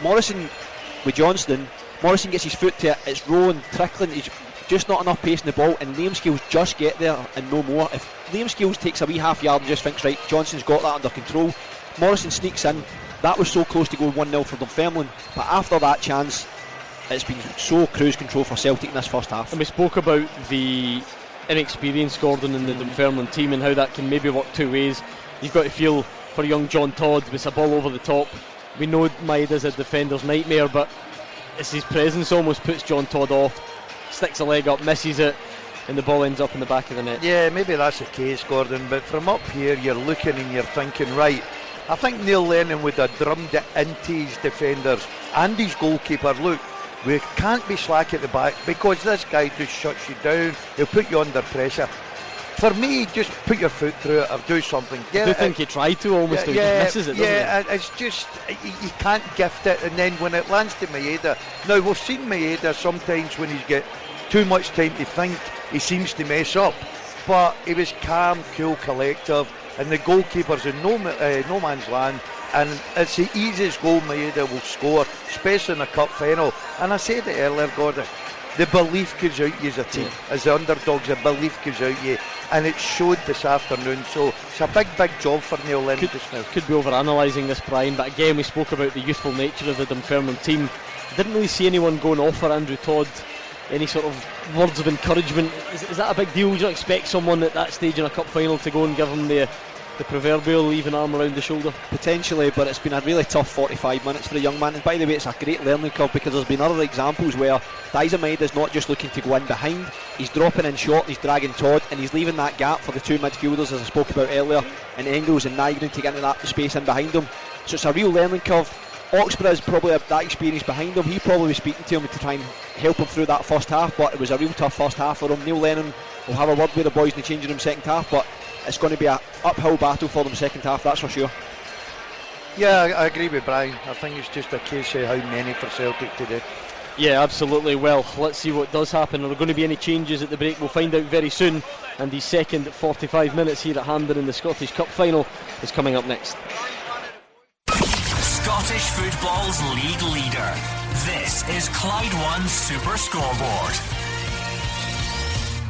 Morrison with Johnston, Morrison gets his foot to it, it's rolling, trickling, he's just not enough pace in the ball, and Liam Scales just get there and no more. If Liam Scales takes a wee half yard and just thinks, right, Johnston's got that under control, Morrison sneaks in. That was so close to going 1-0 for Dunfermline, but after that chance, it's been so cruise control for Celtic in this first half. And we spoke about the inexperienced Gordon in the Dunfermline team and how that can maybe work two ways. You've got to feel for young John Todd with a ball over the top. We know Maeda's a defender's nightmare, but it's his presence almost puts John Todd off. Sticks a leg up, misses it, and the ball ends up in the back of the net. Yeah, maybe that's the case, Gordon, but from up here you're looking and you're thinking, right, I think Neil Lennon would have drummed it into his defenders and his goalkeeper. Look, we can't be slack at the back, because this guy just shuts you down. He'll put you under pressure. For me, just put your foot through it or do something. I do think he tried to almost, he just misses it, doesn't he? It's just, you can't gift it, and then when it lands to Maeda, now we've seen Maeda sometimes when he's got too much time to think, he seems to mess up, but he was calm, cool, collective, and the goalkeeper's in no man's land, and it's the easiest goal Maeda will score, especially in a cup final. And I said it earlier, Gordon, The belief goes out you as a team, as the underdogs. The belief goes out you, and it showed this afternoon. So it's a big job for Neil Lennon just now. Could be over-analysing this, Brian, but again we spoke about the youthful nature of the Dunfermline team. Didn't really see anyone going off for Andrew Todd. Any sort of words of encouragement? Is that a big deal? You don't expect someone at that stage in a cup final to go and give him the proverbial leaving arm around the shoulder? Potentially, but it's been a really tough 45 minutes for the young man. And by the way, it's a great learning curve, because there's been other examples where Dalziel Brian is not just looking to go in behind, he's dropping in short, he's dragging Todd, and he's leaving that gap for the two midfielders, as I spoke about earlier, and Engels and Nygren to get into that space in behind him. So it's a real learning curve. Oxborough is probably that experience behind him. He probably was speaking to him to try and help him through that first half, but it was a real tough first half for him. Neil Lennon will have a word with the boys in the changing room second half, but it's going to be an uphill battle for them second half, that's for sure. Yeah, I agree with Brian. I think it's just a case of how many for Celtic today. Yeah, absolutely. Well, let's see what does happen. Are there going to be any changes at the break? We'll find out very soon. And the second 45 minutes here at Hampden in the Scottish Cup final is coming up next. Scottish football's league leader. This is Clyde One Super Scoreboard.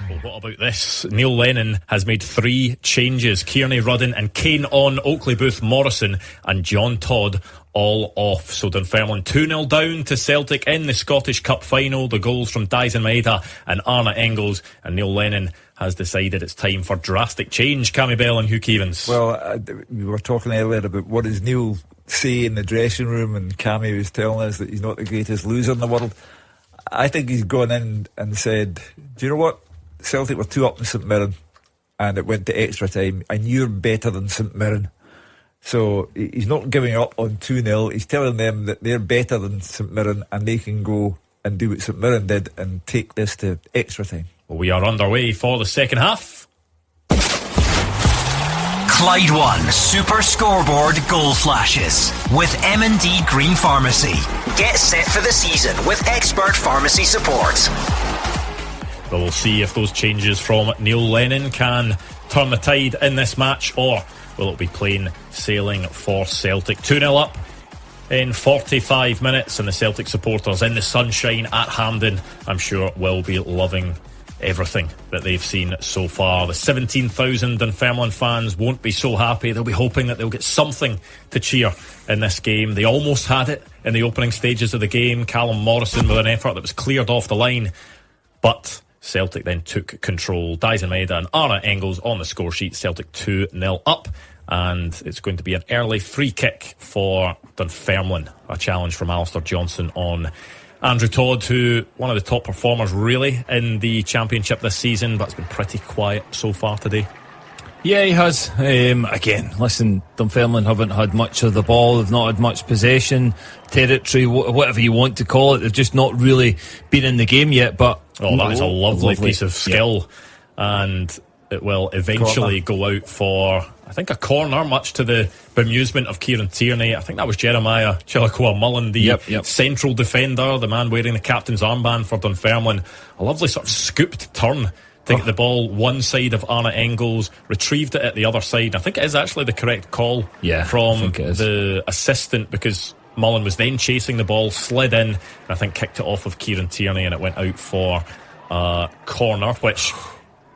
Well, what about this? Neil Lennon has made 3 changes. Kearney, Rudden and Kane on, Oakley, Booth, Morrison and John Todd all off. So Dunfermline 2-0 down to Celtic in the Scottish Cup final. The goals from Dyson Maeda and Arna Engels, and Neil Lennon has decided it's time for drastic change. Cammy Bell and Hugh Keevins. Well, we were talking earlier about what does Neil say in the dressing room, and Cammy was telling us that he's not the greatest loser in the world. I think he's gone in and said, do you know what? Celtic were 2 up in St Mirren and it went to extra time, and you're better than St Mirren. So he's not giving up on 2-0. He's telling them that they're better than St Mirren and they can go and do what St Mirren did and take this to extra time. Well, we are underway for the second half. Clyde One Super Scoreboard Goal Flashes with M&D Green Pharmacy. Get set for the season with expert pharmacy support. But we'll see if those changes from Neil Lennon can turn the tide in this match, or will it be plain sailing for Celtic? 2-0 up in 45 minutes, and the Celtic supporters in the sunshine at Hampden, I'm sure, will be loving everything that they've seen so far. The 17,000 Dunfermline fans won't be so happy. They'll be hoping that they'll get something to cheer in this game. They almost had it in the opening stages of the game. Callum Morrison with an effort that was cleared off the line, but Celtic then took control. Dyson Maeda and Arna Engels on the score sheet. Celtic 2-0 up, and it's going to be an early free kick for Dunfermline. A challenge from Alistair Johnson on Andrew Todd, who one of the top performers really in the Championship this season, but it's been pretty quiet so far today. Yeah, he has. Again, listen, Dunfermline haven't had much of the ball. They've not had much possession, territory, whatever you want to call it. They've just not really been in the game yet. But that is a lovely piece of skill, and it will eventually go out for, I think, a corner, much to the bemusement of Kieran Tierney. I think that was Jeremiah Chilikoa Mullen, the central defender, the man wearing the captain's armband for Dunfermline. A lovely sort of scooped turn to get the ball one side of Arna Engels, retrieved it at the other side. I think it is actually the correct call from the assistant, because Mullen was then chasing the ball, slid in, and I think kicked it off of Kieran Tierney, and it went out for a corner, which...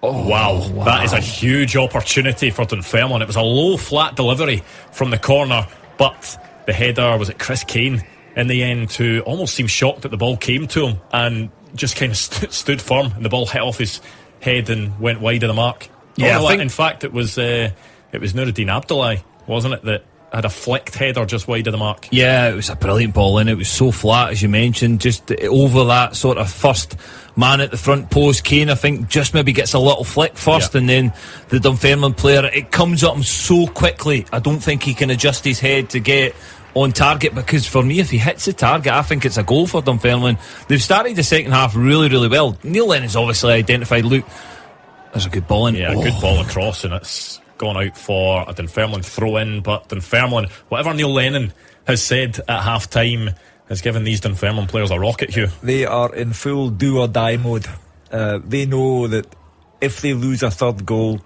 Wow, that is a huge opportunity for Dunfermline. It was a low, flat delivery from the corner, but the header, was it Chris Kane in the end, who almost seemed shocked that the ball came to him and just kind of stood firm, and the ball hit off his head and went wide of the mark. Yeah, I think, in fact, it was Nuruddin Abdullahi, wasn't it, that had a flicked header just wide of the mark. Yeah, it was a brilliant ball in. It was so flat, as you mentioned, just over that sort of first man at the front post. Kane, I think, just maybe gets a little flick first, and then the Dunfermline player, it comes at him so quickly, I don't think he can adjust his head to get on target, because for me, if he hits the target, I think it's a goal for Dunfermline. They've started the second half really, really well. Neil Lennon's obviously identified, look, there's a good ball in. Yeah, a good ball across, and it's gone out for a Dunfermline throw-in. But Dunfermline, whatever Neil Lennon has said at half-time, has given these Dunfermline players a rocket, Hugh. They are in full do-or-die mode. They know that if they lose a third goal,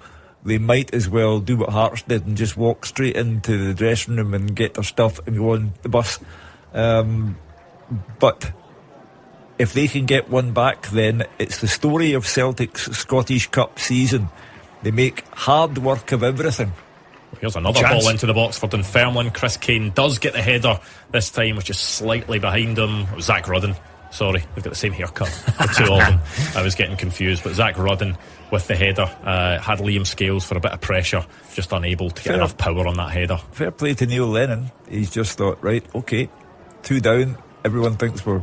they might as well do what Hearts did and just walk straight into the dressing room and get their stuff and go on the bus. But if they can get one back, then it's the story of Celtic's Scottish Cup season. They make hard work of everything. Here's another ball into the box for Dunfermline. Chris Kane does get the header this time, which is slightly behind him. Oh, Zach Rudden, sorry, they've got the same haircut, the two of them. I was getting confused, but Zach Rudden with the header had Liam Scales for a bit of pressure, just unable to get enough power on that header. Fair play to Neil Lennon. He's just thought, right, okay, 2 down, everyone thinks we're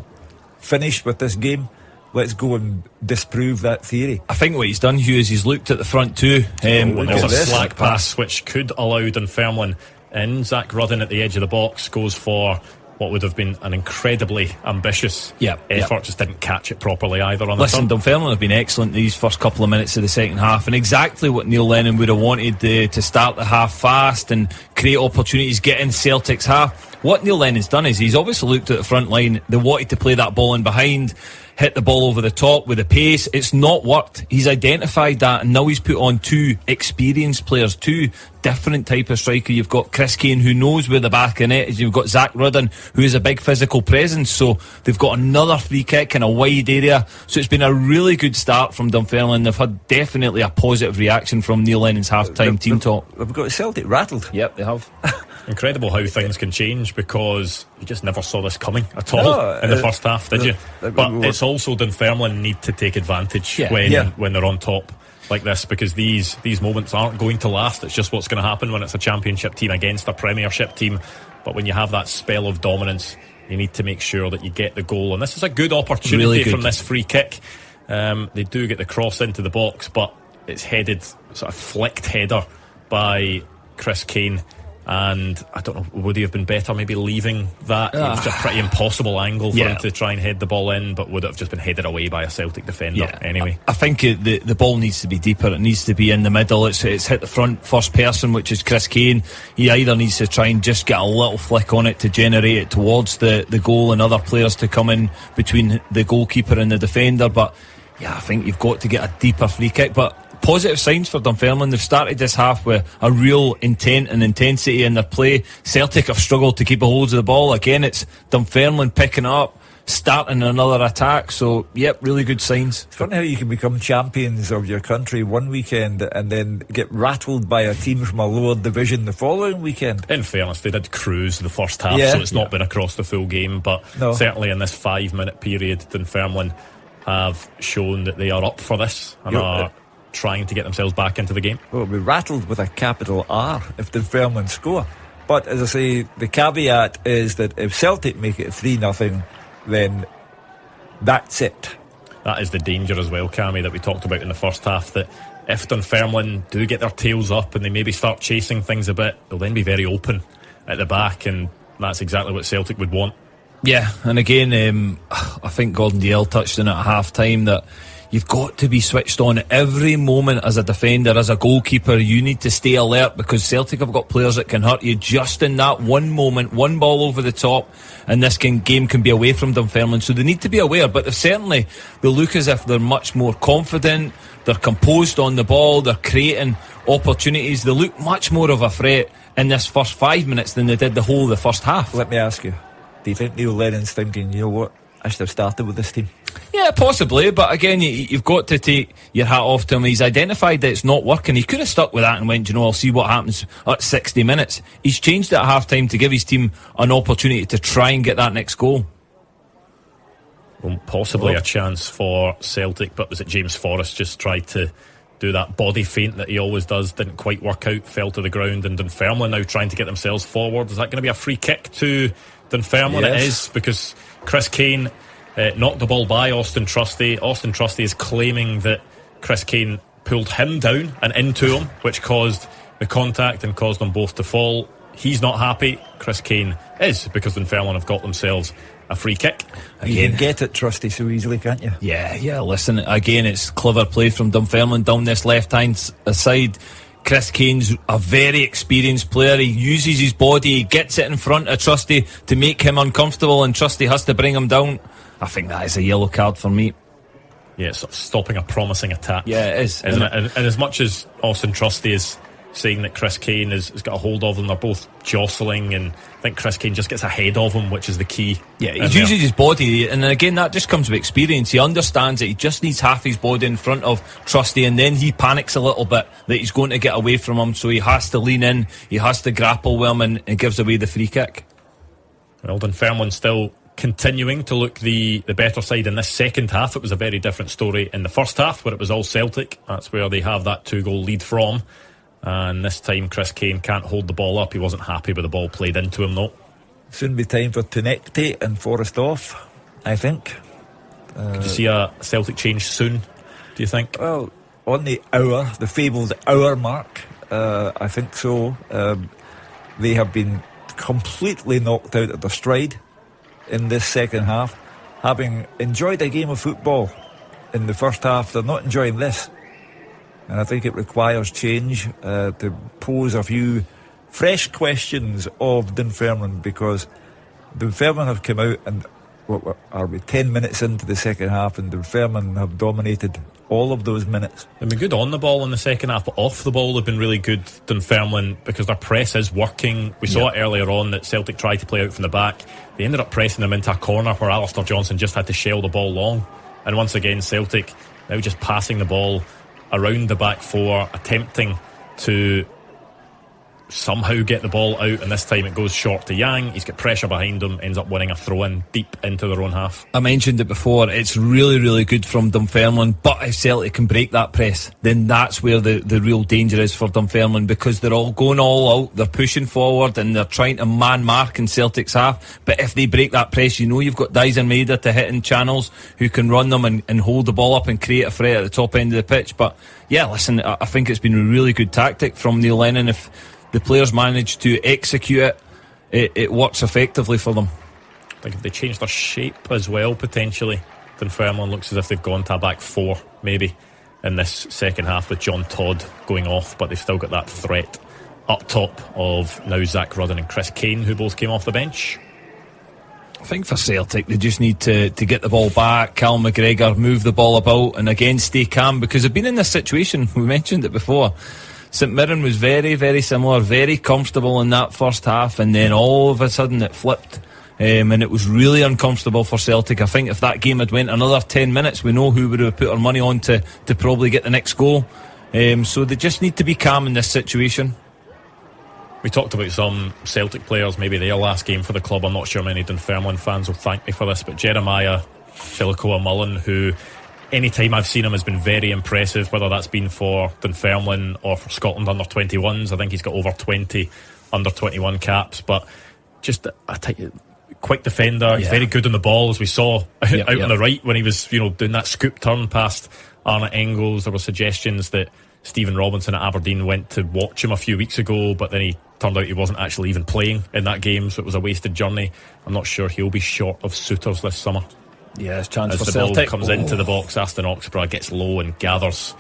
finished with this game, let's go and disprove that theory. I think what he's done, Hugh, is he's looked at the front two. There's a slack pass which could allow Dunfermline in. Zach Rudden at the edge of the box goes for what would have been an incredibly ambitious effort, just didn't catch it properly either on the turn. Dunfermline have been excellent these first couple of minutes of the second half, and exactly what Neil Lennon would have wanted, to start the half fast and create opportunities, get in Celtic's half. What Neil Lennon's done is he's obviously looked at the front line. They wanted to play that ball in behind, hit the ball over the top with the pace. It's not worked. He's identified that, and now he's put on 2 experienced players, 2 different type of striker. You've got Chris Kane, who knows where the back of net is. You've got Zach Rudden, who is a big physical presence. So they've got another free kick in a wide area. So it's been a really good start from Dunfermline. They've had definitely a positive reaction from Neil Lennon's half-time team talk. They've got Celtic rattled. Yep, they have. Incredible how things can change, because you just never saw this coming at all in the first half, did you? But it's also Dunfermline need to take advantage when they're on top like this, because these moments aren't going to last. It's just what's going to happen when it's a championship team against a premiership team. But when you have that spell of dominance, you need to make sure that you get the goal, and this is a good opportunity from this free kick. They do get the cross into the box, but it's headed, sort of flicked header by Chris Kane. And I don't know, would he have been better maybe leaving that? It was a pretty impossible angle for him to try and head the ball in, but would it have just been headed away by a Celtic defender anyway? I think the ball needs to be deeper. It needs to be in the middle. It's hit the front first person, which is Chris Kane. He either needs to try and just get a little flick on it to generate it towards the goal, and other players to come in between the goalkeeper and the defender. But I think you've got to get a deeper free kick. But positive signs for Dunfermline. They've started this half with a real intent and intensity in their play. Celtic have struggled to keep a hold of the ball. Again, it's Dunfermline picking up, starting another attack. So, really good signs. It's funny how you can become champions of your country one weekend and then get rattled by a team from a lower division the following weekend. In fairness, they did cruise the first half, so it's not been across the full game. But certainly in this 5-minute period, Dunfermline have shown that they are up for this and are trying to get themselves back into the game. Well, it'll be rattled with a capital R if Dunfermline score. But as I say, the caveat is that if Celtic make it 3-0, then that's it. That is the danger as well, Cammy, that we talked about in the first half, that if Dunfermline do get their tails up and they maybe start chasing things a bit, they'll then be very open at the back, and that's exactly what Celtic would want. Yeah, and again, I think Gordon Dalziel touched on it at half-time that you've got to be switched on every moment as a defender, as a goalkeeper. You need to stay alert, because Celtic have got players that can hurt you just in that one moment, one ball over the top, and this game can be away from Dunfermline. So they need to be aware, but they look as if they're much more confident, they're composed on the ball, they're creating opportunities. They look much more of a threat in this first 5 minutes than they did the whole of the first half. Let me ask you, do you think Neil Lennon's thinking, you know what, I should have started with this team? Yeah, possibly, but again, you've got to take your hat off to him. He's identified that it's not working. He could have stuck with that and went, I'll see what happens at 60 minutes. He's changed it at half-time to give his team an opportunity to try and get that next goal. Well, possibly a chance for Celtic, but was it James Forrest just tried to do that body feint that he always does, didn't quite work out, fell to the ground, and Dunfermline now trying to get themselves forward. Is that going to be a free kick to Dunfermline? Yes. It is, because Chris Kane knocked the ball by Austin Trusty. Austin Trusty is claiming that Chris Kane pulled him down and into him, which caused the contact and caused them both to fall. He's not happy. Chris Kane is, because Dunfermline have got themselves a free kick. You can get it, Trusty, so easily, can't you? Yeah, listen, again, it's clever play from Dunfermline down this left-hand side. Chris Kane's a very experienced player. He uses his body, he gets it in front of Trusty to make him uncomfortable, and Trusty has to bring him down. I think that is a yellow card for me. Yeah, it's sort of stopping a promising attack. Yeah, it is, isn't it? And as much as Austin Trusty is saying that Chris Kane has got a hold of them. They're both jostling, and I think Chris Kane just gets ahead of him, which is the key. Yeah, he uses his body, and again, that just comes with experience. He understands that he just needs half his body in front of Trusty, and then he panics a little bit that he's going to get away from him, so he has to lean in, he has to grapple with him, and gives away the free kick. Well, Dunfermline still continuing to look the better side in this second half. It was a very different story in the first half, where it was all Celtic. That's where they have that 2-goal lead from. And this time Chris Kane can't hold the ball up. He wasn't happy with the ball played into him, though. Soon be time for Tunekti and Forrest off, I think. Could you see a Celtic change soon, do you think? Well, on the fabled hour mark, I think so. They have been completely knocked out of their stride in this second half. Having enjoyed a game of football in the first half, they're not enjoying this. And I think it requires change to pose a few fresh questions of Dunfermline, because Dunfermline have come out and, what are we, 10 minutes into the second half, and Dunfermline have dominated all of those minutes. They've been good on the ball in the second half, but off the ball they've been really good, Dunfermline, because their press is working. We saw it earlier on that Celtic tried to play out from the back. They ended up pressing them into a corner where Alistair Johnson just had to shell the ball long. And once again, Celtic now just passing the ball around the back four, attempting to somehow get the ball out, and this time it goes short to Yang. He's got pressure behind him, ends up winning a throw-in deep into their own half. I mentioned it before, it's really, really good from Dunfermline, but if Celtic can break that press, then that's where the real danger is for Dunfermline, because they're all going all out, they're pushing forward and they're trying to man mark in Celtic's half. But if they break that press, you know you've got Dalziel Brian to hit in channels who can run them and hold the ball up and create a threat at the top end of the pitch. But yeah, listen, I think it's been a really good tactic from Neil Lennon. If the players manage to execute it works effectively for them. I think if they change their shape as well, potentially, Dunfermline looks as if they've gone to a back four, maybe, in this second half with John Todd going off, but they've still got that threat up top of now Zach Rudden and Chris Kane, who both came off the bench. I think for Celtic, they just need to get the ball back. Cal McGregor move the ball about and again stay calm, because they've been in this situation, we mentioned it before. St Mirren was very, very similar, very comfortable in that first half, and then all of a sudden it flipped, and it was really uncomfortable for Celtic. I think if that game had went another 10 minutes, we know who would have put our money on to probably get the next goal. So they just need to be calm in this situation. We talked about some Celtic players, maybe their last game for the club. I'm not sure many Dunfermline fans will thank me for this, but Jeremiah Chilikoa Mullen, who anytime I've seen him has been very impressive, whether that's been for Dunfermline or for Scotland under 21s. I think he's got over 20 under 21 caps, but just a quick defender. He's very good on the ball, as we saw out on the right when he was doing that scoop turn past Arne Engels. There were suggestions that Stephen Robinson at Aberdeen went to watch him a few weeks ago, but then he turned out he wasn't actually even playing in that game, so it was a wasted journey. I'm not sure he'll be short of suitors this summer. Yeah, it's chance as for the Celtic. Ball comes into the box, Aston Oxborough gets low and gathers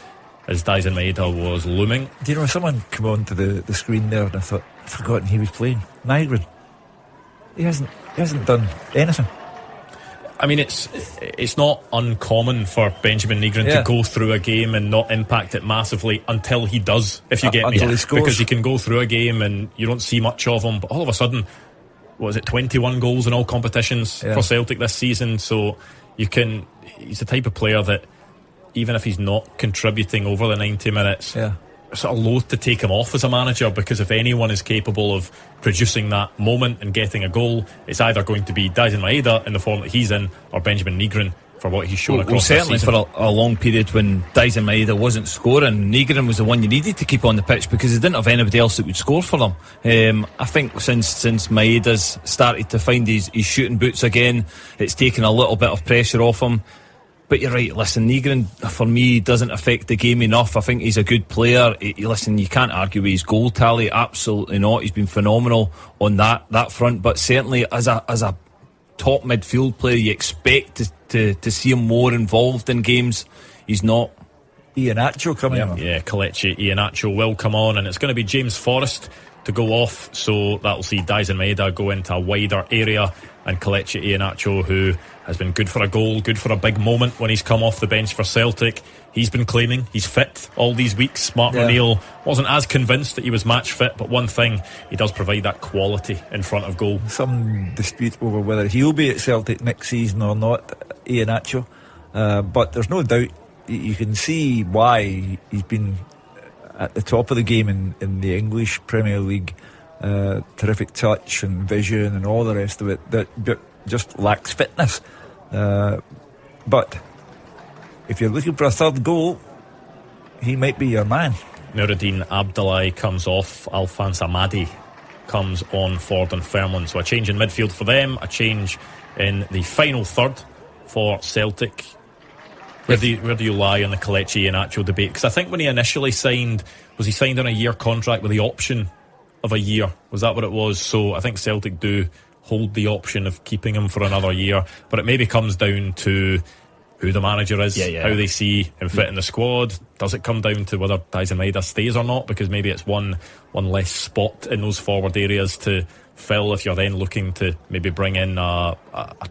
as Dalziel Brian was looming. Do you know, someone come onto the screen there and I thought, I've forgotten he was playing. Nygren. He hasn't done anything. I mean, it's not uncommon for Benjamin Nygren to go through a game and not impact it massively until he does, if you get me. Because he can go through a game and you don't see much of him, but all of a sudden, 21 goals in all competitions for Celtic this season. So he's the type of player that even if he's not contributing over the 90 minutes, sort of loath to take him off as a manager, because if anyone is capable of producing that moment and getting a goal, it's either going to be Dalziel Brian in the form that he's in, or Benjamin Nygren for what he's shown across the season. Certainly for a long period when Dalziel Brian wasn't scoring, Nygren was the one you needed to keep on the pitch, because they didn't have anybody else that would score for them. I think since Maeda's started to find his shooting boots again, it's taken a little bit of pressure off him. But you're right, listen, Nygren for me doesn't affect the game enough. I think he's a good player. Listen, you can't argue with his goal tally, absolutely not. He's been phenomenal on that front, but certainly as a top midfield player, you expect to see him more involved in games. He's not. Iheanacho coming on. Yeah, Kelechi Iheanacho will come on, and it's going to be James Forrest to go off, so that'll see Dalziel Brian go into a wider area and Kelechi Iheanacho, who has been good for a goal, good for a big moment when he's come off the bench for Celtic. He's been claiming he's fit all these weeks. Martin O'Neill wasn't as convinced that he was match fit, but one thing, he does provide that quality in front of goal. Some dispute over whether he'll be at Celtic next season or not, Iheanacho, but there's no doubt you can see why he's been at the top of the game in the English Premier League. Terrific touch and vision and all the rest of it, that just lacks fitness. But if you're looking for a third goal, he might be your man. Nuruddin Abdullahi comes off, Alphonse Amadi comes on for Dunfermline. So a change in midfield for them, a change in the final third for Celtic. Where do you lie on the Kelechi Iheanacho debate? Because I think when he initially signed, was he signed on a year contract with the option of a year? Was that what it was? So I think Celtic do hold the option of keeping him for another year, but it maybe comes down to who the manager is, how they see him fit in the squad. Does it come down to whether Daizen Maeda stays or not? Because maybe it's one less spot in those forward areas to fill if you're then looking to maybe bring in a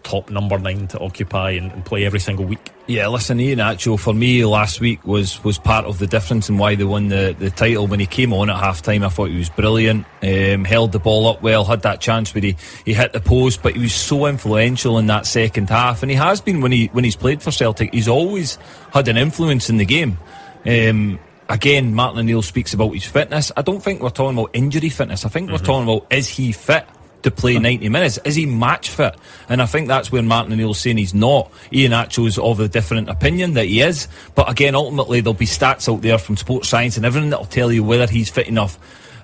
top number 9 to occupy and play every single week. Yeah, listen, Iheanacho for me last week was part of the difference in why they won the title. When he came on at half time, I thought he was brilliant, held the ball up well, had that chance where he hit the post, but he was so influential in that second half, and he has been when he's played for Celtic. He's always had an influence in the game. Again, Martin O'Neill speaks about his fitness. I don't think we're talking about injury fitness. I think we're talking about, is he fit to play 90 minutes? Is he match fit? And I think that's where Martin O'Neill's saying he's not. Iheanacho's of a different opinion that he is. But again, ultimately, there'll be stats out there from sports science and everything that'll tell you whether he's fit enough.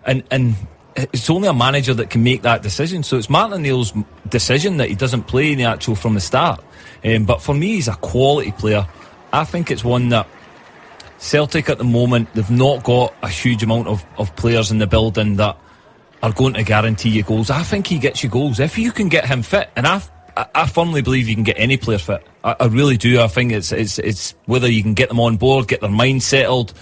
And it's only a manager that can make that decision. So it's Martin O'Neill's decision that he doesn't play Iheanacho from the start. But for me, he's a quality player. I think it's one that Celtic at the moment, they've not got a huge amount of players in the building that are going to guarantee you goals. I think he gets you goals if you can get him fit, and I firmly believe you can get any player fit. I really do. I think it's whether you can get them on board, get their mind settled.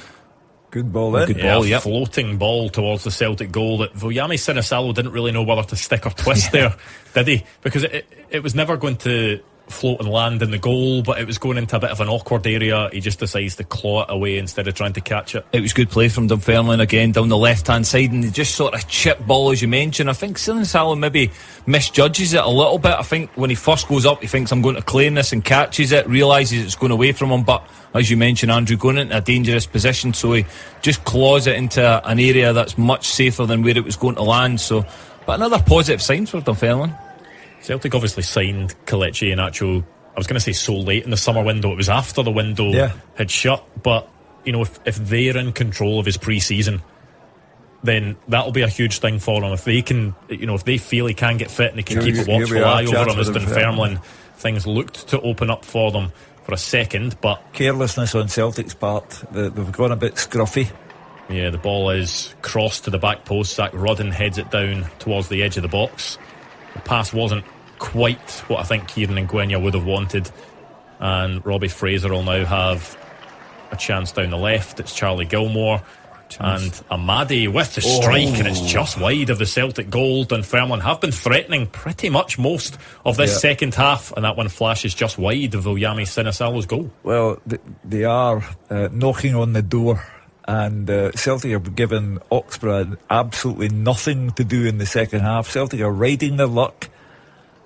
Good ball in. Good ball, floating ball towards the Celtic goal that Voyami Sinisalo didn't really know whether to stick or twist there, did he? Because it was never going to float and land in the goal, but it was going into a bit of an awkward area. He just decides to claw it away instead of trying to catch it. It was good play from Dunfermline again down the left hand side, and they just sort of chip ball, as you mentioned. I think Sinisalo maybe misjudges it a little bit. I think when he first goes up, he thinks, I'm going to claim this, and catches it, realises it's going away from him, but as you mentioned, Andrew, going into a dangerous position, so he just claws it into an area that's much safer than where it was going to land. So, but another positive sign for Dunfermline. Celtic obviously signed Kelechi Iheanacho, I was going to say so late in the summer window. It was after the window had shut, but you know, if they're in control of his pre-season, then that'll be a huge thing for him. If they can, you know, if they feel he can get fit and they can keep a watchful eye over him as Dunfermline, things looked to open up for them for a second, but carelessness on Celtic's part. They've gone a bit scruffy. Yeah, the ball is crossed to the back post. Zach Rudden heads it down towards the edge of the box. The pass wasn't quite what I think Kieran and Gwenya would have wanted, and Robbie Fraser will now have a chance down the left. It's Charlie Gilmore and Amadi with the strike, and it's just wide of the Celtic goal. Dunfermline have been threatening pretty much most of this second half, and that one flashes just wide of Voyami Sinisalo's goal. Well, they are knocking on the door, and Celtic have given Oxborough absolutely nothing to do in the second half. Celtic are riding their luck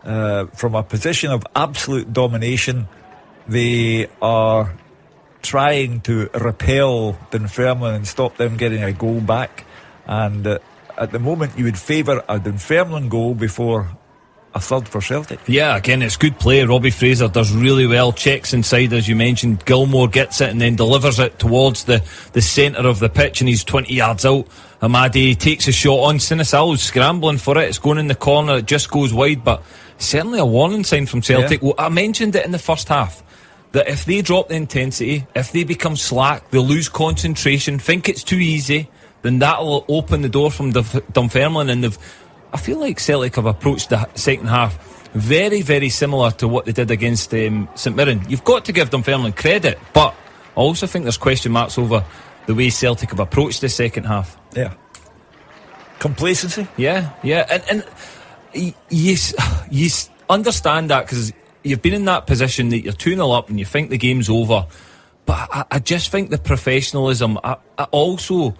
from a position of absolute domination. They are trying to repel Dunfermline and stop them getting a goal back, and at the moment you would favour a Dunfermline goal before a third for Celtic. Yeah, again, it's good play. Robbie Fraser does really well, checks inside as you mentioned. Gilmore gets it and then delivers it towards the centre of the pitch, and he's 20 yards out. Amadi takes a shot on. Sinisalo's scrambling for it, it's going in the corner, it just goes wide, but certainly a warning sign from Celtic. Well, I mentioned it in the first half, that if they drop the intensity, if they become slack, they'll lose concentration, think it's too easy, then that'll open the door from Dunfermline. And I feel like Celtic have approached the second half very, very similar to what they did against St Mirren. You've got to give Dunfermline credit, but I also think there's question marks over the way Celtic have approached the second half. Yeah. Complacency? Yeah. And yes, understand that, because you've been in that position that you're 2-0 up and you think the game's over. But I just think the professionalism, I also,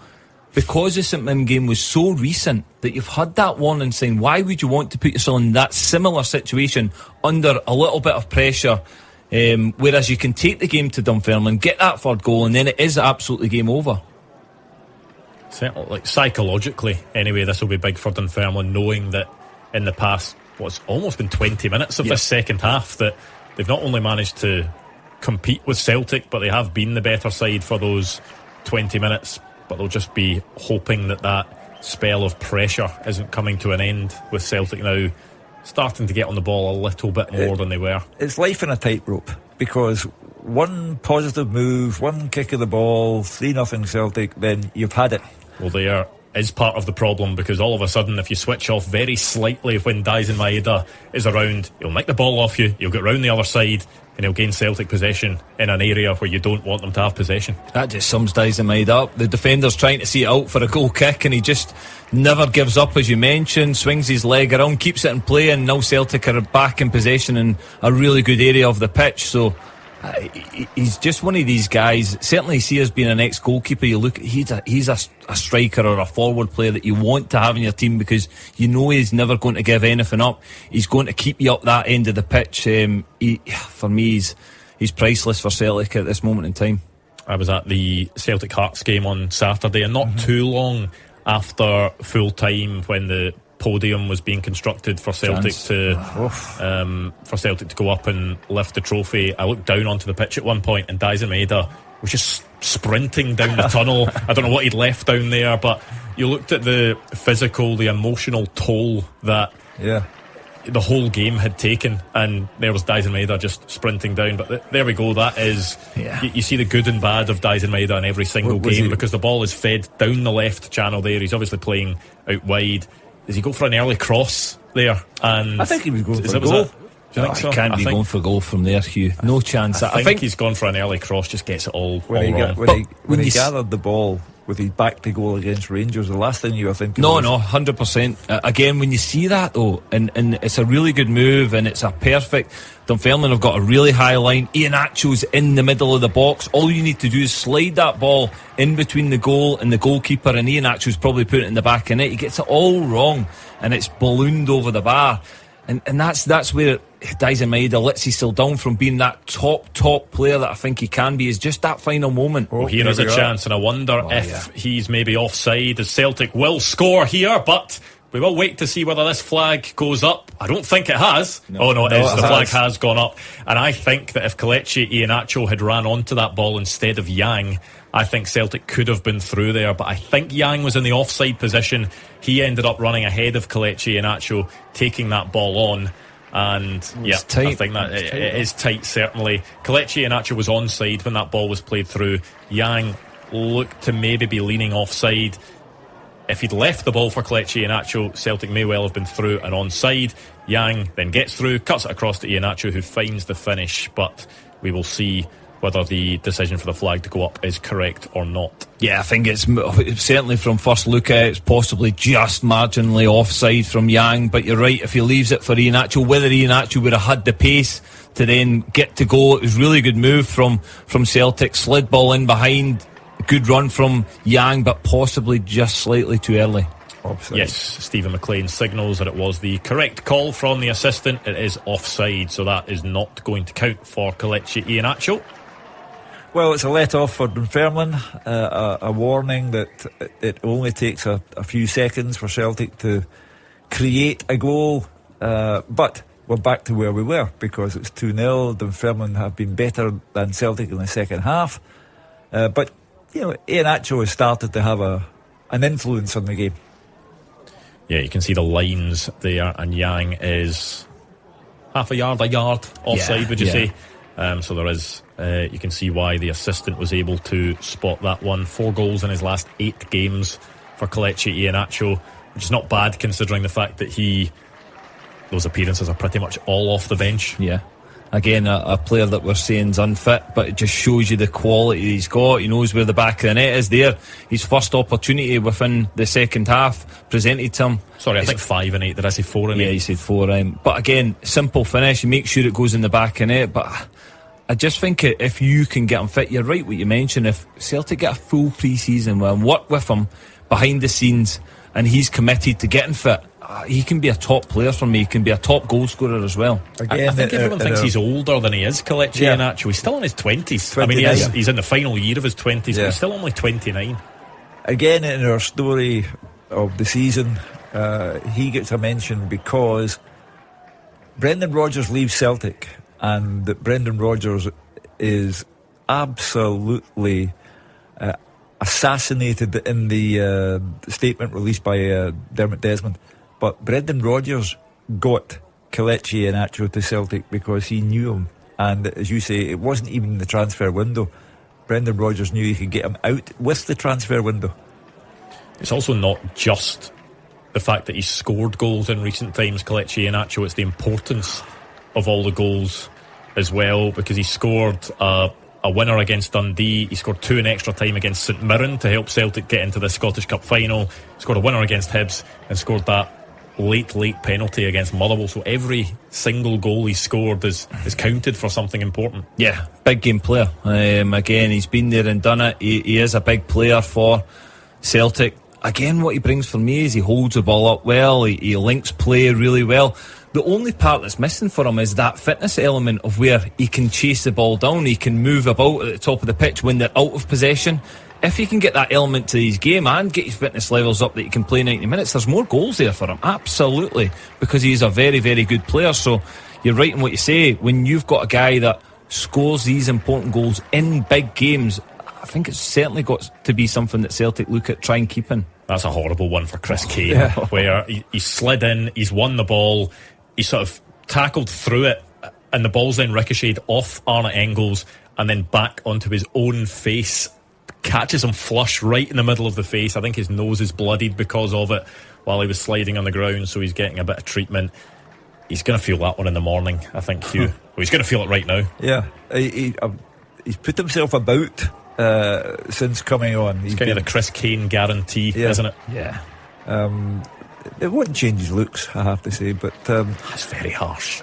because the St Mirren game was so recent, that you've had that warning saying, why would you want to put yourself in that similar situation under a little bit of pressure, whereas you can take the game to Dunfermline, get that third goal, and then it is absolutely game over. Certainly, like psychologically, anyway, this will be big for Dunfermline, knowing that in the past, what's almost been 20 minutes of this second half, that they've not only managed to compete with Celtic, but they have been the better side for those 20 minutes. But they'll just be hoping that spell of pressure isn't coming to an end, with Celtic now starting to get on the ball a little bit more than they were. It's life in a tightrope, because one positive move, one kick of the ball, 3-0 Celtic, then you've had it. Well, there is part of the problem, because all of a sudden, if you switch off very slightly when Dalziel Maeda is around, he'll nick the ball off you, you'll get round the other side, and he'll gain Celtic possession in an area where you don't want them to have possession. That just sums Dalziel Maeda up. The defender's trying to see it out for a goal kick, and he just never gives up, as you mentioned, swings his leg around, keeps it in play, and now Celtic are back in possession in a really good area of the pitch. So he's just one of these guys. Certainly see as being an ex-goalkeeper, you look, he's a striker or a forward player that you want to have in your team, because you know he's never going to give anything up. He's going to keep you up that end of the pitch. For me, he's priceless for Celtic at this moment in time. I was at the Celtic Hearts game on Saturday, and not too long after full time, when the podium was being constructed for Celtic to go up and lift the trophy, I looked down onto the pitch at one point, and Dalziel Maeda was just sprinting down the tunnel. I don't know what he'd left down there, but you looked at the physical, the emotional toll that the whole game had taken, and there was Dalziel Maeda just sprinting down. But there we go, that is you see the good and bad of Dalziel Maeda in every single game, because the ball is fed down the left channel there. He's obviously playing out wide. Does he go for an early cross there? And I think he was going for a goal. Do you think so? He can't be going for a goal from there, Hugh. No chance. I think he's gone for an early cross, just gets it all wrong. When he gathered the ball with his back to goal against Rangers, the last thing you were thinking No, 100%. Again, when you see that though, and it's a really good move, and it's a perfect, Dunfermline have got a really high line, Iheanacho's in the middle of the box, all you need to do is slide that ball in between the goal and the goalkeeper, and Iheanacho's probably put it in the back of net. He gets it all wrong, and it's ballooned over the bar. And that's where Dalziel Maeda lets his still down from being that top player that I think he can be, is just that final moment. Well, here is a chance, and I wonder if he's maybe offside, as Celtic will score here, but we will wait to see whether this flag goes up. I don't think it has. It is. The flag has gone up. And I think that if Kelechi Iheanacho had ran onto that ball instead of Yang, I think Celtic could have been through there, but I think Yang was in the offside position. He ended up running ahead of Kelechi Iheanacho, taking that ball on. And I think that it is tight, certainly. Kelechi Iheanacho was onside when that ball was played through. Yang looked to maybe be leaning offside. If he'd left the ball for Kelechi Iheanacho, Celtic may well have been through and onside. Yang then gets through, cuts it across to Iheanacho, who finds the finish, but we will see whether the decision for the flag to go up is correct or not. Yeah, I think it's certainly, from first look at it, it's possibly just marginally offside from Yang, but you're right, if he leaves it for Iheanacho, whether Iheanacho would have had the pace to then get to go, it was a really good move from Celtic, slid ball in behind, good run from Yang, but possibly just slightly too early. Offside. Yes, Stephen McLean signals that it was the correct call from the assistant. It is offside, so that is not going to count for Kelechi Iheanacho. Well, it's a let-off for Dunfermline, a warning that it only takes a few seconds for Celtic to create a goal, but we're back to where we were, because it's 2-0. Dunfermline have been better than Celtic in the second half, but Iheanacho has started to have an influence on the game. Yeah, you can see the lines there, and Yang is half a yard offside, would you say? So there is, you can see why the assistant was able to spot that one. 4 goals in his last 8 games for Kelechi Iheanacho, which is not bad considering the fact that those appearances are pretty much all off the bench. Yeah. Again, a player that we're saying is unfit, but it just shows you the quality he's got. He knows where the back of the net is there. His first opportunity within the second half presented to him. Sorry, I think 5 and 8. Did I say 4 and 8? Yeah, he said 4. But again, simple finish. You make sure it goes in the back of the net. But I just think if you can get him fit, you're right what you mentioned. If Celtic get a full pre-season and work with him behind the scenes, and he's committed to getting fit, he can be a top player for me. He can be a top goal scorer as well. Again, I think everyone thinks he's older than he is, Kelechi Iheanacho. He's still in his 20s. I mean, he's in the final year of his 20s, but he's still only 29. Again, in our story of the season, he gets a mention because Brendan Rodgers leaves Celtic, and Brendan Rodgers is absolutely assassinated in the statement released by Dermot Desmond. But Brendan Rodgers got Kelechi Iheanacho to Celtic because he knew him, and as you say, it wasn't even the transfer window. Brendan Rodgers knew he could get him out with the transfer window. It's also not just the fact that he's scored goals in recent times, Kelechi Iheanacho. It's the importance of all the goals as well, because he scored a winner against Dundee. He scored 2 in extra time against St Mirren to help Celtic get into the Scottish Cup final. He scored a winner against Hibs and scored that late penalty against Motherwell. So every single goal he scored is counted for something important. Yeah, big game player. Again, he's been there and done it. He is a big player for Celtic. Again, what he brings for me is he holds the ball up well. He links play really well. The only part that's missing for him is that fitness element of where he can chase the ball down, he can move about at the top of the pitch when they're out of possession. If he can get that element to his game and get his fitness levels up that he can play 90 minutes, there's more goals there for him, absolutely, because he's a very, very good player. So you're right in what you say. When you've got a guy that scores these important goals in big games, I think it's certainly got to be something that Celtic look at, try and keep in. That's a horrible one for Chris Kane, where he slid in, he's won the ball, he sort of tackled through it, and the ball's then ricocheted off Arne Engels and then back onto his own face. Catches him flush right in the middle of the face. I think his nose is bloodied because of it while he was sliding on the ground, so he's getting a bit of treatment. He's going to feel that one in the morning, I think, Hugh. Well, he's going to feel it right now. Yeah, he's put himself about since coming on. It's kind of the Chris Kane guarantee, isn't it? Yeah. It wouldn't change his looks, I have to say, but that's very harsh.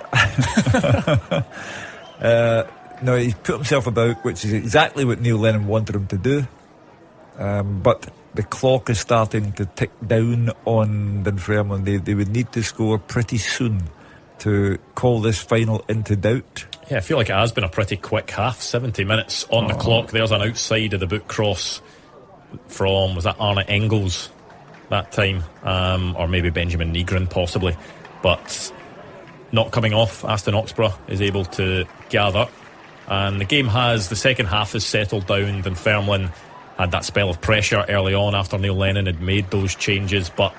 No, he's put himself about, which is exactly what Neil Lennon wanted him to do. But the clock is starting to tick down on Dunfermline. They would need to score pretty soon to call this final into doubt. Yeah, I feel like it has been a pretty quick half. 70 minutes on the clock. There's an outside of the boot cross from, was that Arne Engels that time? Or maybe Benjamin Nygren possibly. But not coming off. Aston Oxborough is able to gather. And the second half has settled down. Dunfermline had that spell of pressure early on after Neil Lennon had made those changes, but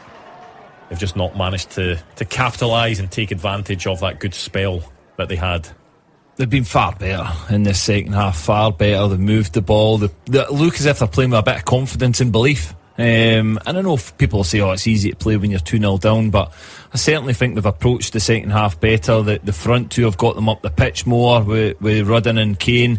they've just not managed to capitalise and take advantage of that good spell that they had. They've been far better in this second half, far better. They've moved the ball. They look as if they're playing with a bit of confidence and belief. And I know people say, it's easy to play when you're 2-0 down, but I certainly think they've approached the second half better. The front two have got them up the pitch more with Rudden and Kane.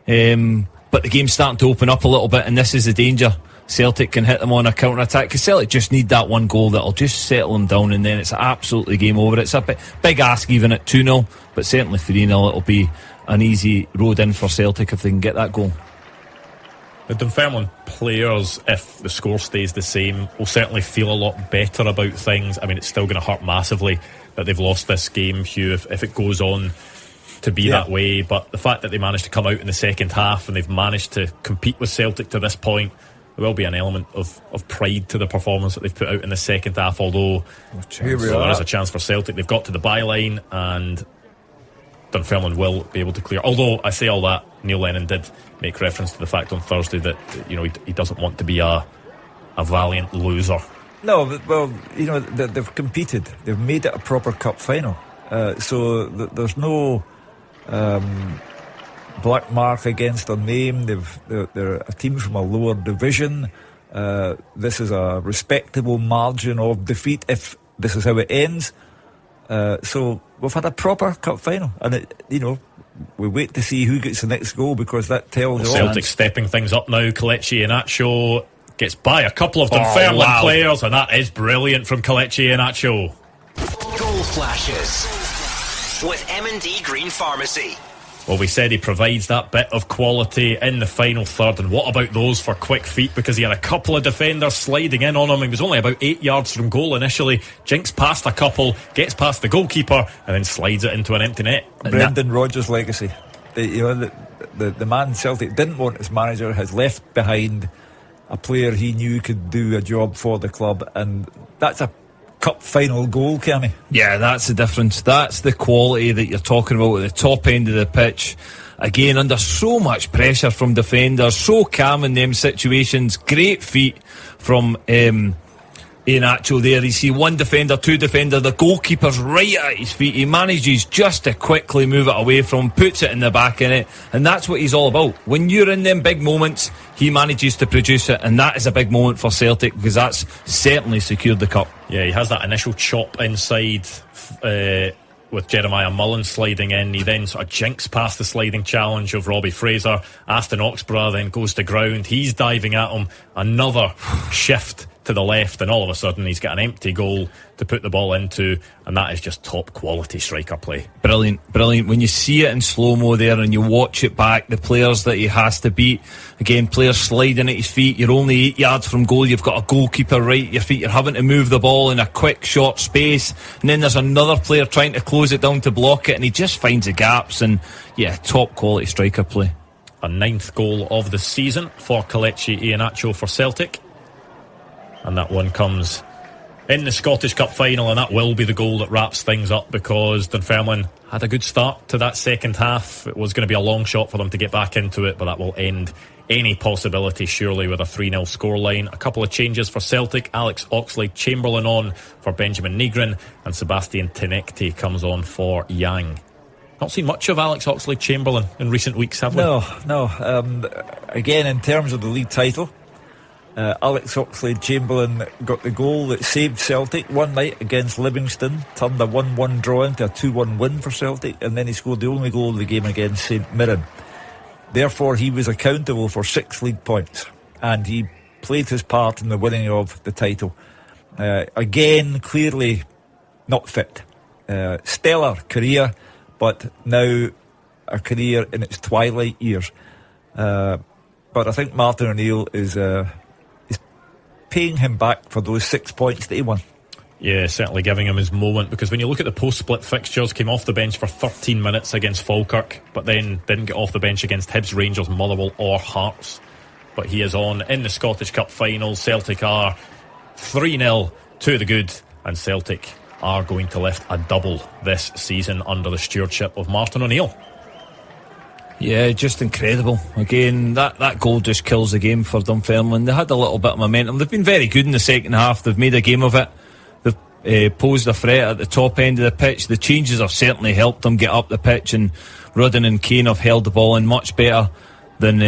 But the game's starting to open up a little bit, and this is the danger. Celtic can hit them on a counter-attack, because Celtic just need that one goal that'll just settle them down, and then it's absolutely game over. It's a big ask even at 2-0, but certainly 3-0 it'll be an easy road in for Celtic if they can get that goal. The Dunfermline players, if the score stays the same, will certainly feel a lot better about things. I mean, it's still going to hurt massively that they've lost this game, Hugh, if it goes on to be that way. But the fact that they managed to come out in the second half and they've managed to compete with Celtic to this point, there will be an element of pride to the performance that they've put out in the second half, although there is a chance for Celtic. They've got to the byline and Dunfermline will be able to clear. Although I say all that, Neil Lennon did make reference to the fact on Thursday that he doesn't want to be a valiant loser. No, well, they've competed. They've made it a proper cup final. So there's no black mark against their name. They're a team from a lower division. This is a respectable margin of defeat if this is how it ends. So we've had a proper cup final, and we wait to see who gets the next goal, because that tells all. Celtic stepping things up now. Kelechi Iheanacho gets by a couple of Dunfermline players, and that is brilliant from Kelechi Iheanacho. Goal flashes with M&D Green Pharmacy. Well, we said he provides that bit of quality in the final third, and what about those for quick feet? Because he had a couple of defenders sliding in on him. He was only about 8 yards from goal initially, jinks past a couple, gets past the goalkeeper, and then slides it into an empty net. Brendan Rodgers' legacy. The man Celtic didn't want as manager has left behind a player he knew could do a job for the club, and that's a cup final goal, Cammy. Yeah, that's the difference. That's the quality that you're talking about at the top end of the pitch. Again, under so much pressure from defenders, so calm in them situations. Great feet from Iheanacho there. You see one defender, two defender, the goalkeeper's right at his feet. He manages just to quickly move it away from, puts it in the back in it, and that's what he's all about. When you're in them big moments, he manages to produce it, and that is a big moment for Celtic, because that's certainly secured the cup. Yeah, he has that initial chop inside with Jeremiah Mullen sliding in. He then sort of jinks past the sliding challenge of Robbie Fraser. Aston Oxborough then goes to ground. He's diving at him. Another shift to the left, and all of a sudden he's got an empty goal to put the ball into, and that is just top quality striker play. Brilliant. When you see it in slow-mo there and you watch it back, the players that he has to beat, again, players sliding at his feet, you're only 8 yards from goal, you've got a goalkeeper right at your feet, you're having to move the ball in a quick short space, and then there's another player trying to close it down to block it, and he just finds the gaps, and yeah, top quality striker play. A 9th goal of the season for Kelechi Iheanacho for Celtic, and that one comes in the Scottish Cup final, and that will be the goal that wraps things up, because Dunfermline had a good start to that second half. It was going to be a long shot for them to get back into it, but that will end any possibility surely with a 3-0 scoreline. A couple of changes for Celtic. Alex Oxlade-Chamberlain on for Benjamin Nygren, and Sebastian Tinekti comes on for Yang. Not seen much of Alex Oxlade-Chamberlain in recent weeks, have we? No. Again, in terms of the league title, Alex Oxlade-Chamberlain got the goal that saved Celtic one night against Livingston, turned a 1-1 draw into a 2-1 win for Celtic, and then he scored the only goal of the game against St Mirren. Therefore, he was accountable for 6 league points, and he played his part in the winning of the title. Again, clearly not fit. Stellar career, but now a career in its twilight years. But I think Martin O'Neill is paying him back for those 6 points that he won. Yeah, certainly giving him his moment, because when you look at the post-split fixtures, came off the bench for 13 minutes against Falkirk, but then didn't get off the bench against Hibs, Rangers, Motherwell or Hearts. But he is on in the Scottish Cup final. Celtic are 3-0 to the good, and Celtic are going to lift a double this season under the stewardship of Martin O'Neill. Yeah, just incredible. Again, that goal just kills the game for Dunfermline. They had a little bit of momentum. They've been very good in the second half. They've made a game of it. They've posed a threat at the top end of the pitch. The changes have certainly helped them get up the pitch, and Rudden and Kane have held the ball in much better than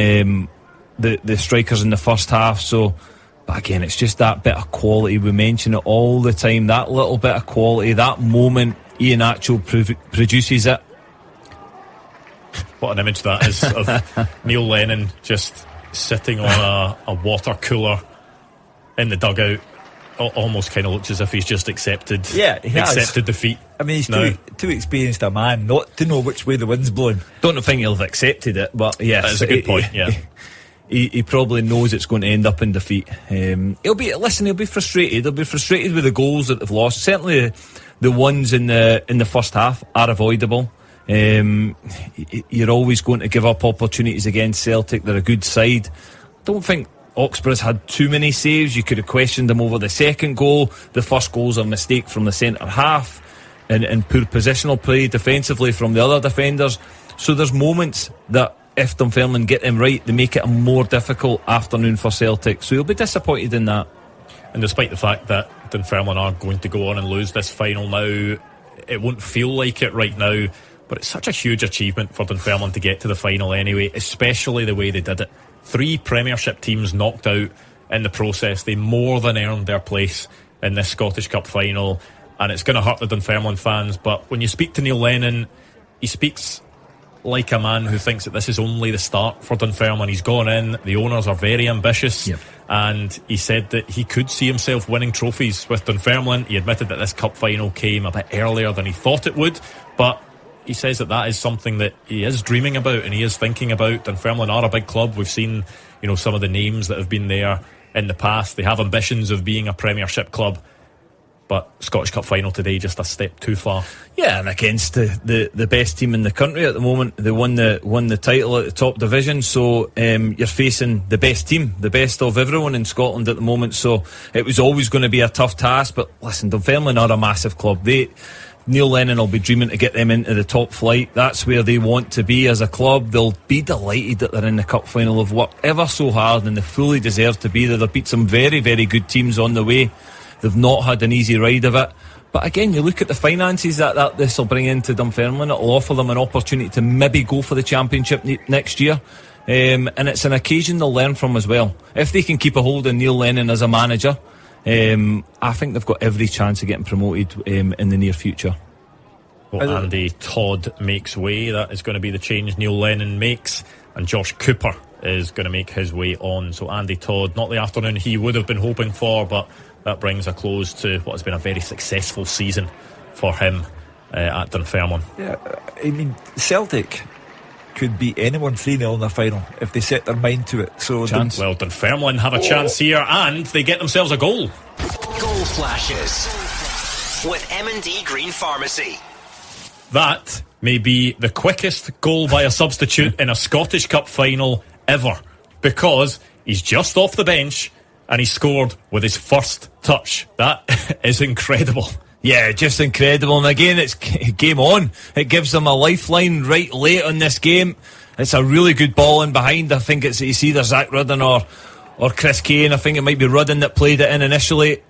the strikers in the first half. So, but again, it's just that bit of quality. We mention it all the time. That little bit of quality, that moment, Iheanacho produces it. What an image that is of Neil Lennon just sitting on a water cooler in the dugout. Almost kind of looks as if he's just accepted defeat. I mean, he's too experienced a man not to know which way the wind's blowing. Don't think he'll have accepted it, but yes, that's a good point. Yeah, he probably knows it's going to end up in defeat. He'll be frustrated. He'll be frustrated with the goals that they've lost. Certainly, the ones in the first half are avoidable. You're always going to give up opportunities against Celtic. They're a good side. Don't think Oxborough's had too many saves. You could have questioned them over the second goal. The first goal's a mistake from the centre half, and poor positional play defensively from the other defenders. So there's moments that if Dunfermline get them right, they make it a more difficult afternoon for Celtic. So you'll be disappointed in that. And despite the fact that Dunfermline are going to go on and lose this final now, it won't feel like it right now. But it's such a huge achievement for Dunfermline to get to the final anyway, especially the way they did it. 3 Premiership teams knocked out in the process. They more than earned their place in this Scottish Cup final. and it's going to hurt the Dunfermline fans. But when you speak to Neil Lennon, he speaks like a man who thinks that this is only the start for Dunfermline. He's gone in, the owners are very ambitious, and he said that he could see himself winning trophies with Dunfermline. He admitted that this cup final came a bit earlier than he thought it would, but he says that is something that he is dreaming about and he is thinking about. Dunfermline are a big club. We've seen, some of the names that have been there in the past. They have ambitions of being a Premiership club, but Scottish Cup final today just a step too far. Yeah, and against the best team in the country at the moment. They won the title at the top division, so you're facing the best team, the best of everyone in Scotland at the moment, so it was always going to be a tough task. But listen, Dunfermline are a massive club. Neil Lennon will be dreaming to get them into the top flight. That's where they want to be as a club. They'll be delighted that they're in the cup final. They've worked ever so hard and they fully deserve to be there. They've beat some very, very good teams on the way. They've not had an easy ride of it. But again, you look at the finances that this will bring into Dunfermline. It'll offer them an opportunity to maybe go for the championship next year. And it's an occasion they'll learn from as well. If they can keep a hold of Neil Lennon as a manager, I think they've got every chance of getting promoted in the near future. Well, Andy Todd makes way. That is going to be the change Neil Lennon makes, and Josh Cooper is going to make his way on. So Andy Todd, not the afternoon he would have been hoping for, but that brings a close to what has been a very successful season for him at Dunfermline. Yeah, I mean, Celtic could beat anyone 3-0 in the final if they set their mind to it. So well, Dunfermline have a chance here, and they get themselves a goal. Goal flashes with M&D Green Pharmacy. That may be the quickest goal by a substitute in a Scottish Cup final ever, because he's just off the bench and he scored with his first touch. That is incredible. Yeah, just incredible. And again, it's game on. It gives them a lifeline right late on this game. It's a really good ball in behind. I think it's either Zach Rudden or Chris Kane. I think it might be Rudden that played it in initially.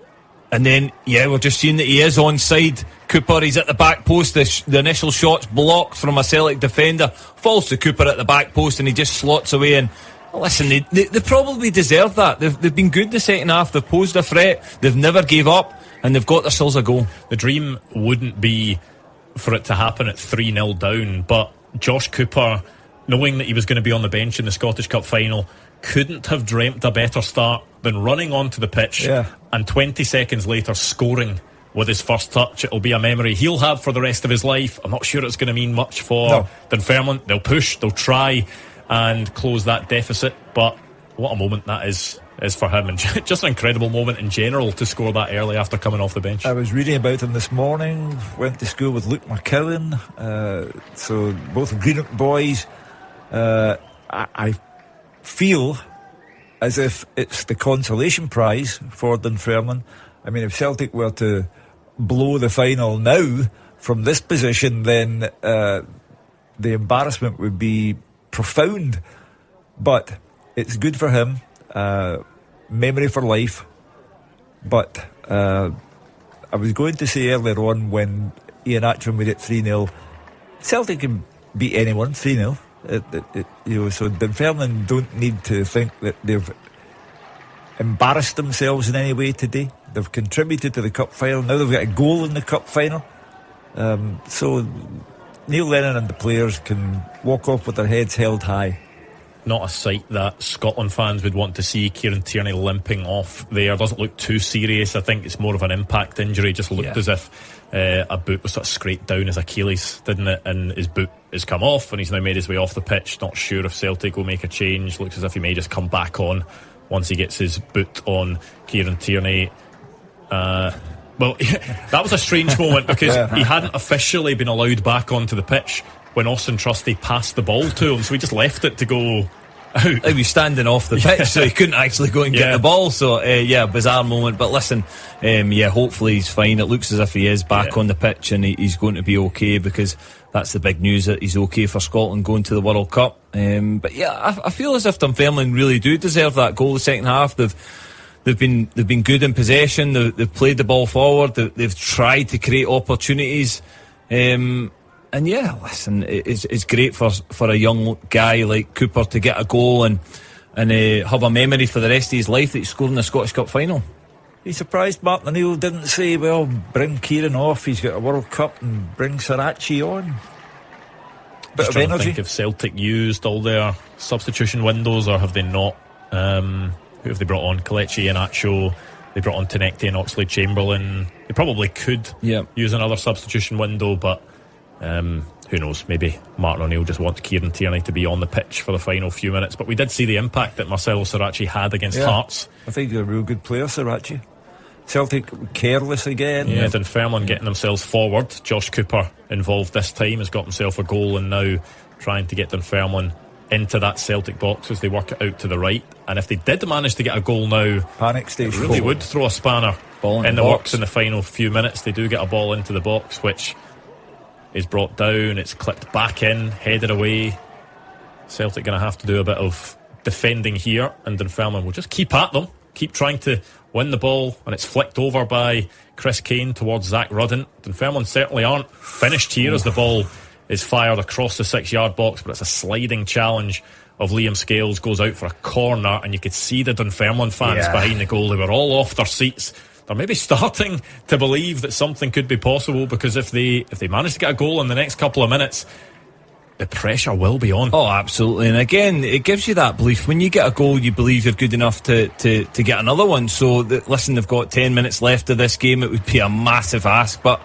And then, we're just seeing that he is onside. Cooper, he's at the back post. The initial shot's blocked from a Celtic defender. Falls to Cooper at the back post and he just slots away. And listen, they probably deserve that. They've been good the second half. They've posed a threat. They've never gave up. And they've got themselves a goal. The dream wouldn't be for it to happen at 3-0 down. But Josh Cooper, knowing that he was going to be on the bench in the Scottish Cup final, couldn't have dreamt a better start than running onto the pitch and 20 seconds later scoring with his first touch. It'll be a memory he'll have for the rest of his life. I'm not sure it's going to mean much for Dunfermline. They'll push, they'll try and close that deficit, but what a moment that is for him, and just an incredible moment in general to score that early after coming off the bench. I was reading about him this morning. Went to school with Luke McCowan, so both Greenock boys. I feel as if it's the consolation prize for Dunfermline. I mean, if Celtic were to blow the final now from this position, then the embarrassment would be profound. But it's good for him. Memory for life. But I was going to say earlier on when Ian Atcham made it 3-0, Celtic can beat anyone 3-0. So Dunfermline don't need to think that they've embarrassed themselves in any way today. They've contributed to the cup final. Now they've got a goal in the cup final. So Neil Lennon and the players can walk off with their heads held high. Not a sight that Scotland fans would want to see. Kieran Tierney limping off there. Doesn't look too serious. I think it's more of an impact injury. Just looked as if a boot was sort of scraped down his Achilles, didn't it? And his boot has come off and he's now made his way off the pitch. Not sure if Celtic will make a change. Looks as if he may just come back on once he gets his boot on. Kieran Tierney, well, that was a strange moment because he hadn't officially been allowed back onto the pitch when Austin Trusty passed the ball to him, so he just left it to go out. He was standing off the pitch, so he couldn't actually go and get the ball. So bizarre moment. But listen, hopefully he's fine. It looks as if he is back on the pitch and he's going to be okay, because that's the big news, that he's okay for Scotland going to the World Cup. But I feel as if Dunfermline really do deserve that goal the second half. They've been good in possession. They've played the ball forward. They've tried to create opportunities. And listen, it's great for a young guy like Cooper to get a goal and have a memory for the rest of his life that he scored in the Scottish Cup final. You surprised Martin O'Neill didn't say, well, bring Kieran off, he's got a World Cup, and bring Sirachi on? Bit of energy. Think if Celtic used all their substitution windows, or have they not? Who have they brought on? Kelechi and Acho. They brought on Tinekti and Oxlade-Chamberlain. They probably could use another substitution window, but who knows? Maybe Martin O'Neill just wants Kieran Tierney to be on the pitch for the final few minutes. But we did see the impact that Marcelo Sirachi had against Hearts. I think he's a real good player, Sirachi. Celtic careless again. Yeah, Dunfermline getting themselves forward. Josh Cooper involved this time, has got himself a goal, and now trying to get Dunfermline into that Celtic box as they work it out to the right. And if they did manage to get a goal now, panic station, it really would throw a spanner in the works in the final few minutes. They do get a ball into the box, which is brought down, it's clipped back in, headed away. Celtic going to have to do a bit of defending here, and Dunfermline will just keep at them, keep trying to win the ball, and it's flicked over by Chris Kane towards Zach Rudden. Dunfermline certainly aren't finished here as the ball is fired across the 6-yard box, but it's a sliding challenge of Liam Scales, goes out for a corner, and you could see the Dunfermline fans behind the goal. They were all off their seats. They're maybe starting to believe that something could be possible, because if they manage to get a goal in the next couple of minutes, the pressure will be on. Oh, absolutely. And again, it gives you that belief. When you get a goal, you believe you're good enough to get another one. So, listen, they've got 10 minutes left of this game. It would be a massive ask. But,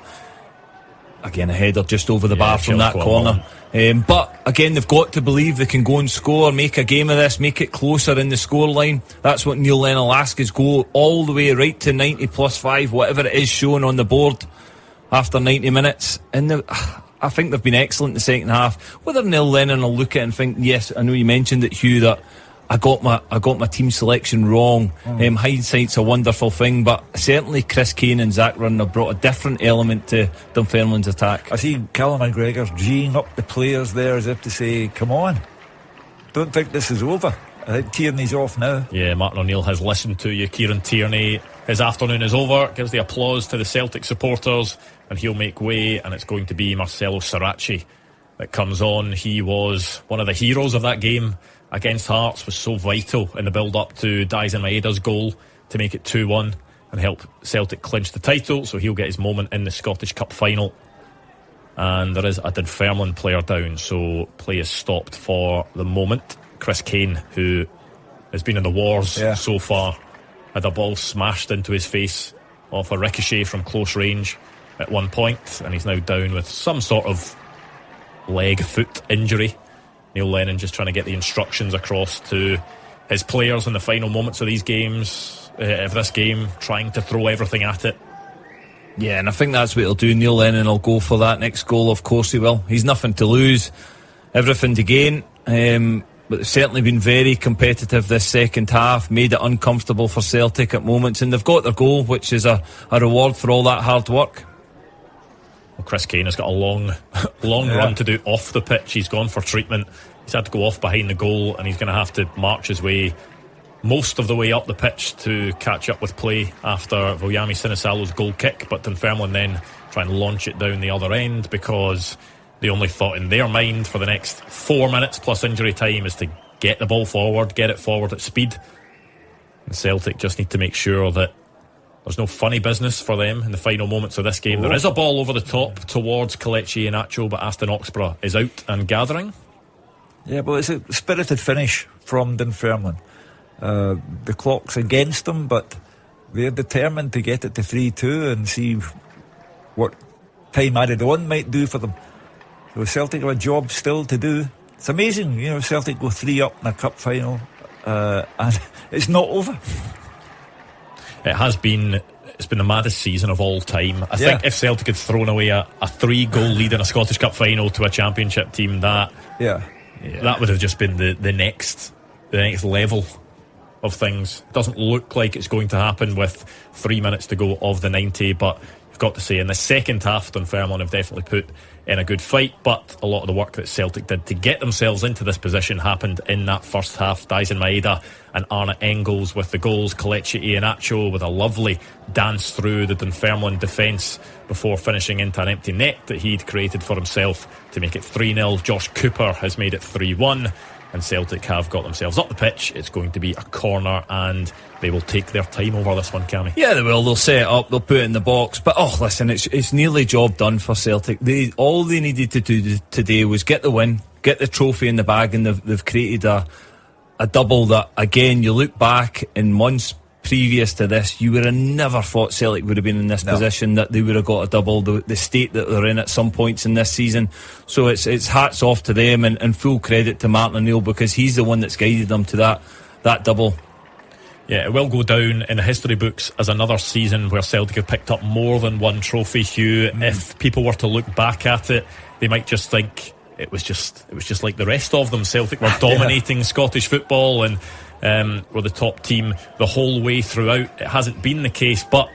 again, a header just over the bar from that corner. But, again, they've got to believe they can go and score, make a game of this, make it closer in the scoreline. That's what Neil Lennon will ask, is go all the way right to 90 plus 5, whatever it is shown on the board after 90 minutes. And I think they've been excellent in the second half. Whether Neil Lennon will look at it and think, yes, I know you mentioned it, Hugh, that I got my team selection wrong. Hindsight's a wonderful thing, but certainly Chris Kane and Zach Rudden have brought a different element to Dunfermline's attack. I see Callum McGregor's geeing up the players there as if to say, come on, don't think this is over. I think Tierney's off now. Yeah, Martin O'Neill has listened to you. Kieran Tierney, his afternoon is over, gives the applause to the Celtic supporters, and he'll make way, and it's going to be Marcelo Sirachi that comes on. He was one of the heroes of that game against Hearts, was so vital in the build-up to Daisen Maeda's goal to make it 2-1 and help Celtic clinch the title, so he'll get his moment in the Scottish Cup final. And there is a Dunfermline player down, so play is stopped for the moment. Chris Kane, who has been in the wars so far, had a ball smashed into his face off a ricochet from close range at one point, and he's now down with some sort of foot injury. Neil Lennon just trying to get the instructions across to his players in the final moments of these games, of this game, trying to throw everything at it. Yeah, and I think that's what he'll do. Neil Lennon will go for that next goal, of course he will. He's nothing to lose, everything to gain. But it's certainly been very competitive this second half, made it uncomfortable for Celtic at moments, and they've got their goal, which is a reward for all that hard work. Well, Chris Kane has got a long run to do off the pitch. He's gone for treatment. He's had to go off behind the goal, and he's going to have to march his way most of the way up the pitch to catch up with play after Voyami Sinisalo's goal kick. But Dunfermline then try and launch it down the other end, because the only thought in their mind for the next 4 minutes plus injury time is to get the ball forward, get it forward at speed. And Celtic just need to make sure that there's no funny business for them in the final moments of this game. There is a ball over the top towards Kelechi and Acho, but Aston Oxborough is out and gathering. Yeah, but it's a spirited finish from Dunfermline. The clock's against them, but they're determined to get it to 3-2 and see what time added on might do for them. So Celtic have a job still to do. It's amazing, Celtic go 3-up in a cup final, and it's not over. It's been the maddest season of all time. I think if Celtic had thrown away a 3-goal lead in a Scottish Cup final to a Championship team, that would have just been the next level of things. It doesn't look like it's going to happen with 3 minutes to go of the 90, but you've got to say in the second half Dunfermline have definitely put in a good fight, but a lot of the work that Celtic did to get themselves into this position happened in that first half. Daisen Maeda and Arne Engels with the goals, Kelechi Iheanacho with a lovely dance through the Dunfermline defence before finishing into an empty net that he'd created for himself to make it 3-0. Josh Cooper has made it 3-1. and Celtic have got themselves up the pitch. It's going to be a corner, and they will take their time over this one, Cammy. Yeah, they will. They'll set it up, they'll put it in the box. But listen, it's nearly job done for Celtic. All they needed to do today was get the win, get the trophy in the bag, and they've created a double that, again, you look back in months previous to this, you would have never thought Celtic would have been in this position, that they would have got a double, the state that they're in at some points in this season. So it's hats off to them, and full credit to Martin O'Neill, because he's the one that's guided them to that double. Yeah, it will go down in the history books as another season where Celtic have picked up more than one trophy, Hugh. If people were to look back at it, they might just think it was just like the rest of them. Celtic were dominating Scottish football and were the top team the whole way throughout. It hasn't been the case, but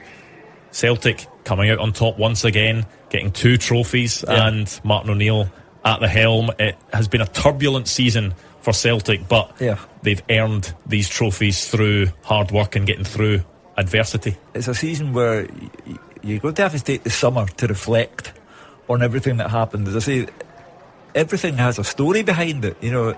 Celtic coming out on top once again, getting 2 trophies, and Martin O'Neill at the helm. It has been a turbulent season for Celtic, but they've earned these trophies through hard work and getting through adversity. It's a season where you're going to have to take the summer to reflect on everything that happened. As I say, everything has a story behind it. You know,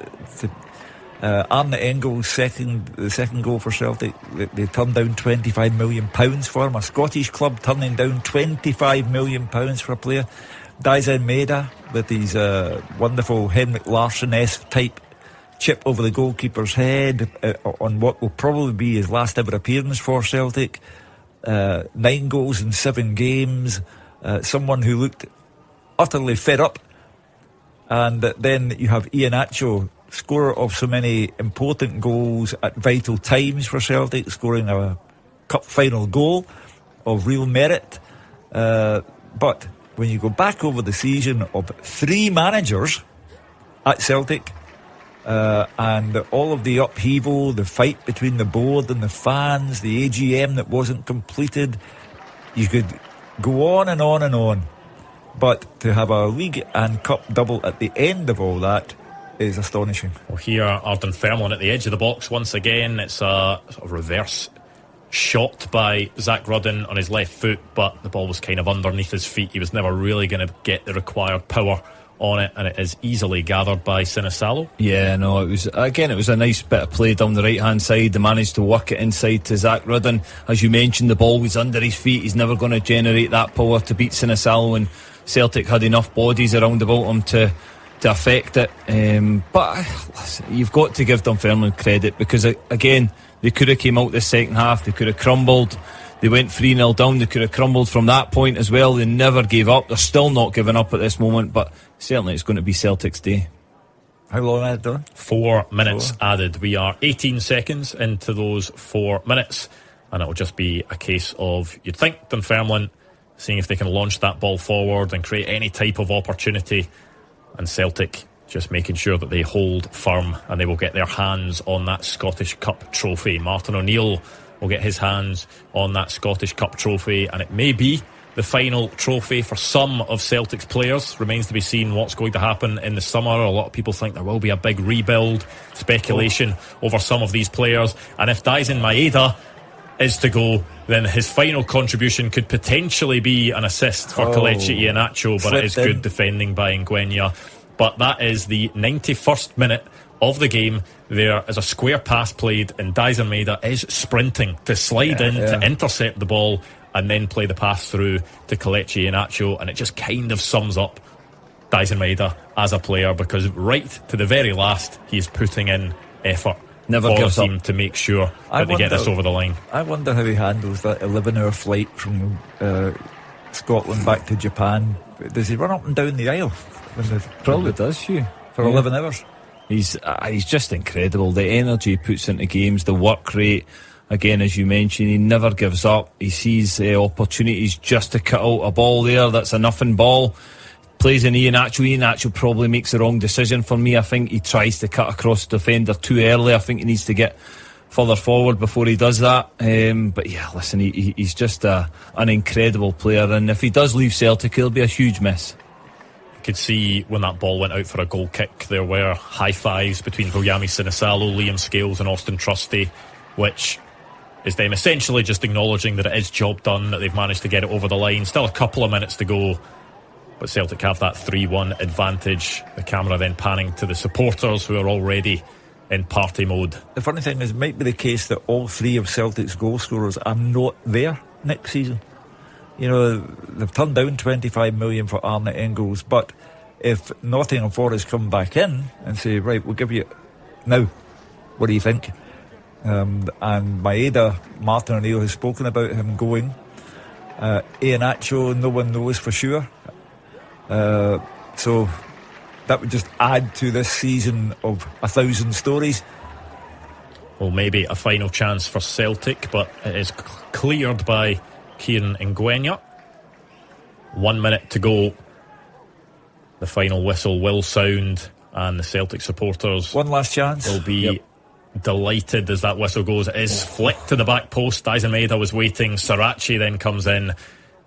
Arne Engel's the second goal for Celtic, they turned down £25 million for him. A Scottish club turning down £25 million for a player. Dalziel Brian with his wonderful Henrik Larsson-esque type chip over the goalkeeper's head on what will probably be his last ever appearance for Celtic. 9 goals in 7 games. Someone who looked utterly fed up. And then you have Iheanacho, scorer of so many important goals at vital times for Celtic, scoring a cup final goal of real merit. But when you go back over the season of 3 managers at Celtic, and all of the upheaval, the fight between the board and the fans, the AGM that wasn't completed, you could go on and on and on. But to have a league and cup double at the end of all that is astonishing. Well, here are Dunfermline at the edge of the box once again. It's a sort of reverse shot by Zach Rudden on his left foot, but the ball was kind of underneath his feet. He was never really going to get the required power on it, and it is easily gathered by Sinisalo. Yeah, no, it was a nice bit of play down the right hand side. They managed to work it inside to Zach Rudden. As you mentioned, the ball was under his feet. He's never going to generate that power to beat Sinisalo, and Celtic had enough bodies around about him to affect it. But listen, you've got to give Dunfermline credit, because again, they could have came out the second half, they could have crumbled. They went 3-0 down, they could have crumbled from that point as well. They never gave up. They're still not giving up at this moment, but certainly it's going to be Celtic's day. How long had it done? 4 minutes added. We are 18 seconds into those 4 minutes, and it'll just be a case of, you'd think, Dunfermline seeing if they can launch that ball forward and create any type of opportunity, and Celtic just making sure that they hold firm and they will get their hands on that Scottish Cup trophy. Martin O'Neill will get his hands on that Scottish Cup trophy, and it may be the final trophy for some of Celtic's players. Remains to be seen what's going to happen in the summer. A lot of people think there will be a big rebuild, speculation over some of these players, and if Dalziel Maeda is to go, then his final contribution could potentially be an assist for Kelechi Iheanacho, but it is good defending by Ngwenya. But that is the 91st minute of the game. There is a square pass played, and Dalziel Maeda is sprinting to slide to intercept the ball and then play the pass through to Kelechi Iheanacho, and it just kind of sums up Dalziel Maeda as a player, because right to the very last he is putting in effort. Never for gives the team up to make sure that they get this over the line. I wonder how he handles that 11-hour flight from Scotland back to Japan. Does he run up and down the aisle? Probably does, Hugh. For 11 hours. He's just incredible. The energy he puts into games, the work rate. Again, as you mentioned, he never gives up. He sees opportunities just to cut out a ball there. That's a nothing ball. Plays in Iheanacho probably makes the wrong decision for me. I think he tries to cut across the defender too early. I think he needs to get further forward before he does that. But yeah, listen, he's just an incredible player, and if he does leave Celtic, he'll be a huge miss. You could see when that ball went out for a goal kick, there were high fives between Viliami Sinisalo, Liam Scales and Austin Trusty, which is them essentially just acknowledging that it is job done, that they've managed to get it over the line. Still a couple of minutes to go, but Celtic have that 3-1 advantage. The camera then panning to the supporters who are already in party mode. The funny thing is, it might be the case that all three of Celtic's goal scorers are not there next season. You know, they've turned down 25 million for Arne Engels, but if Nottingham Forest come back in and say, right, we'll give you now, what do you think? And Maeda, Martin O'Neill has spoken about him going. Iheanacho, no one knows for sure. So that would just add to this season of 1,000 stories. Well, maybe a final chance for Celtic, but it is cleared by Kieran Ngwenya. 1 minute to go. The final whistle will sound, and the Celtic supporters, one last chance, will be delighted as that whistle goes. It is flicked to the back post. Daisen Maeda was waiting. Sarachi then comes in,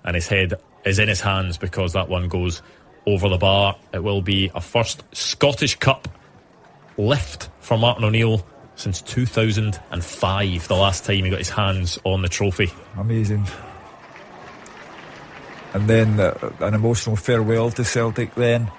and his head is in his hands because that one goes over the bar. It will be a first Scottish Cup lift for Martin O'Neill since 2005, the last time he got his hands on the trophy. Amazing. And then an emotional farewell to Celtic then.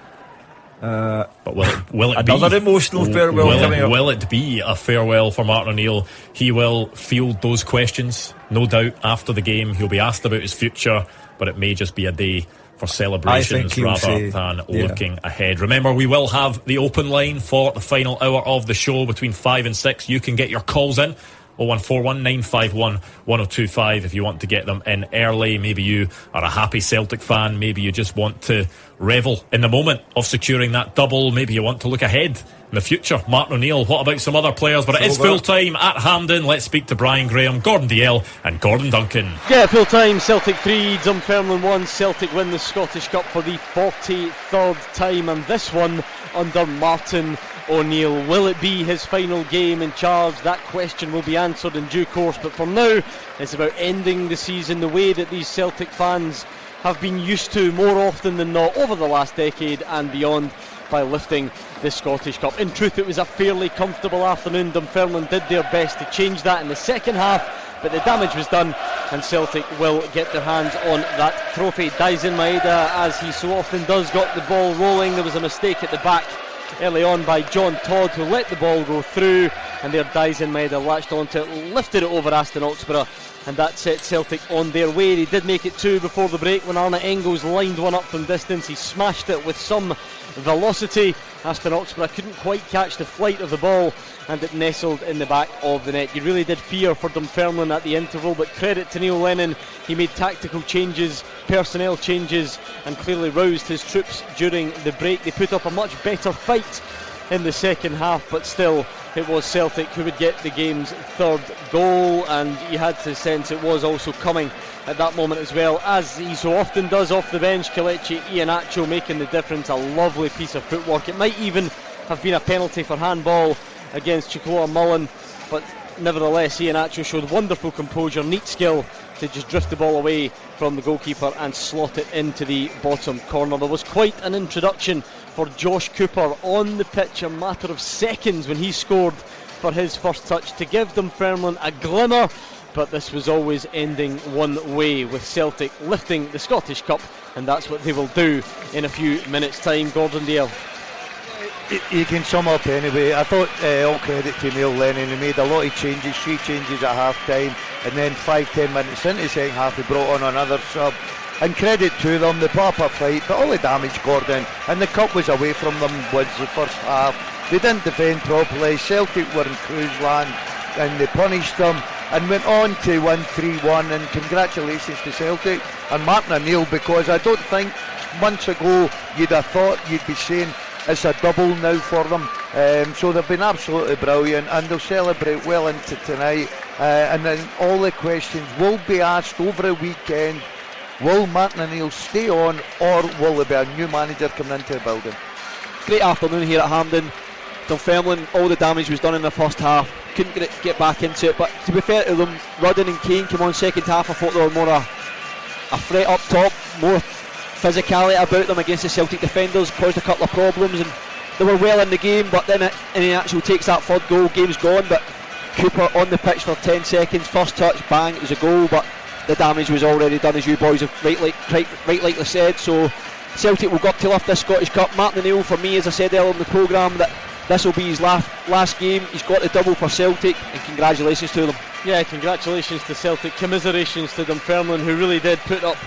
But will it another be emotional farewell coming up? Will it be a farewell for Martin O'Neill? He will field those questions, no doubt. After the game, he'll be asked about his future, but it may just be a day for celebrations rather than looking ahead. Remember, we will have the open line for the final hour of the show between 5 and 6. You can get your calls in 0141 951 1025 if you want to get them in early. Maybe you are a happy Celtic fan, maybe you just want to revel in the moment of securing that double, maybe you want to look ahead in the future. Martin O'Neill, what about some other players? But it is full time at Hampden. Let's speak to Brian Graham, Gordon Dalziel and Gordon Duncan. Yeah, full time, Celtic 3, Dunfermline 1. Celtic win the Scottish Cup for the 43rd time, and this one under Martin O'Neill. Will it be his final game in charge? That question will be answered in due course, but for now it's about ending the season the way that these Celtic fans have been used to more often than not over the last decade and beyond, by lifting the Scottish Cup. In truth, it was a fairly comfortable afternoon. Dunfermline did their best to change that in the second half, but the damage was done and Celtic will get their hands on that trophy. Daisen Maeda, as he so often does, got the ball rolling. There was a mistake at the back early on by John Todd, who let the ball go through, and there Daisen Maeda latched onto it, lifted it over Aston Oxborough, and that set Celtic on their way. They did make it 2 before the break when Arne Engels lined one up from distance. He smashed it with some velocity. Aston Oxborough couldn't quite catch the flight of the ball, and it nestled in the back of the net. You really did fear for Dunfermline at the interval, but credit to Neil Lennon. He made tactical changes, personnel changes, and clearly roused his troops during the break. They put up a much better fight in the second half, but still it was Celtic who would get the game's third goal, and you had to sense it was also coming at that moment as well, as he so often does off the bench. Kelechi Iheanacho making the difference. A lovely piece of footwork. It might even have been a penalty for handball against Chikloa Mullen, but nevertheless Iheanacho showed wonderful composure, neat skill to just drift the ball away from the goalkeeper and slot it into the bottom corner. There was quite an introduction for Josh Cooper on the pitch, a matter of seconds when he scored for his first touch to give Dunfermline a glimmer, but this was always ending one way, with Celtic lifting the Scottish Cup, and that's what they will do in a few minutes' time. Gordon Dalziel. You can sum up anyway. I thought all credit to Neil Lennon. He made a lot of changes, 3 changes at half time, and then 5-10 minutes into the second half he brought on another sub, and credit to them. They put up a fight, but all the damage, Gordon, and the cup was away from them was the first half. They didn't defend properly. Celtic were in cruise land and they punished them and went on to win 3-1, and congratulations to Celtic and Martin O'Neill, because I don't think months ago you'd have thought you'd be saying it's a double now for them. So they've been absolutely brilliant, and they'll celebrate well into tonight, and then all the questions will be asked over the weekend. Will Martin O'Neill stay on, or will there be a new manager coming into the building? Great afternoon here at Hampden. Dunfermline, all the damage was done in the first half, couldn't get back into it, but to be fair to them, Rudden and Kane came on second half. I thought they were more a threat up top, more physicality about them against the Celtic defenders, caused a couple of problems, and they were well in the game, but then it actually takes that third goal, game's gone. But Cooper on the pitch for 10 seconds, first touch, bang, it was a goal, but the damage was already done, as you boys have rightly said. So Celtic will go up to lift this Scottish Cup. Martin O'Neill, for me, as I said earlier in the programme, that this will be his last game. He's got the double for Celtic, and congratulations to them. Yeah, congratulations to Celtic, commiserations to Dunfermline, who really did put up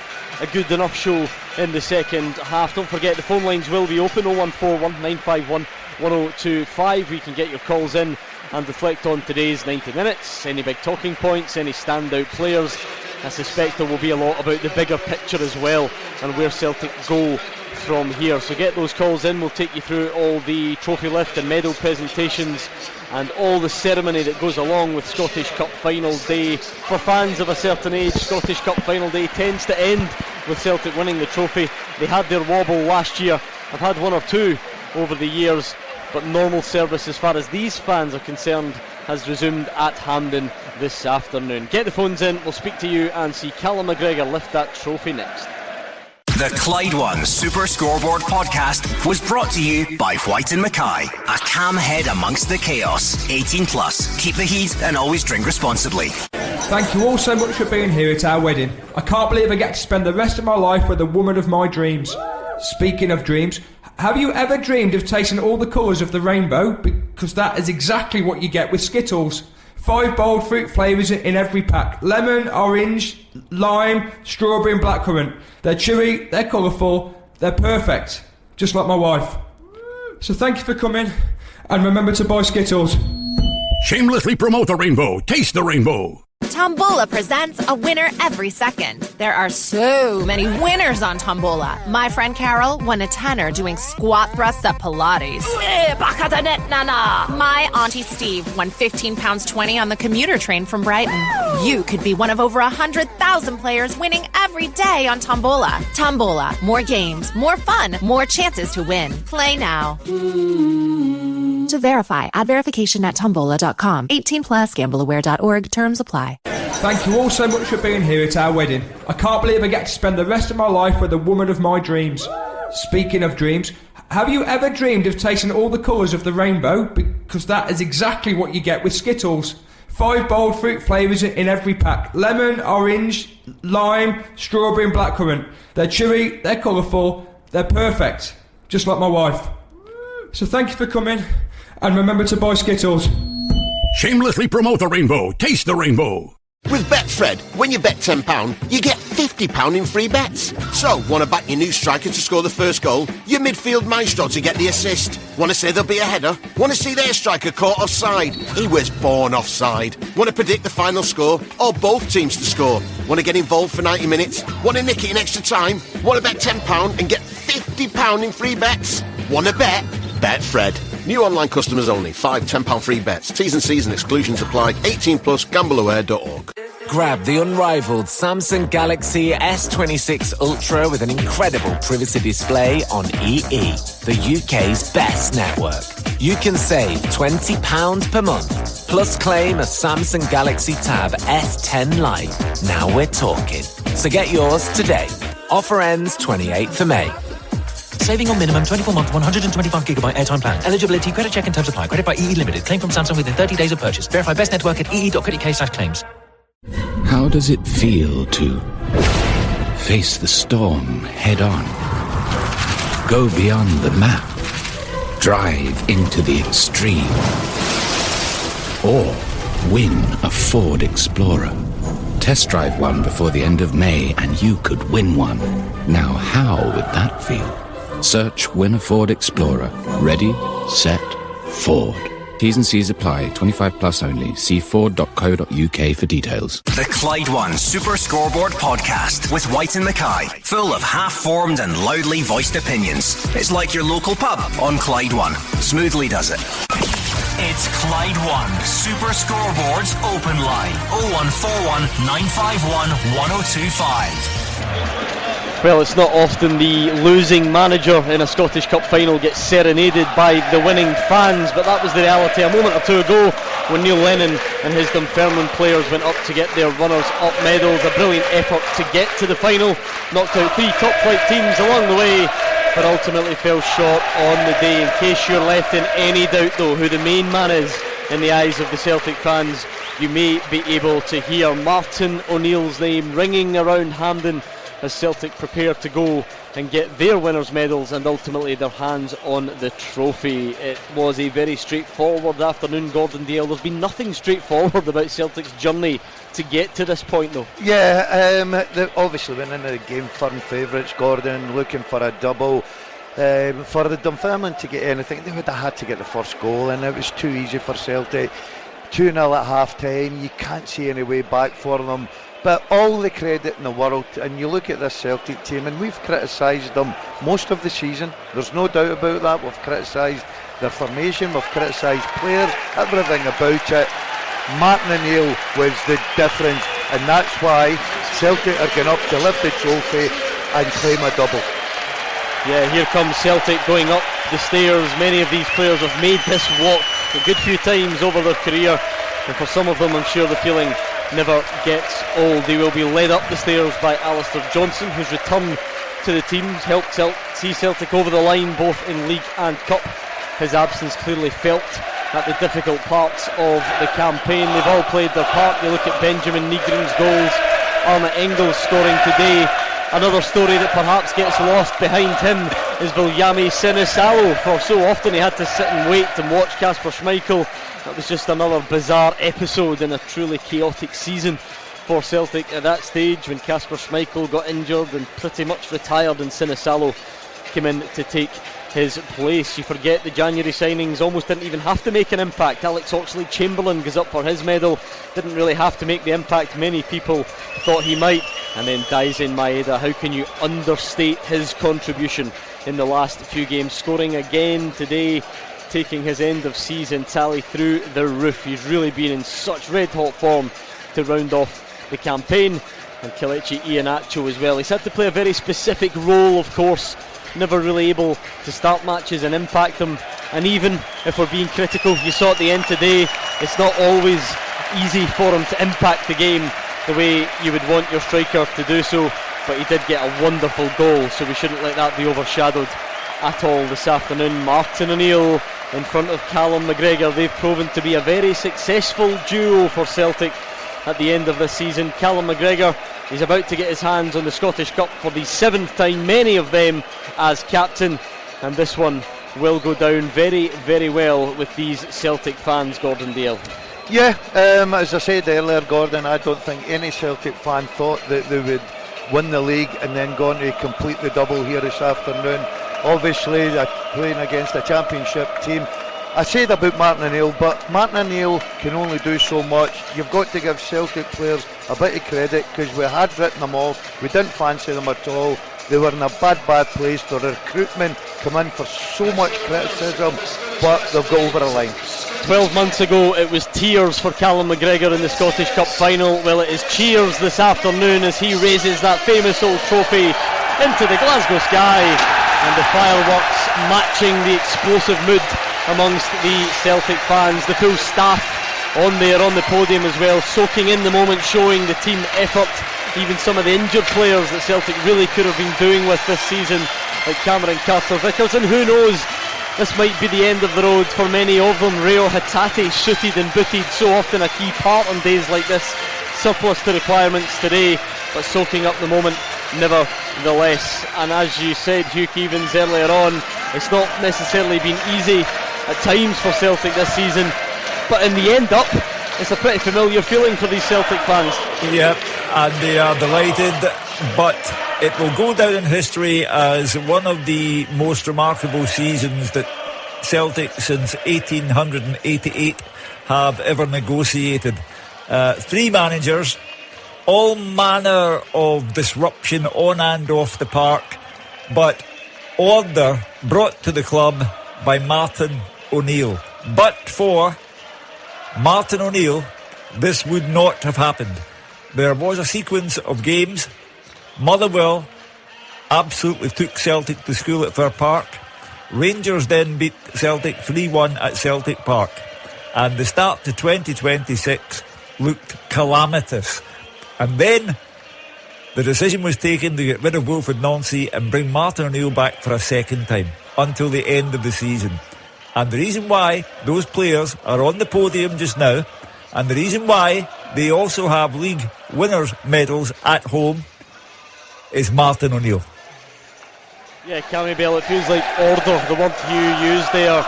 a good enough show in the second half. Don't forget the phone lines will be open, 0141 951 1025. We can get your calls in and reflect on today's 90 minutes, any big talking points, any standout players. I suspect there will be a lot about the bigger picture as well and where Celtic go from here. So get those calls in. We'll take you through all the trophy lift and medal presentations and all the ceremony that goes along with Scottish Cup final day. For fans of a certain age, Scottish Cup final day tends to end with Celtic winning the trophy. They had their wobble last year. I've had one or two over the years, but normal service as far as these fans are concerned has resumed at Hampden this afternoon. Get the phones in, we'll speak to you and see Callum McGregor lift that trophy next. The Clyde One Super Scoreboard podcast was brought to you by White and Mackay. A calm head amongst the chaos. 18 plus. Keep the heat and always drink responsibly. Thank you all so much for being here at our wedding. I can't believe I get to spend the rest of my life with the woman of my dreams. Speaking of dreams, have you ever dreamed of tasting all the colours of the rainbow? Because that is exactly what you get with Skittles. 5 bold fruit flavours in every pack. Lemon, orange, lime, strawberry and blackcurrant. They're chewy, they're colourful, they're perfect. Just like my wife. So thank you for coming, and remember to buy Skittles. Shamelessly promote the rainbow. Taste the rainbow. Tombola presents a winner every second. There are so many winners on Tombola. My friend Carol won a tenner doing squat thrusts at Pilates. My auntie Steve won £15.20 on the commuter train from Brighton. You could be one of over 100,000 players winning every day on Tombola. Tombola, more games, more fun, more chances to win. Play now. To verify, add verification at tombola.com. 18 plus, gambleaware.org. Terms apply. Thank you all so much for being here at our wedding. I can't believe I get to spend the rest of my life with the woman of my dreams. Speaking of dreams, have you ever dreamed of tasting all the colours of the rainbow? Because that is exactly what you get with Skittles. 5 bold fruit flavours in every pack. Lemon, orange, lime, strawberry and blackcurrant. They're chewy, they're colourful, they're perfect. Just like my wife. So thank you for coming, and remember to buy Skittles. Shamelessly promote the rainbow. Taste the rainbow. With Betfred, when you bet £10, you get £50 in free bets. So, want to back your new striker to score the first goal? Your midfield maestro to get the assist? Want to say there'll be a header? Want to see their striker caught offside? He was born offside. Want to predict the final score? Or both teams to score? Want to get involved for 90 minutes? Want to nick it in extra time? Want to bet £10 and get £50 in free bets? Want to bet? Betfred. New online customers only. 5 £10 free bets. T's and C's and exclusions apply. 18 plus. Gambleaware.org. Grab the unrivaled Samsung Galaxy S26 Ultra with an incredible privacy display on EE, the UK's best network. You can save £20 per month, plus claim a Samsung Galaxy Tab S10 Lite. Now we're talking. So get yours today. Offer ends 28th of May. Saving on minimum 24-month 125GB airtime plan. Eligibility, credit check and terms apply. Credit by EE Limited. Claim from Samsung within 30 days of purchase. Verify best network at ee.co.uk/claims. How does it feel to face the storm head on? Go beyond the map. Drive into the extreme. Or win a Ford Explorer. Test drive one before the end of May and you could win one. Now how would that feel? Search Win a Ford Explorer. Ready, set, Ford. T's and C's apply. 25 plus only. See Ford.co.uk for details. The Clyde One Super Scoreboard podcast with White and Mackay. Full of half-formed and loudly voiced opinions. It's like your local pub on Clyde One. Smoothly does it. It's Clyde One Super Scoreboard's open line. 0141 951 1025. Well, it's not often the losing manager in a Scottish Cup final gets serenaded by the winning fans, but that was the reality a moment or two ago when Neil Lennon and his Dunfermline players went up to get their runners-up medals. A brilliant effort to get to the final, knocked out 3 top-flight teams along the way, but ultimately fell short on the day. In case you're left in any doubt, though, who the main man is in the eyes of the Celtic fans, you may be able to hear Martin O'Neill's name ringing around Hampden as Celtic prepare to go and get their winners' medals and ultimately their hands on the trophy. It was a very straightforward afternoon, Gordon Dale. There's been nothing straightforward about Celtic's journey to get to this point, though. Yeah, obviously winning the game, firm favourites, Gordon, looking for a double. For the Dunfermline to get anything, they would have had to get the first goal, and it was too easy for Celtic. 2-0 at half time, you can't see any way back for them. But all the credit in the world, and you look at this Celtic team, and we've criticised them most of the season, there's no doubt about that. We've criticised their formation, we've criticised players, everything about it. Martin O'Neill was the difference, and that's why Celtic are going up to lift the trophy and claim a double. Yeah, here comes Celtic going up the stairs. Many of these players have made this walk a good few times over their career, and for some of them I'm sure the feeling never gets old. They will be led up the stairs by Alistair Johnson, who's returned to the team, helped see Celtic over the line both in League and Cup. His absence clearly felt at the difficult parts of the campaign. They've all played their part. You look at Benjamin Nygren's goals, Arne Engels scoring today. Another story that perhaps gets lost behind him is Viljami Sinisalo. For so often he had to sit and wait and watch Kasper Schmeichel. That was just another bizarre episode in a truly chaotic season for Celtic at that stage, when Kasper Schmeichel got injured and pretty much retired and Sinisalo came in to take his place. You forget the January signings almost didn't even have to make an impact. Alex Oxlade-Chamberlain goes up for his medal, didn't really have to make the impact many people thought he might. And then Daisen Maeda, how can you understate his contribution in the last few games, scoring again today, taking his end of season tally through the roof. He's really been in such red hot form to round off the campaign. And Kelechi Iheanacho as well. He's had to play a very specific role, of course, never really able to start matches and impact them. And even if we're being critical, you saw at the end today, it's not always easy for him to impact the game the way you would want your striker to do so, but he did get a wonderful goal, so we shouldn't let that be overshadowed at all this afternoon. Martin O'Neill in front of Callum McGregor. They've proven to be a very successful duo for Celtic at the end of this season. Callum McGregor is about to get his hands on the Scottish Cup for the 7th time, many of them as captain, and this one will go down very, very well with these Celtic fans, Gordon Dale. Yeah, as I said earlier, Gordon, I don't think any Celtic fan thought that they would win the league and then go on to complete the double here this afternoon. Obviously, they're playing against a championship team. I said about Martin O'Neill, but Martin O'Neill can only do so much. You've got to give Celtic players a bit of credit, because we had written them off. We didn't fancy them at all. They were in a bad place. Their recruitment come in for so much criticism, but they've got over the line. 12 months ago it was tears for Callum McGregor in the Scottish Cup final. Well, it is cheers this afternoon as he raises that famous old trophy into the Glasgow sky, and the fireworks matching the explosive mood amongst the Celtic fans. The full staff on there on the podium as well, soaking in the moment, showing the team effort. Even some of the injured players that Celtic really could have been doing with this season, like Cameron Carter-Vickers, and who knows, this might be the end of the road for many of them. Reo Hatate, suited and booted, so often a key part on days like this. Surplus to requirements today, but soaking up the moment nevertheless. And as you said, Hugh Keevins, earlier on, it's not necessarily been easy at times for Celtic this season, but in the end up, it's a pretty familiar feeling for these Celtic fans. Yep, and they are delighted, but it will go down in history as one of the most remarkable seasons that Celtic since 1888 have ever negotiated. 3 managers, all manner of disruption on and off the park, but order brought to the club by Martin O'Neill. But for Martin O'Neill, this would not have happened. There was a sequence of games. Motherwell absolutely took Celtic to school at Fir Park. Rangers then beat Celtic 3-1 at Celtic Park. And the start to 2026 looked calamitous. And then the decision was taken to get rid of Wilfred Nancy and bring Martin O'Neill back for a second time until the end of the season. And the reason why those players are on the podium just now, and the reason why they also have league winners' medals at home, it's Martin O'Neill. Yeah, Cammy Bell, it feels like order, the word Hugh used there,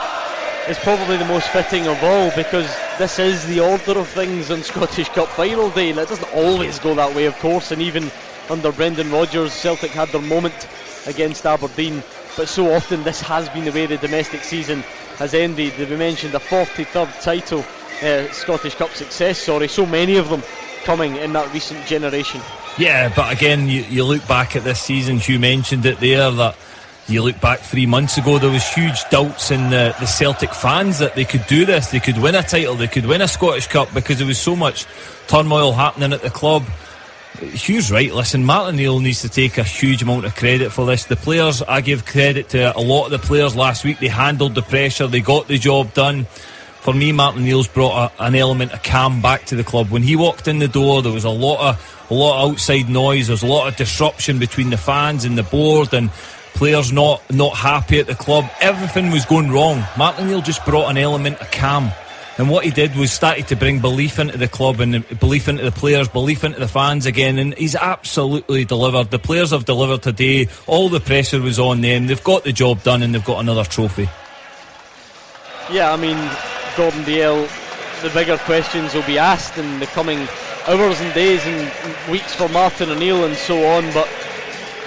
is probably the most fitting of all, because this is the order of things on Scottish Cup final day, and it doesn't always go that way, of course, and even under Brendan Rodgers, Celtic had their moment against Aberdeen, but so often this has been the way the domestic season has ended. We mentioned a 43rd title, Scottish Cup success, so many of them coming in that recent generation. Yeah, but again, you look back at this season, Hugh mentioned it there, that you look back 3 months ago, there was huge doubts in the Celtic fans that they could do this, they could win a title, they could win a Scottish Cup, because there was so much turmoil happening at the club. Hugh's right, listen, Martin O'Neill needs to take a huge amount of credit for this. The players, I give credit to a lot of the players last week, they handled the pressure, they got the job done. For me, Martin O'Neill's brought an element of calm back to the club. When he walked in the door, there was a lot of outside noise, there's a lot of disruption between the fans and the board, and players not happy at the club. Everything was going wrong. Martin O'Neill just brought an element of calm, and what he did was started to bring belief into the club and belief into the players, belief into the fans again, and he's absolutely delivered. The players have delivered today. All the pressure was on them. They've got the job done, and they've got another trophy. Yeah, I mean, Gordon Dalziel, the bigger questions will be asked in the coming hours and days and weeks for Martin O'Neill and so on, but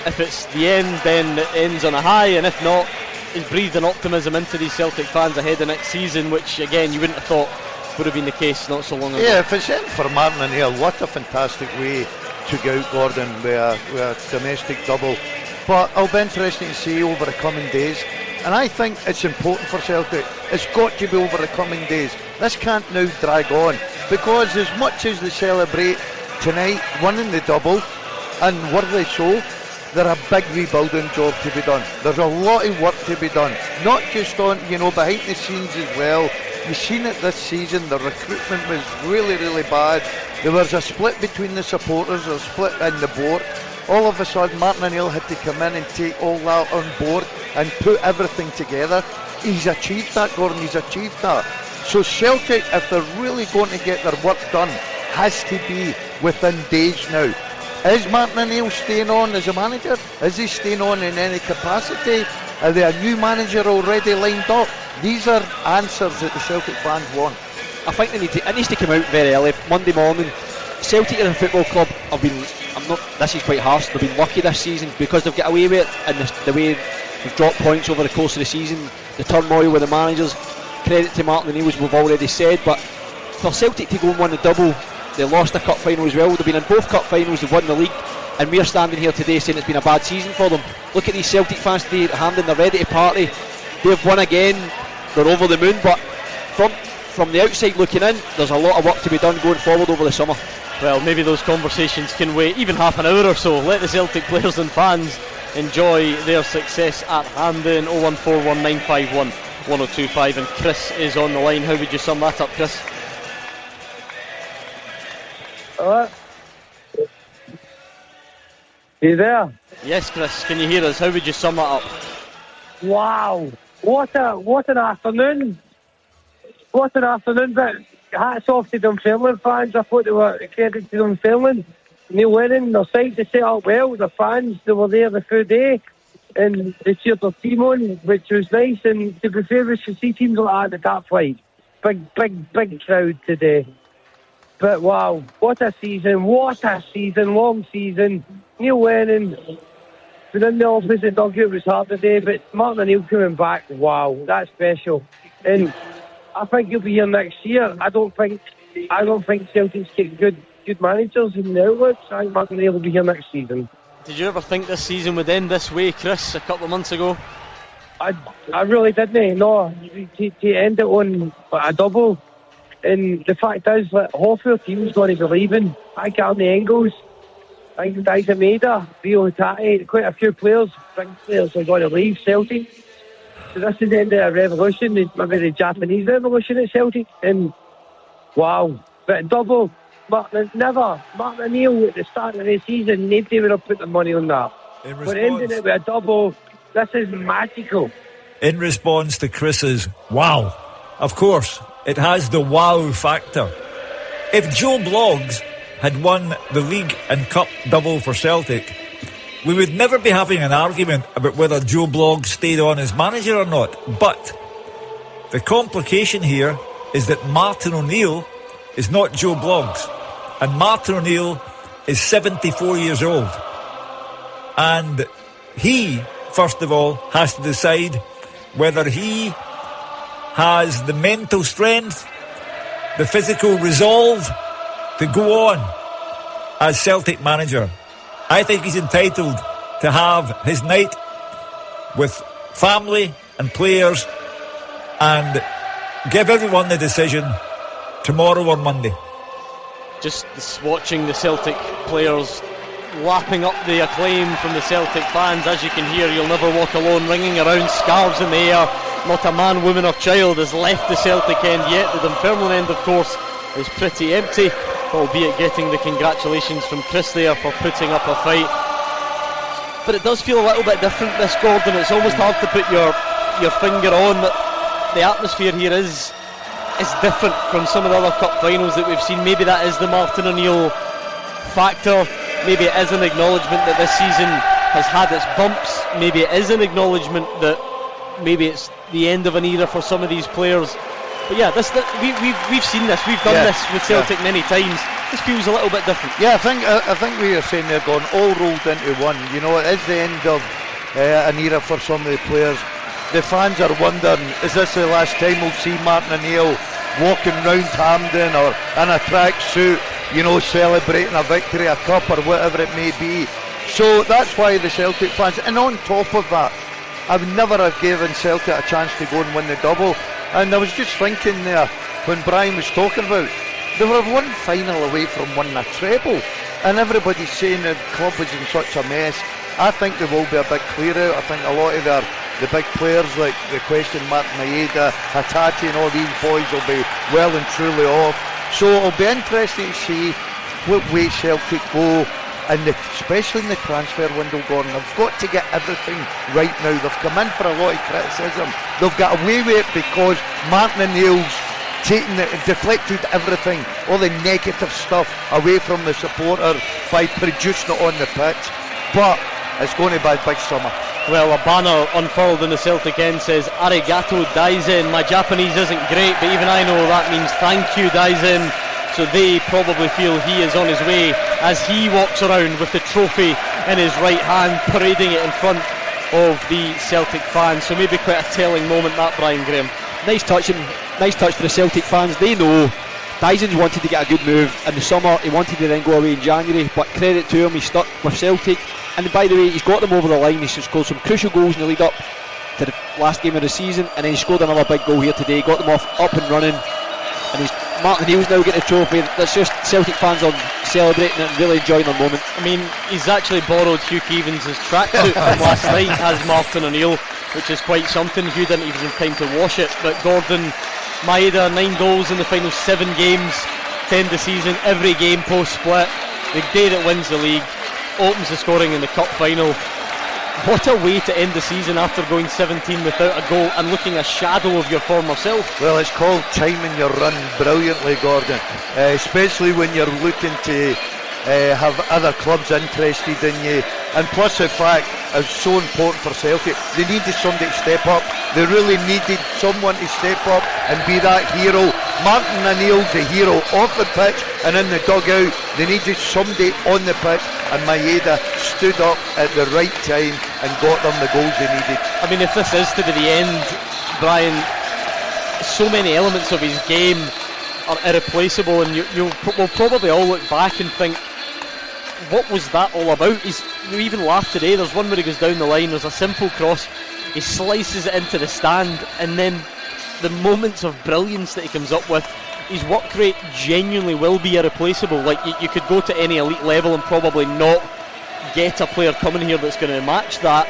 if it's the end, then it ends on a high, and if not, he's breathed an optimism into these Celtic fans ahead of next season, which again you wouldn't have thought would have been the case not so long ago. Yeah, if it's in for Martin O'Neill, what a fantastic way to go out, Gordon, with a domestic double. But it'll be interesting to see over the coming days, and I think it's important for Celtic. It's got to be over the coming days. This can't now drag on, because as much as they celebrate tonight winning the double, and worthy so, there's a big rebuilding job to be done. There's a lot of work to be done, not just on, behind the scenes as well. You've seen it this season, the recruitment was really, really bad. There was a split between the supporters, a split in the board. All of a sudden Martin O'Neill had to come in and take all that on board and put everything together. He's achieved that, Gordon, he's achieved that. So Celtic, if they're really going to get their work done, has to be within days now. Is Martin O'Neill staying on as a manager? Is he staying on in any capacity? Are there a new manager already lined up? These are answers that the Celtic fans want. I think it needs to come out very early. Monday morning, Celtic as a football club have been, this is quite harsh, they've been lucky this season because they've got away with it, and the way they've dropped points over the course of the season, the turmoil with the managers. Credit to Martin O'Neill, as we've already said, but for Celtic to go and win the double, they lost a cup final as well. They've been in both cup finals, they've won the league, and we're standing here today saying it's been a bad season for them. Look at these Celtic fans today at Hampden, they're ready to party. They've won again, they're over the moon, but from the outside looking in, there's a lot of work to be done going forward over the summer. Well, maybe those conversations can wait even half an hour or so. Let the Celtic players and fans enjoy their success at Hampden. 01419511025, and Chris is on the line. How would you sum that up, Chris? You there? Yes, Chris, can you hear us? How would you sum that up? Wow, what an afternoon. What an afternoon, but hats off to Dunfermline fans. I thought they were credit to Dunfermline. Neil Lennon, their side, they set up well. The fans, they were there the full day, and they cheered their team on, which was nice. And to be fair, we should see teams like that at the top flight. Big crowd today. But wow, what a season, long season. Neil Lennon, within the office at Duncan, it was hard today, but Martin O'Neill coming back, wow, that's special. And I think he'll be here next year. I don't think Celtic's get good managers in the outlets. I think Martin O'Neill will be here next season. Did you ever think this season would end this way, Chris, a couple of months ago? I really didn't. No, to end it on a double. And the fact is that half our team's going to be leaving. I got on the Engels, I think Dysa Maida, Rio Tati, quite a few players, big players are going to leave Celtic. So this is the end of a revolution, maybe the Japanese revolution at Celtic. And wow, but double, Martin O'Neill at the start of the season, nobody would have put the money on that. But ending it with a double, this is magical. In response to Chris's wow, of course, it has the wow factor. If Joe Bloggs had won the league and cup double for Celtic, we would never be having an argument about whether Joe Bloggs stayed on as manager or not. But the complication here is that Martin O'Neill is not Joe Bloggs. And Martin O'Neill is 74 years old. And he, first of all, has to decide whether he has the mental strength, the physical resolve to go on as Celtic manager. I think he's entitled to have his night with family and players and give everyone the decision tomorrow or Monday. Just watching the Celtic players lapping up the acclaim from the Celtic fans. As you can hear, You'll Never Walk Alone ringing around, scarves in the air. Not a man, woman or child has left the Celtic end yet. The Dunfermline end, of course, is pretty empty, albeit getting the congratulations from Chris there for putting up a fight. But it does feel a little bit different, this, Gordon. It's almost hard to put your finger on that. The atmosphere here is different from some of the other cup finals that we've seen. Maybe that is the Martin O'Neill factor. Maybe it is an acknowledgement that this season has had its bumps. Maybe it is an acknowledgement that maybe it's the end of an era for some of these players. But yeah, we've seen this. We've done this with Celtic many times. This feels a little bit different. Yeah, I think we are saying they're going all rolled into one. You know, it is the end of an era for some of the players. The fans are wondering, is this the last time we'll see Martin O'Neill walking round Hampden or in a tracksuit, you know, celebrating a victory, a cup or whatever it may be. So that's why the Celtic fans, and on top of that, I would never have given Celtic a chance to go and win the double. And I was just thinking there, when Brian was talking about, they were one final away from winning a treble, and everybody's saying the club was in such a mess. I think there will be a big clear out. I think a lot of the big players, like the question mark Maeda, Hatate and all these boys will be well and truly off. So it'll be interesting to see what way Celtic go, and especially in the transfer window, Gordon. They've got to get everything right now. They've come in for a lot of criticism. They've got away with it because Martin O'Neill's deflected everything, all the negative stuff away from the supporter by producing it on the pitch. But it's going to be a big summer. Well, a banner unfurled in the Celtic end says Arigato Daizen. My Japanese isn't great, but even I know that means thank you Daizen. So they probably feel he is on his way as he walks around with the trophy in his right hand, parading it in front of the Celtic fans. So maybe quite a telling moment that, Brian Graham. Nice touch for the Celtic fans. They know Daizen's wanted to get a good move in the summer. He wanted to then go away in January, but credit to him, he's stuck with Celtic. And by the way, he's got them over the line. He's scored some crucial goals in the lead up to the last game of the season, and then he scored another big goal here today, got them up and running. And Martin O'Neill's now getting a trophy. That's just Celtic fans are celebrating it and really enjoying their moment. I mean, he's actually borrowed Hugh Keevins' tracksuit from last night as Martin O'Neill, which is quite something. Hugh didn't even have time to wash it. But Gordon, Maeda, 9 goals in the final 7 games, 10 this season, every game post-split. The day that wins the league, opens the scoring in the cup final. What a way to end the season after going 17 without a goal and looking a shadow of your former self. Well, it's called timing your run brilliantly, Gordon, especially when you're looking to have other clubs interested in you. And plus the fact it's so important for Celtic, they needed somebody to step up. They really needed someone to step up and be that hero. Martin O'Neill's the hero off the pitch and in the dugout. They needed somebody on the pitch, and Maeda stood up at the right time and got them the goals they needed. I mean, if this is to be the end, Brian, so many elements of his game are irreplaceable, and we'll probably all look back and think, what was that all about? You even laughed today. There's one where he goes down the line, there's a simple cross, he slices it into the stand, and then the moments of brilliance that he comes up with, his work rate genuinely will be irreplaceable. Like, you could go to any elite level and probably not get a player coming here that's going to match that.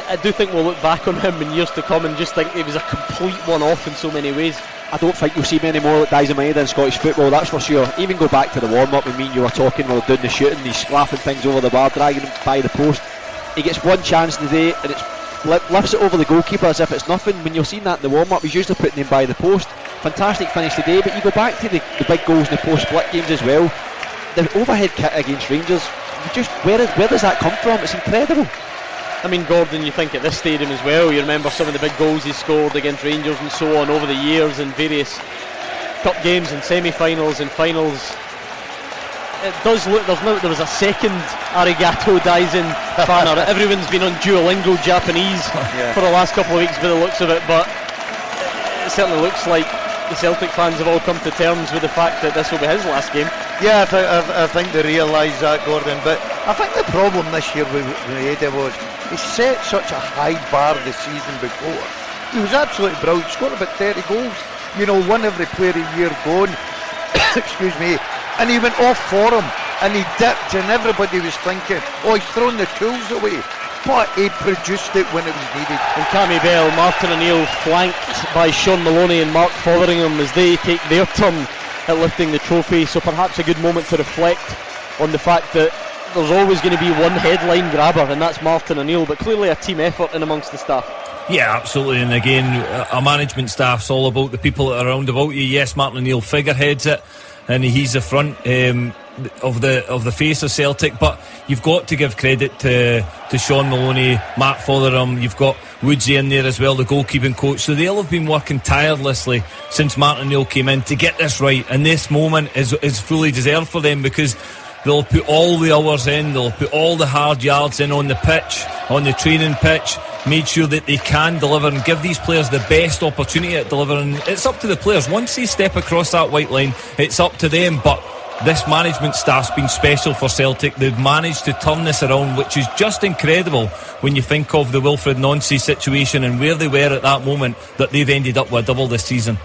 I do think we'll look back on him in years to come and just think he was a complete one-off in so many ways. I don't think you'll see many more like Daizen Maeda in Scottish football, that's for sure. Even go back to the warm-up when me and you were talking while doing the shooting, he's slapping things over the bar, dragging him by the post. He gets one chance today and it's lifts it over the goalkeeper as if it's nothing. When you're seeing that in the warm-up, he's usually putting him by the post. Fantastic finish today, but you go back to the big goals in the post-split games as well. The overhead kick against Rangers, where does that come from? It's incredible. I mean, Gordon, you think at this stadium as well, you remember some of the big goals he scored against Rangers and so on over the years in various cup games and semi-finals and finals. It does look, there was a second Arigato Daisen banner. Everyone's been on Duolingo Japanese for the last couple of weeks by the looks of it, but it certainly looks like the Celtic fans have all come to terms with the fact that this will be his last game. Yeah, I think they realise that, Gordon, but I think the problem this year with Eddie was he set such a high bar the season before. He was absolutely brilliant, scored about 30 goals, won every player of the year going, excuse me, and he went off for him, and he dipped, and everybody was thinking, oh, he's thrown the tools away. But he produced it when it was needed. And Cammy Bell, Martin O'Neill flanked by Sean Maloney and Mark Fotheringham as they take their turn at lifting the trophy, so perhaps a good moment to reflect on the fact that there's always going to be one headline grabber, and that's Martin O'Neill, but clearly a team effort in amongst the staff. Yeah, absolutely, and again, a management staff's all about the people that are around about you. Yes, Martin O'Neill figureheads it, and he's the front of the face of Celtic, but you've got to give credit to Sean Maloney, Mark Fotheringham. You've got Woodsy in there as well, the goalkeeping coach, so they'll have been working tirelessly since Martin O'Neill came in to get this right, and this moment is fully deserved for them, because they'll put all the hours in, they'll put all the hard yards in on the pitch, on the training pitch, made sure that they can deliver and give these players the best opportunity at delivering. It's up to the players. Once they step across that white line, it's up to them, but this management staff's been special for Celtic. They've managed to turn this around, which is just incredible when you think of the Wilfred Nancy situation and where they were at that moment, that they've ended up with a double this season.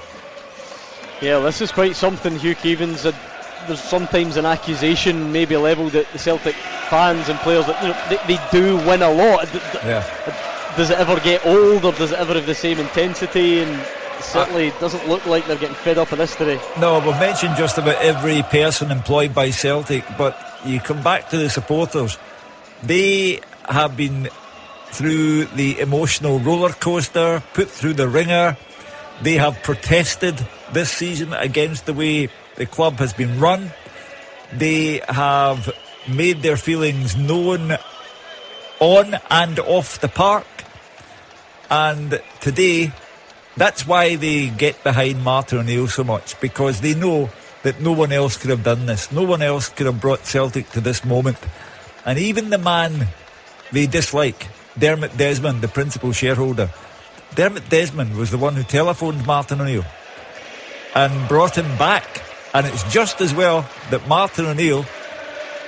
Yeah, this is quite something, Hugh Keevins. There's sometimes an accusation maybe levelled at the Celtic fans and players that they do win a lot. Does it ever get old, or does it ever have the same intensity? And it certainly doesn't look like they're getting fed up of this today. No, we've mentioned just about every person employed by Celtic, but you come back to the supporters. They have been through the emotional roller coaster, put through the ringer. They have protested this season against the way the club has been run. They have made their feelings known on and off the park, and today that's why they get behind Martin O'Neill so much, because they know that no one else could have done this. No one else could have brought Celtic to this moment. And even the man they dislike, Dermot Desmond, the principal shareholder, Dermot Desmond was the one who telephoned Martin O'Neill and brought him back. And it's just as well that Martin O'Neill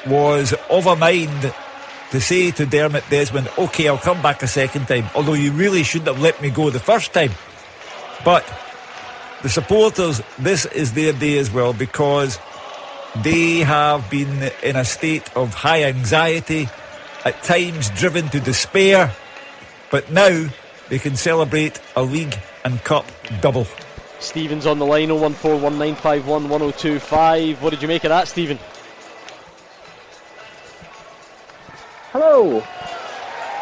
was of a mind to say to Dermot Desmond, OK, I'll come back a second time, although you really shouldn't have let me go the first time. But the supporters, this is their day as well, because they have been in a state of high anxiety, at times driven to despair, but now they can celebrate a league and cup double. Stephen's on the line, 01419511025. What did you make of that, Stephen? Hello.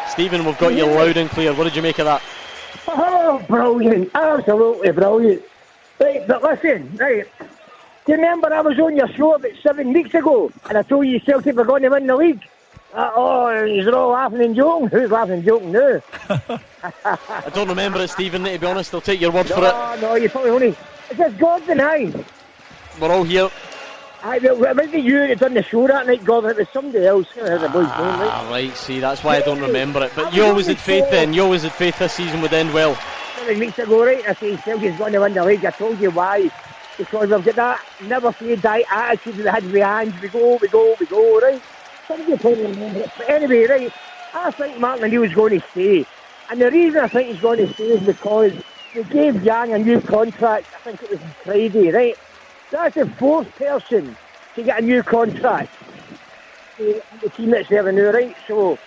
Stephen, we've got you loud and clear. What did you make of that? Oh, brilliant. Absolutely brilliant. Right, but listen, right. Do you remember I was on your show about 7 weeks ago and I told you Celtic were going to win the league? You're all laughing and joking. Who's laughing and joking now? I don't remember it, Stephen, to be honest. I'll take your word for it. No, you probably only. It's just Gordon, aye. We're all here. It wasn't you that done the show that night, Gordon. It was somebody else. It the boy's name, right? Right, see, that's why I don't remember it. But you always had faith then. You always had faith this season would end well. 7 weeks ago, right, I said Celtic's going to win the league. I told you why. Because we've got that never say die attitude that we had with hands. We go, right? Somebody probably remember it. But anyway, right, I think Martin O'Neill's going to stay. And the reason I think he's going to stay is because they gave Yang a new contract. I think it was Friday, right? That's the fourth person to get a new contract. The team that's there now, right? So,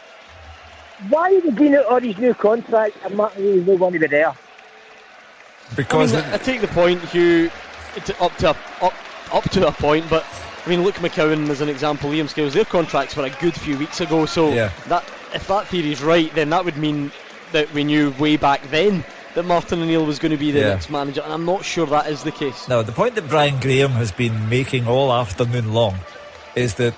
why are they giving out all these new contracts and Martin O'Neill's not going to be there? Because I take the point, Hugh, up to a point, but I mean, look, McCowan as an example, Liam Scales, their contracts were a good few weeks ago, so that if that theory's right, then that would mean that we knew way back then that Martin O'Neill was going to be the next manager, and I'm not sure that is the case. Now, the point that Brian Graham has been making all afternoon long is that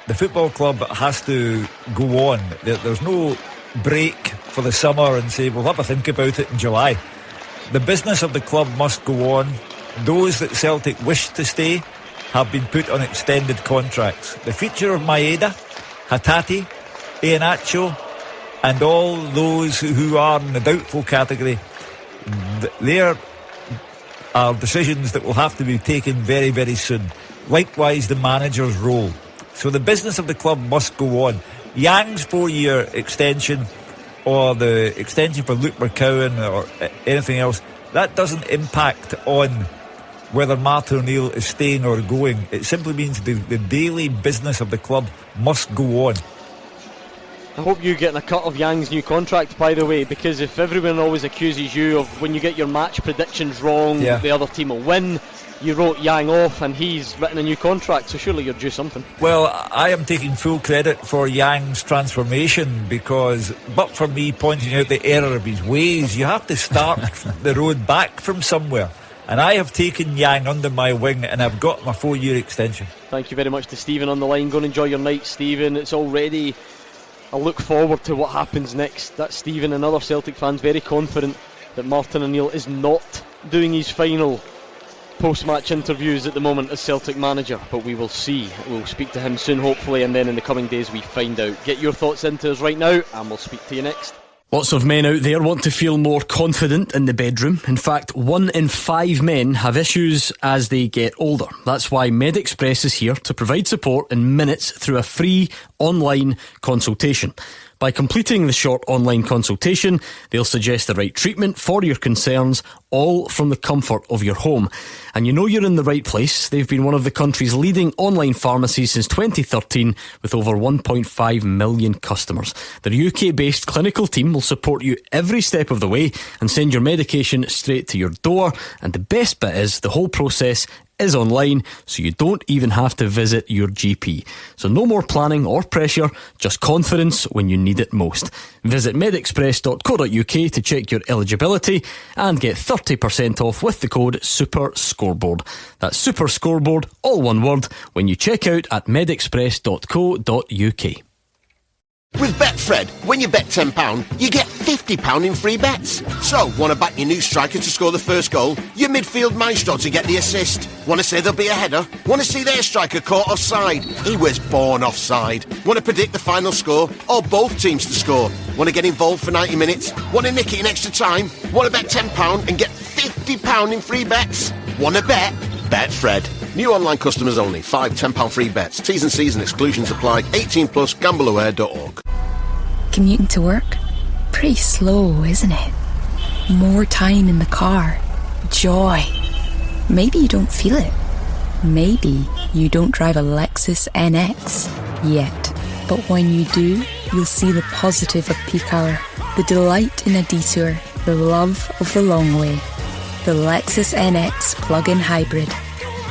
the football club has to go on. There's no break for the summer and say we'll have a think about it in July. The business of the club must go on. Those that Celtic wish to stay have been put on extended contracts. The future of Maeda, Hatate, Iheanacho and all those who are in the doubtful category, there are decisions that will have to be taken very, very soon. Likewise the manager's role. So the business of the club must go on. Yang's 4-year extension or the extension for Luke McCowan or anything else, that doesn't impact on whether Martin O'Neill is staying or going. It simply means the daily business of the club must go on. I hope you get a cut of Yang's new contract, by the way, because if everyone always accuses you of when you get your match predictions wrong, the other team will win. You wrote Yang off and he's written a new contract, so surely you're due something. Well, I am taking full credit for Yang's transformation because, but for me pointing out the error of his ways, you have to start the road back from somewhere. And I have taken Yang under my wing and I've got my 4-year extension. Thank you very much to Stephen on the line. Go and enjoy your night, Stephen. It's already a look forward to what happens next. That's Stephen and other Celtic fans very confident that Martin O'Neill is not doing his final post-match interviews at the moment as Celtic manager, but we will see. We'll speak to him soon hopefully, and then in the coming days we find out. Get your thoughts into us right now and we'll speak to you next. Lots of men out there want to feel more confident in the bedroom. In fact, 1 in 5 men have issues as they get older. That's why MedExpress is here to provide support in minutes through a free online consultation. By completing the short online consultation, they'll suggest the right treatment for your concerns, all from the comfort of your home. And you know you're in the right place. They've been one of the country's leading online pharmacies since 2013 with over 1.5 million customers. Their UK-based clinical team will support you every step of the way and send your medication straight to your door. And the best bit is the whole process is online, so you don't even have to visit your GP. So no more planning or pressure, just confidence when you need it most. Visit medexpress.co.uk to check your eligibility and get 30% off with the code SUPERSCOREBOARD. That's Super Scoreboard, all one word, when you check out at medexpress.co.uk. With Betfred, when you bet £10, you get £50 in free bets. So, want to back your new striker to score the first goal? Your midfield maestro to get the assist? Want to say there'll be a header? Want to see their striker caught offside? He was born offside. Want to predict the final score? Or both teams to score? Want to get involved for 90 minutes? Want to nick it in extra time? Want to bet £10 and get £50 in free bets? Want to bet? Betfred. New online customers only. 5 £10 free bets. T's and C's and exclusions apply. 18+, gambleaware.org. Commuting to work? Pretty slow, isn't it? More time in the car. Joy. Maybe you don't feel it. Maybe you don't drive a Lexus NX yet. But when you do, you'll see the positive of peak hour, the delight in a detour, the love of the long way. The Lexus NX plug-in hybrid.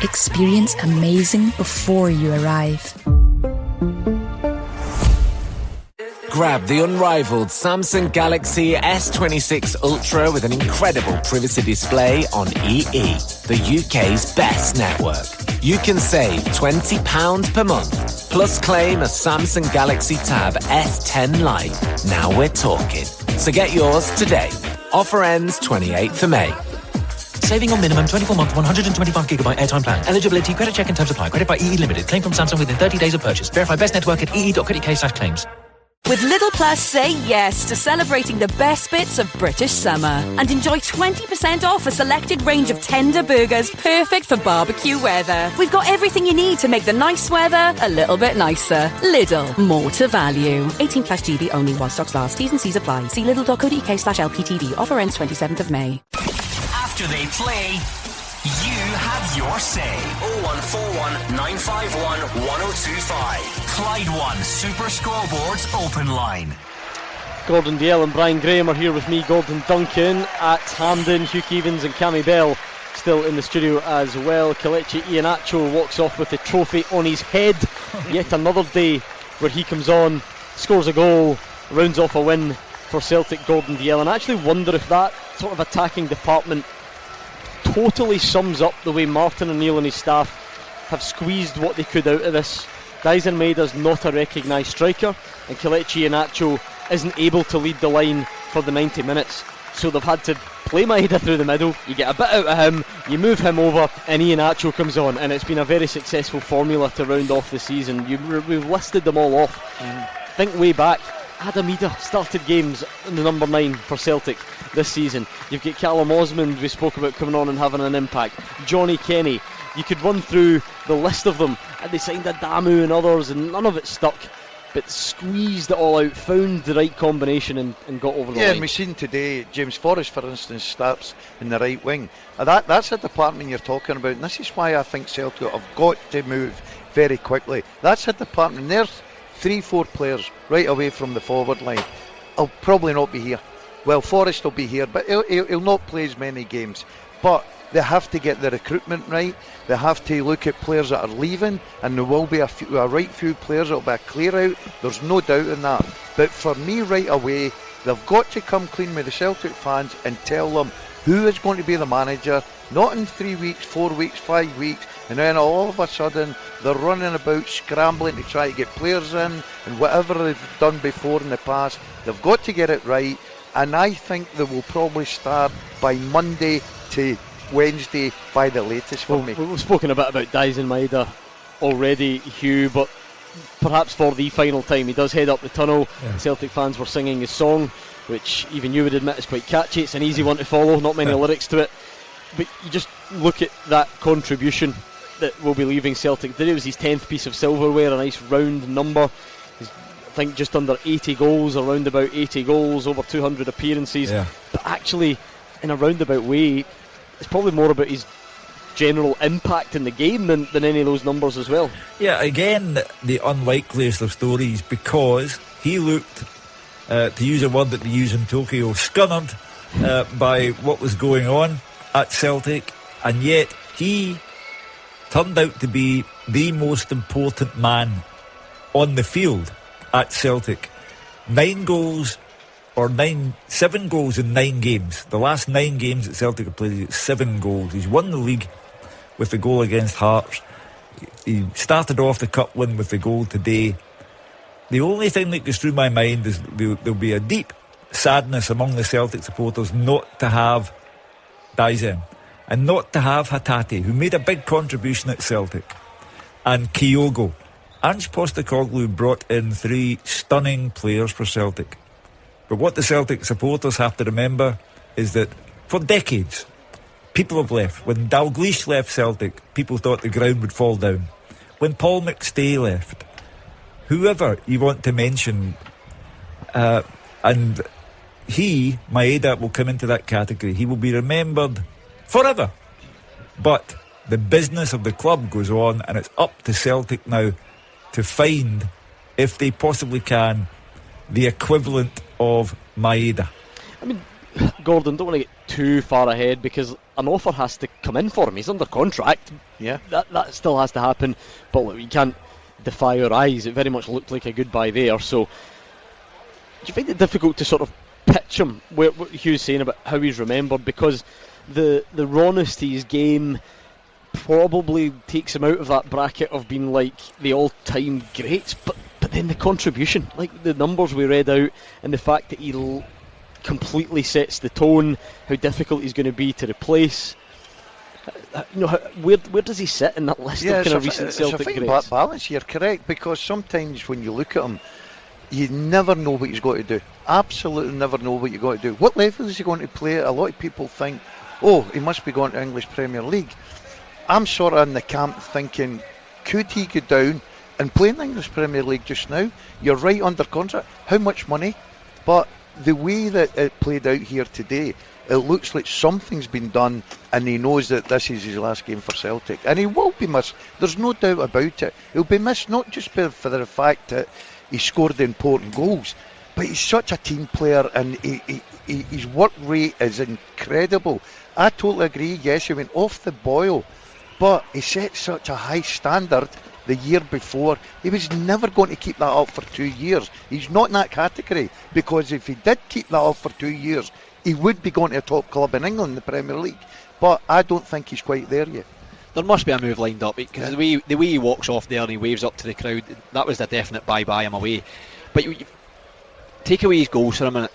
Experience amazing before you arrive. Grab the unrivaled Samsung Galaxy S26 Ultra with an incredible privacy display on EE, the UK's best network. You can save £20 per month, plus claim a Samsung Galaxy Tab S10 Lite. Now we're talking. So get yours today. Offer ends 28th of May. Saving on minimum 24-month 125GB airtime plan. Eligibility, credit check and terms apply. Credit by EE Limited. Claim from Samsung within 30 days of purchase. Verify best network at ee.co.uk/claims. With Lidl Plus, say yes to celebrating the best bits of British summer and enjoy 20% off a selected range of tender burgers perfect for barbecue weather. We've got everything you need to make the nice weather a little bit nicer. Lidl, more to value. 18+ GB only while stocks last. T's and C's apply. See lidl.co.uk/LPTV. Offer ends 27th of May. After they play, you have your say. 0141 951 1025. Clyde One Super Scoreboard's open line. Gordon Dalziel and Brian Graham are here with me, Gordon Duncan at Hampden. Hugh Keevins and Cammy still in the studio as well. Kelechi Iheanacho walks off with the trophy on his head. Yet another day where he comes on, scores a goal, rounds off a win for Celtic. Gordon Dalziel, and I actually wonder if that sort of attacking department totally sums up the way Martin O'Neill and his staff have squeezed what they could out of this Dalziel Maida's not a recognised striker, and Kelechi Iheanacho isn't able to lead the line for the 90 minutes. So they've had to play Maeda through the middle. You get a bit out of him, you move him over, and Iheanacho comes on, and it's been a very successful formula to round off the season. We've listed them all off. Think way back. Adam Idah started games in the number 9 for Celtic this season. You've got Callum Osmond, we spoke about, coming on and having an impact. Johnny Kenny. You could run through the list of them, and they signed Adamu and others, and none of it stuck. But squeezed it all out, found the right combination, and got over the line. Yeah, and we've seen today, James Forrest, for instance, starts in the right wing. That's a department you're talking about, and this is why I think Celtic have got to move very quickly. That's a department. There's 3-4 players right away from the forward line. I'll probably not be here. Well, Forrest will be here, but he'll not play as many games. But they have to get the recruitment right. They have to look at players that are leaving, and there will be a right few players that will be a clear out. There's no doubt in that. But for me, right away, they've got to come clean with the Celtic fans and tell them who is going to be the manager. Not in 3 weeks, 4 weeks, 5 weeks, and then all of a sudden they're running about scrambling to try to get players in, and whatever they've done before in the past, they've got to get it right. And I think they will probably start by Monday to Wednesday by the latest for me. We've spoken a bit about Dalziel Maeda already, Hugh, but perhaps for the final time he does head up the tunnel. Celtic fans were singing his song, which even you would admit is quite catchy. It's an easy one to follow, not many lyrics to it, but you just look at that contribution that will be leaving Celtic. Today was his 10th piece of silverware, a nice round number. He's, I think, just under 80 goals, around about 80 goals, over 200 appearances, but actually in a roundabout way it's probably more about his general impact in the game than any of those numbers as well. Yeah, again, the unlikeliest of stories, because he looked, to use a word that they use in Tokyo, scunnered by what was going on at Celtic, and yet he turned out to be the most important man on the field at Celtic. 7 goals in 9 games. The last 9 games that Celtic have played, 7 goals. He's won the league with the goal against Hearts. He started off the cup win with the goal today. The only thing that goes through my mind is there'll be a deep sadness among the Celtic supporters not to have Dalziel and not to have Hatate, who made a big contribution at Celtic, and Kyogo. Ange Postecoglou brought in 3 stunning players for Celtic. But what the Celtic supporters have to remember is that for decades, people have left. When Dalglish left Celtic, people thought the ground would fall down. When Paul McStay left, whoever you want to mention, and Maeda will come into that category. He will be remembered forever. But the business of the club goes on, and it's up to Celtic now to find, if they possibly can, the equivalent of Maeda. I mean, Gordon, don't want to get too far ahead, because an offer has to come in for him. He's under contract. Yeah, that still has to happen. But look, you can't defy our eyes. It very much looked like a goodbye there. So, do you find it difficult to sort of pitch him? What Hugh's saying about how he's remembered, because the rawness to his game probably takes him out of that bracket of being like the all-time greats, but then the contribution, like the numbers we read out, and the fact that he completely sets the tone, how difficult he's going to be to replace. Where does he sit in that list of kind of recent Celtic greats? It's a fine balance, you're correct, because sometimes when you look at him, you never know what he's got to do. Absolutely never know what you've got to do. What level is he going to play at? A lot of people think, oh, he must be going to English Premier League. I'm sort of in the camp thinking, could he go down and play in the English Premier League just now? You're right under contract. How much money? But the way that it played out here today, it looks like something's been done, and he knows that this is his last game for Celtic, and he will be missed. There's no doubt about it. He'll be missed not just for the fact that he scored the important goals, but he's such a team player, and his work rate is incredible. I totally agree. Yes, he went off the boil, but he set such a high standard the year before. He was never going to keep that up for 2 years. He's not in that category, because if he did keep that up for 2 years, he would be going to a top club in England, the Premier League. But I don't think he's quite there yet. There must be a move lined up, because the way he walks off there and he waves up to the crowd, that was the definite bye-bye, I'm away. But you take away his goals for a minute,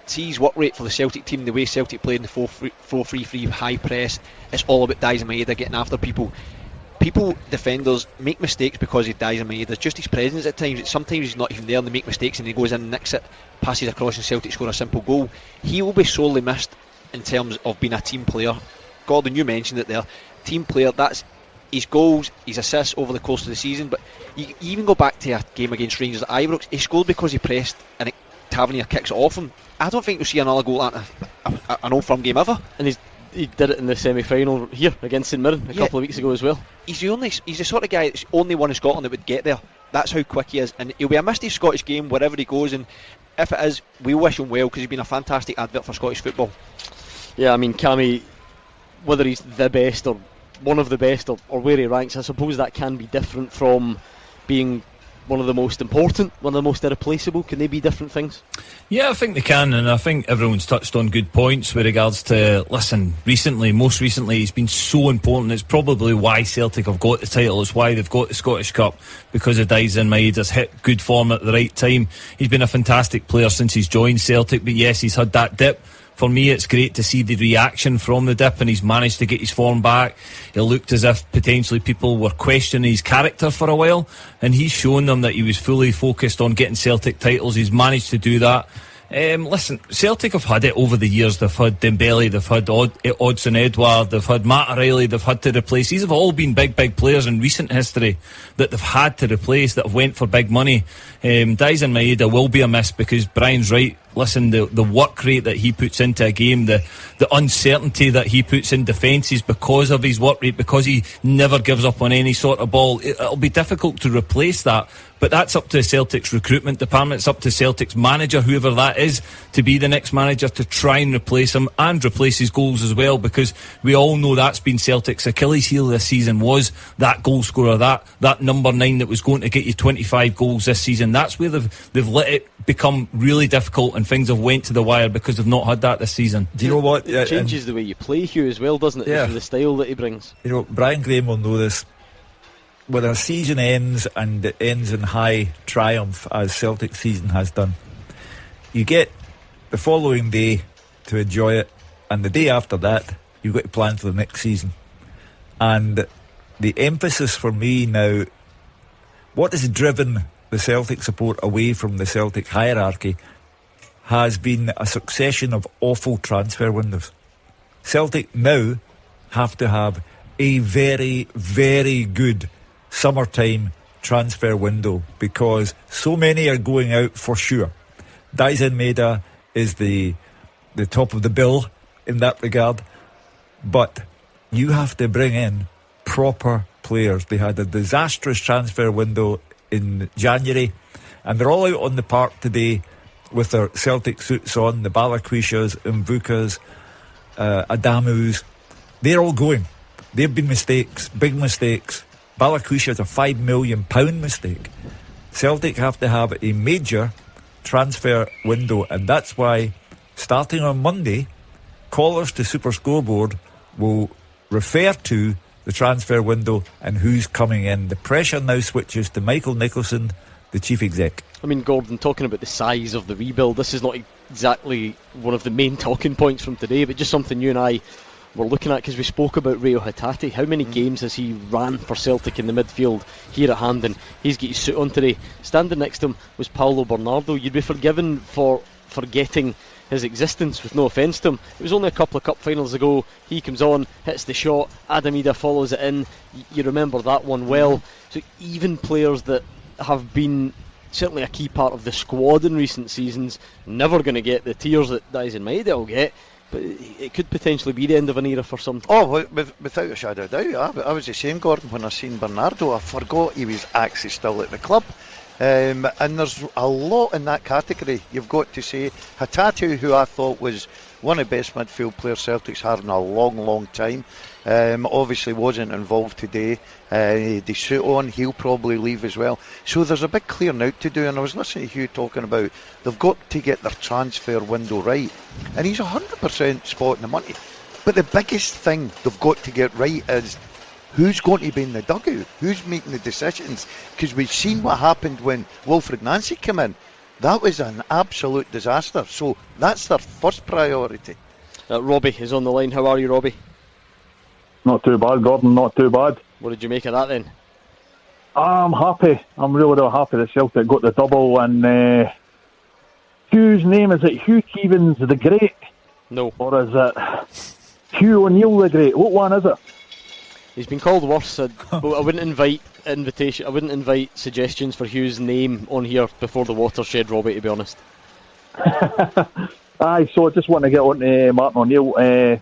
see his work rate for the Celtic team, the way Celtic played in the 4-3-3 high press. It's all about Dalziel Maeda getting after people. Defenders make mistakes because of Dalziel Maeda. Just his presence at times. Sometimes he's not even there and they make mistakes and he goes in and nicks it, passes across and Celtic score a simple goal. He will be sorely missed in terms of being a team player. Gordon, you mentioned it there. Team player, that's his goals, his assists over the course of the season. But you even go back to a game against Rangers at Ibrox, he scored because he pressed and Tavernier kicks it off him. I don't think you'll see another goal at an Old Firm game ever. And he did it in the semi-final here against St Mirren a couple of weeks ago as well. He's the sort of guy that's only one in Scotland that would get there. That's how quick he is, and he'll be a missed his Scottish game wherever he goes, and if it is, we wish him well, because he's been a fantastic advert for Scottish football. Yeah, I mean, Cammy, whether he's the best or one of the best or where he ranks, I suppose that can be different from being one of the most important, one of the most irreplaceable. Can they be different things? Yeah, I think they can, and I think everyone's touched on good points with regards to, most recently he's been so important. It's probably why Celtic have got the title, it's why they've got the Scottish Cup, because of Dalziel Maeda's hit good form at the right time. He's been a fantastic player since he's joined Celtic, but yes, he's had that dip. For me, it's great to see the reaction from the dip, and he's managed to get his form back. It looked as if potentially people were questioning his character for a while, and he's shown them that he was fully focused on getting Celtic titles. He's managed to do that. Celtic have had it over the years. They've had Dembele, they've had Odsonne Edouard, they've had Matt O'Reilly, they've had to replace. These have all been big players in recent history that they've had to replace, that have went for big money. Dalziel Maeda will be a miss, because Brian's right. Listen, the work rate that he puts into a game, the uncertainty that he puts in defences because of his work rate, because he never gives up on any sort of ball, it'll be difficult to replace that. But that's up to Celtic's recruitment department, it's up to Celtic's manager, whoever that is, to be the next manager, to try and replace him and replace his goals as well, because we all know that's been Celtic's Achilles heel this season, was that goal scorer, that number 9 that was going to get you 25 goals this season. That's where they've let it become really difficult, and things have went to the wire because they've not had that this season. Do you know what? It changes the way you play, Hugh, as well, doesn't it? Yeah. The style that he brings. You know, Brian Graham will know this. When a season ends, and it ends in high triumph, as Celtic season has done, you get the following day to enjoy it, and the day after that you've got to plan for the next season. And the emphasis for me now, what has driven the Celtic support away from the Celtic hierarchy, has been a succession of awful transfer windows. Celtic now have to have a very, very good summertime transfer window, because so many are going out for sure. Dalziel Maeda is the top of the bill in that regard, but you have to bring in proper players. They had a disastrous transfer window in January, and they're all out on the park today with their Celtic suits on, the Balaquishas, Mvukas, Adamus. They're all going. They've been mistakes, big mistakes. Balaquisha's a £5 million mistake. Celtic have to have a major transfer window, and that's why, starting on Monday, callers to Super Scoreboard will refer to the transfer window and who's coming in. The pressure now switches to Michael Nicholson, the chief exec. I mean, Gordon, talking about the size of the rebuild, this is not exactly one of the main talking points from today, but just something you and I were looking at, because we spoke about Rio Hatate. How many games has he ran for Celtic in the midfield here at Hampden? He's got his suit on today. Standing next to him was Paulo Bernardo. You'd be forgiven for forgetting his existence, with no offence to him. It was only a couple of cup finals ago. He comes on, hits the shot, Adam Ida follows it in. You remember that one well. So even players that have been certainly a key part of the squad in recent seasons, never going to get the tears that Dalziel Maeda will get. But it could potentially be the end of an era for some. Oh, without a shadow of doubt. I was the same, Gordon, when I seen Bernardo. I forgot he was actually still at the club. And there's a lot in that category. You've got to say Hatate, who I thought was one of the best midfield players Celtic's had in a long time, obviously wasn't involved today. The suit on, he'll probably leave as well. So there's a big clearing out to do, and I was listening to Hugh talking about they've got to get their transfer window right, and he's 100% spot in the money. But the biggest thing they've got to get right is who's going to be in the dugout? Who's making the decisions? Because we've seen what happened when Wilfred Nancy came in. That was an absolute disaster. So that's their first priority. Robbie is on the line. How are you, Robbie? Not too bad, Gordon, not too bad. What did you make of that then? I'm happy. I'm really, really happy that Celtic got the double. And Hugh's name, is it Hugh Keevins the Great? No. Or is it Hugh O'Neill the Great? What one is it? He's been called worse. I wouldn't invite suggestions for Hugh's name on here before the watershed, Robbie, to be honest. Aye, so I just want to get on to Martin O'Neill.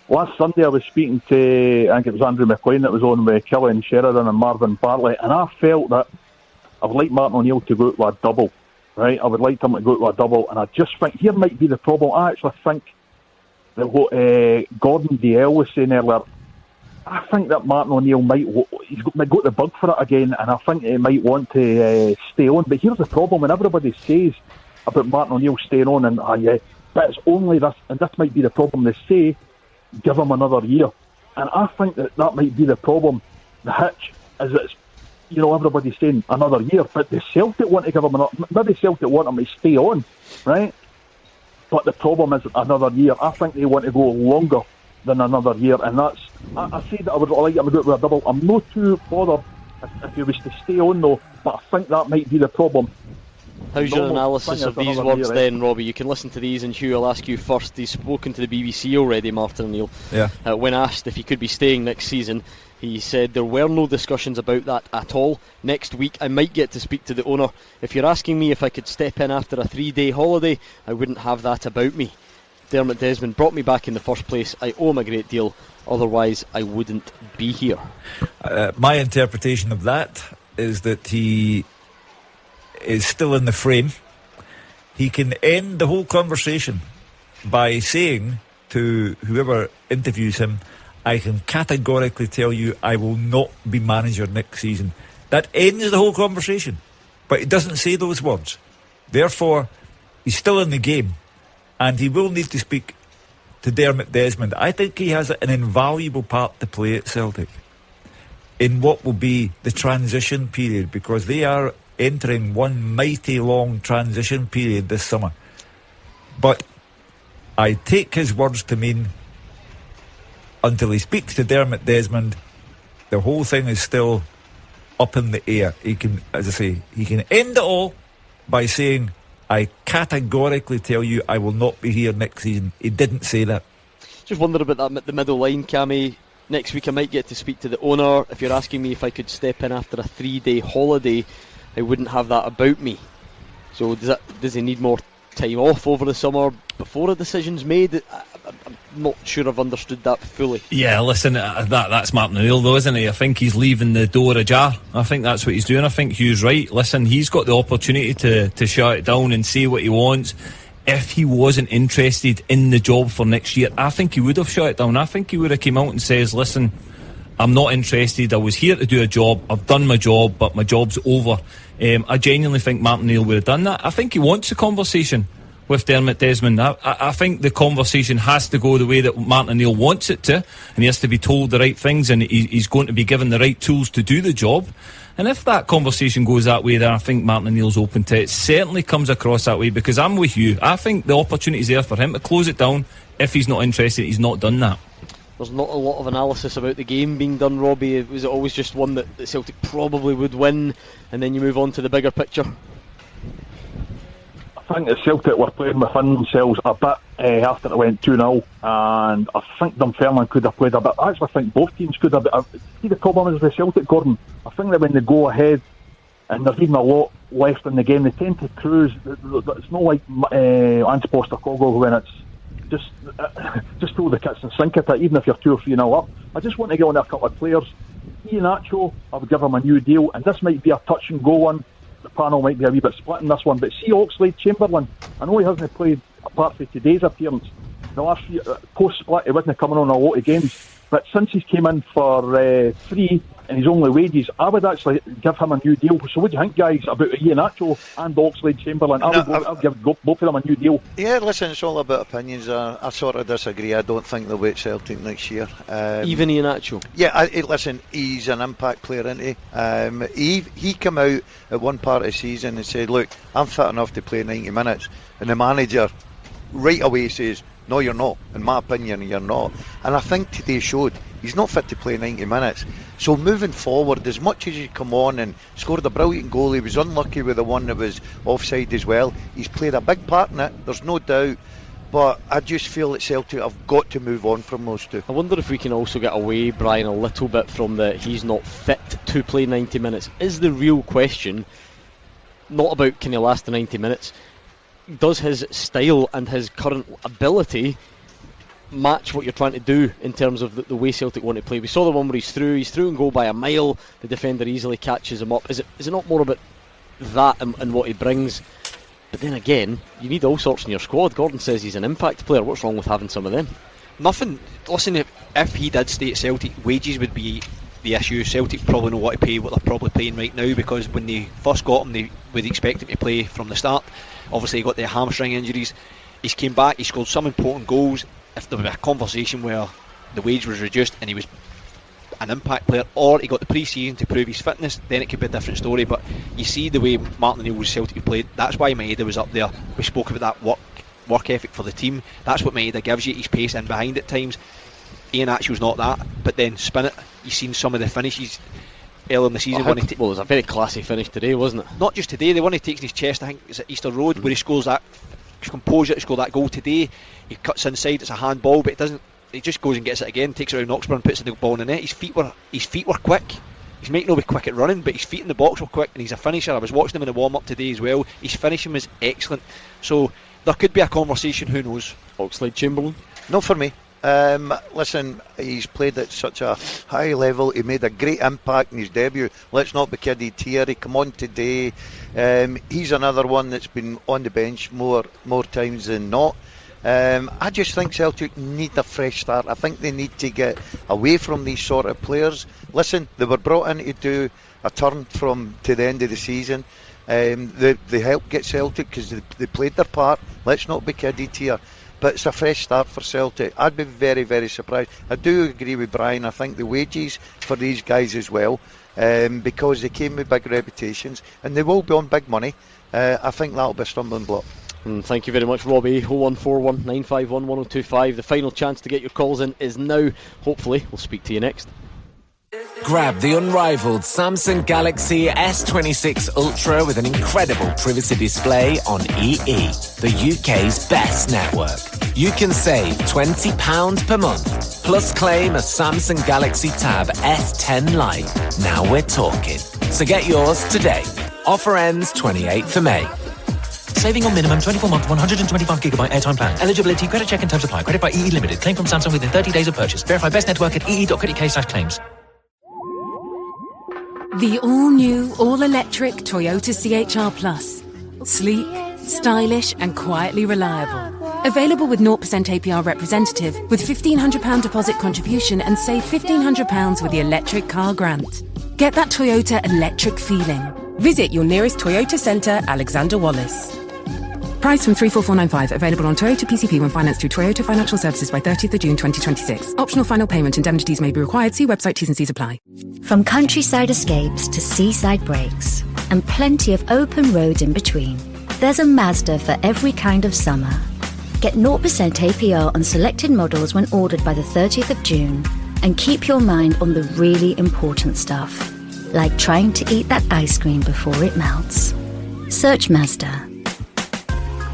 Last Sunday I was speaking to, I think it was Andrew MacLean that was on with Kelly and Sheridan and Marvin Bartlett, and I felt that I would like Martin O'Neill to go to a double, right? I would like him to go to a double, and I just think here might be the problem. I actually think that what Gordon DL was saying earlier, I think that Martin O'Neill might got the bug for it again, and I think he might want to stay on. But here's the problem, when everybody says about Martin O'Neill staying on, and but it's only this, and this might be the problem, they say give him another year, and I think that might be the problem. The hitch is that everybody's saying another year, but the Celtic want to give him maybe Celtic want him to stay on, right? But the problem is another year. I think they want to go longer than another year, and that's I say that I would like him to go with a double. I'm not too bothered if he was to stay on though, but I think that might be the problem. How's your analysis of these words then, Robbie? You can listen to these, and Hugh, I'll ask you first. He's spoken to the BBC already, Martin O'Neill. Yeah. When asked if he could be staying next season, he said there were no discussions about that at all. Next week I might get to speak to the owner. If you're asking me if I could step in after a 3-day holiday, I wouldn't have that about me. Dermot Desmond brought me back in the first place. I owe him a great deal, otherwise I wouldn't be here. My interpretation of that is that he is still in the frame. He can end the whole conversation by saying to whoever interviews him, I can categorically tell you I will not be manager next season. That ends the whole conversation, but he doesn't say those words. Therefore, he's still in the game, and he will need to speak to Dermot Desmond. I think he has an invaluable part to play at Celtic in what will be the transition period, because they are entering one mighty long transition period this summer. But I take his words to mean until he speaks to Dermot Desmond, the whole thing is still up in the air. He can, as I say, he can end it all by saying, I categorically tell you I will not be here next season. He didn't say that. Just wondered about that, the middle line, Cammy. Next week I might get to speak to the owner. If you're asking me if I could step in after a 3-day holiday, I wouldn't have that about me. So does he need more time off over the summer before a decision's made? I'm not sure I've understood that fully. Yeah, listen, that's Martin O'Neill though, isn't he? I think he's leaving the door ajar. I think that's what he's doing. I think Hugh's right. Listen, he's got the opportunity to shut it down and say what he wants. If he wasn't interested in the job for next year, I think he would have shut it down. I think he would have came out and says, listen, I'm not interested. I was here to do a job. I've done my job, but my job's over. I genuinely think Martin O'Neill would have done that. I think he wants a conversation with Dermot Desmond. I think the conversation has to go the way that Martin O'Neill wants it to, and he has to be told the right things, and he's going to be given the right tools to do the job. And if that conversation goes that way, then I think Martin O'Neill's open to it. It certainly comes across that way, because I'm with you. I think the opportunity is there for him to close it down. If he's not interested, he's not done that. There's not a lot of analysis about the game being done, Robbie. Was it always just one that Celtic probably would win, and then you move on to the bigger picture? I think the Celtic were playing within themselves a bit after it went 2-0, and I think Dunfermline could have played a bit. I actually think both teams could have. See, the problem is with Celtic, Gordon, I think that when they go ahead and there's even a lot left in the game, they tend to cruise. It's not like Ange Postecoglou when it's just throw the kits and sink at it, even if you're 2 or 3-0 up. I just want to get on a couple of players. Ian Acho, I would give him a new deal, and this might be a touch and go one. The panel might be a wee bit split in this one, but see Oxlade-Chamberlain, I know he hasn't played apart from today's appearance. The last year, post-split, he wasn't coming on a lot of games. But since he's came in for free and his only wages, I would actually give him a new deal. So what do you think, guys, about Iheanacho and Oxlade-Chamberlain? I'll give both of them a new deal. Yeah, listen, it's all about opinions. I sort of disagree. I don't think they'll wait Celtic next year. Even Iheanacho? Yeah, listen, he's an impact player, isn't he? He came out at one part of the season and said, look, I'm fit enough to play 90 minutes. And the manager right away says, no, you're not. In my opinion, you're not. And I think today showed he's not fit to play 90 minutes. So moving forward, as much as he come on and scored a brilliant goal, he was unlucky with the one that was offside as well. He's played a big part in it, there's no doubt. But I just feel that Celtic have got to move on from those two. I wonder if we can also get away, Brian, a little bit from the he's not fit to play 90 minutes. Is the real question not about can he last the 90 minutes? Does his style and his current ability match what you're trying to do in terms of the way Celtic want to play? We saw the one where he's through and goal by a mile. The defender easily catches him up. Is it not more about that and what he brings? But then again, you need all sorts in your squad. Gordon says he's an impact player. What's wrong with having some of them? Nothing. Listen, if he did stay at Celtic, wages would be the issue. Celtic probably know what to pay, what they're probably paying right now, because when they first got him, they would expect him to play from the start. Obviously he got the hamstring injuries. He's came back, he scored some important goals. If there was a conversation where the wage was reduced and he was an impact player, or he got the pre-season to prove his fitness, then it could be a different story. But you see the way Martin O'Neill's Celtic played, that's why Maeda was up there. We spoke about that work ethic for the team. That's what Maeda gives you, his pace in behind at times. Iheanacho's not that, but then spin it, you've seen some of the finishes earlier in the season. Well, it was a very classy finish today, wasn't it? Not just today, the one he takes in his chest, I think it's at Easter Road, where he scores that composure to score that goal today. He cuts inside, it's a handball, but he just goes and gets it again, takes it around Oxford and puts the ball in the net. His feet were quick. He might not be quick at running, but his feet in the box were quick, and he's a finisher. I was watching him in the warm-up today as well. His finishing was excellent. So there could be a conversation, who knows. Oxlade-Chamberlain? Not for me. Listen, he's played at such a high level. He made a great impact in his debut. Let's not be kidded here. He come on today. He's another one that's been on the bench more times than not. I just think Celtic need a fresh start. I think they need to get away from these sort of players. Listen, they were brought in to do a turn to the end of the season. They helped get Celtic because they played their part. Let's not be kidded here. But it's a fresh start for Celtic. I'd be very, very surprised. I do agree with Brian. I think the wages for these guys as well, because they came with big reputations and they will be on big money. I think that'll be a stumbling block. Thank you very much, Robbie. 01419511025. 951 The final chance to get your calls in is now. Hopefully, we'll speak to you next. Grab the unrivaled Samsung Galaxy S26 Ultra with an incredible privacy display on EE, the UK's best network. You can save £20 per month, plus claim a Samsung Galaxy Tab S10 Lite. Now we're talking. So get yours today. Offer ends 28th of May. Saving on minimum 24-month 125GB airtime plan. Eligibility, credit check and terms apply. Credit by EE Limited. Claim from Samsung within 30 days of purchase. Verify best network at ee.co.uk/claims. The all-new, all-electric Toyota CHR Plus. Sleek, stylish and quietly reliable. Available with 0% APR representative with £1,500 deposit contribution and save £1,500 with the electric car grant. Get that Toyota electric feeling. Visit your nearest Toyota centre, Alexander Wallace. Price from 34495. Available on Toyota PCP when financed through Toyota Financial Services by 30th of June 2026. Optional final payment. Indemnities may be required. See website T's and C's apply. From countryside escapes to seaside breaks, and plenty of open roads in between, there's a Mazda for every kind of summer. Get 0% APR on selected models when ordered by the 30th of June, and keep your mind on the really important stuff, like trying to eat that ice cream before it melts. Search Mazda.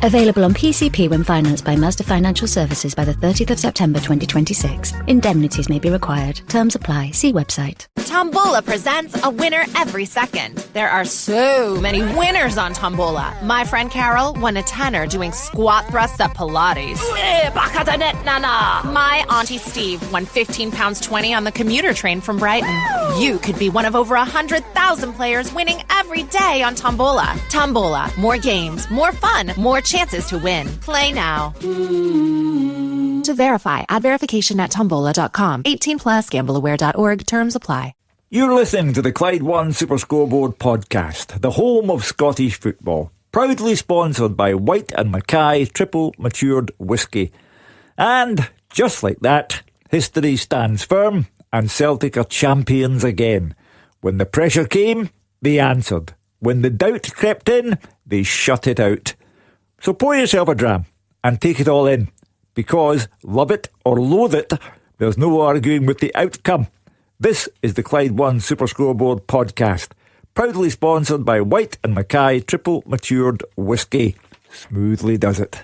Available on PCP when financed by Mazda Financial Services by the 30th of September 2026. Indemnities may be required. Terms apply. See website. Tombola presents a winner every second. There are so many winners on Tombola. My friend Carol won a tenner doing squat thrusts at Pilates. Back at the net, Nana. My auntie Steve won £15.20 on the commuter train from Brighton. You could be one of over 100,000 players winning every day on Tombola. Tombola. More games, more fun, more chances to win. Play now. to verify. Add verification at tombola.com. 18 plus, gambleaware.org. Terms apply. You're listening to the Clyde One Super Scoreboard podcast, the home of Scottish football. Proudly sponsored by White and Mackay Triple Matured Whisky. And, just like that, history stands firm and Celtic are champions again. When the pressure came, they answered. When the doubt crept in, they shut it out. So pour yourself a dram and take it all in. Because, love it or loathe it, there's no arguing with the outcome. This is the Clyde One Super Scoreboard podcast, proudly sponsored by White and Mackay Triple Matured Whisky. Smoothly does it.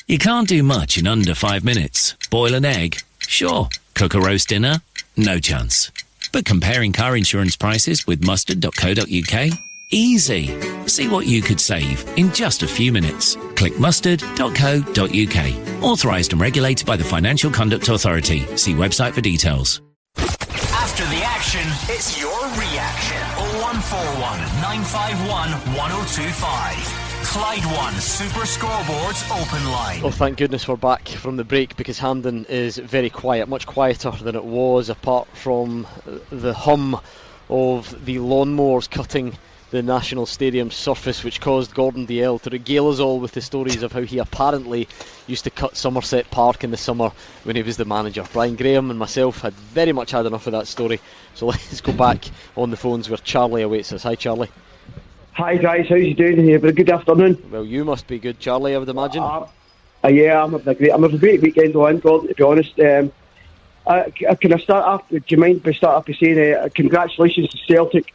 You can't do much in under 5 minutes. Boil an egg? Sure. Cook a roast dinner? No chance. But comparing car insurance prices with mustard.co.uk? Easy. See what you could save in just a few minutes. Click mustard.co.uk. Authorised and regulated by the Financial Conduct Authority. See website for details. After the action, it's your reaction. 0141 951 1025. Clyde One Super Scoreboard's open line. Oh, thank goodness we're back from the break, because Hampden is very quiet, much quieter than it was, apart from the hum of the lawnmowers cutting the National Stadium surface, which caused Gordon Dalziel to regale us all with the stories of how he apparently used to cut Somerset Park in the summer when he was the manager. Brian Graham and myself had very much had enough of that story, so let's go back on the phones where Charlie awaits us. Hi, Charlie. Hi guys, how's you doing here? But good afternoon. Well, you must be good, Charlie, I would imagine. Yeah, I'm having a great weekend on, Gordon, to be honest. Can I start off? Do you mind if I start off by saying congratulations to Celtic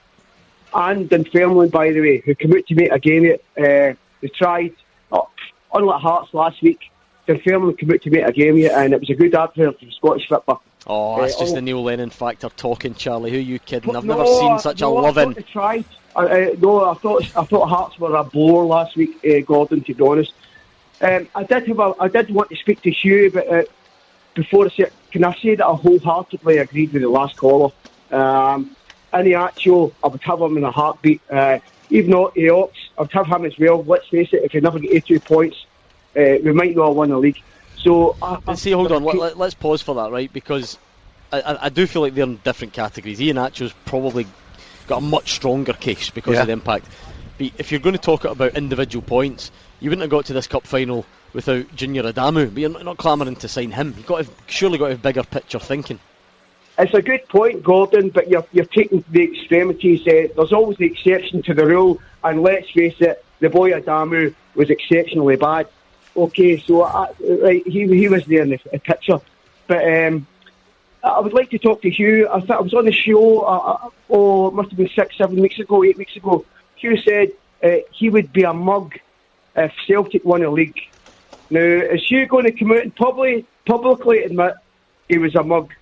and Dunfermline, by the way, who came out to make a game of it. They tried, unlike Hearts last week, Dunfermline came out to make a game of it, and it was a good advert for Scottish football. Oh, that's just the Neil Lennon factor talking, Charlie. Who are you kidding? I've never seen such a loving. I tried. I thought Hearts were a bore last week, Gordon, to be honest. I did want to speak to Hugh, but before I say it, can I say that I wholeheartedly agreed with the last caller? In the actual, I would have him in a heartbeat. Even though the Ox, I would have him as well. Let's face it, if you never get 82 points, we might not win the league. So, hold on, let's pause for that, right? Because I do feel like they're in different categories. Ian Acho's probably got a much stronger case because of the impact. But if you're going to talk about individual points, you wouldn't have got to this cup final without Junior Adamu, but you're not clamouring to sign him. You've surely got to have bigger picture thinking. It's a good point, Gordon, but you're taking the extremities. There's always the exception to the rule, and let's face it, the boy Adamu was exceptionally bad. Okay, so he was there in the picture. But I would like to talk to Hugh. I was on the show, it must have been 8 weeks ago. Hugh said he would be a mug if Celtic won a league. Now, is Hugh going to come out and publicly admit he was a mug?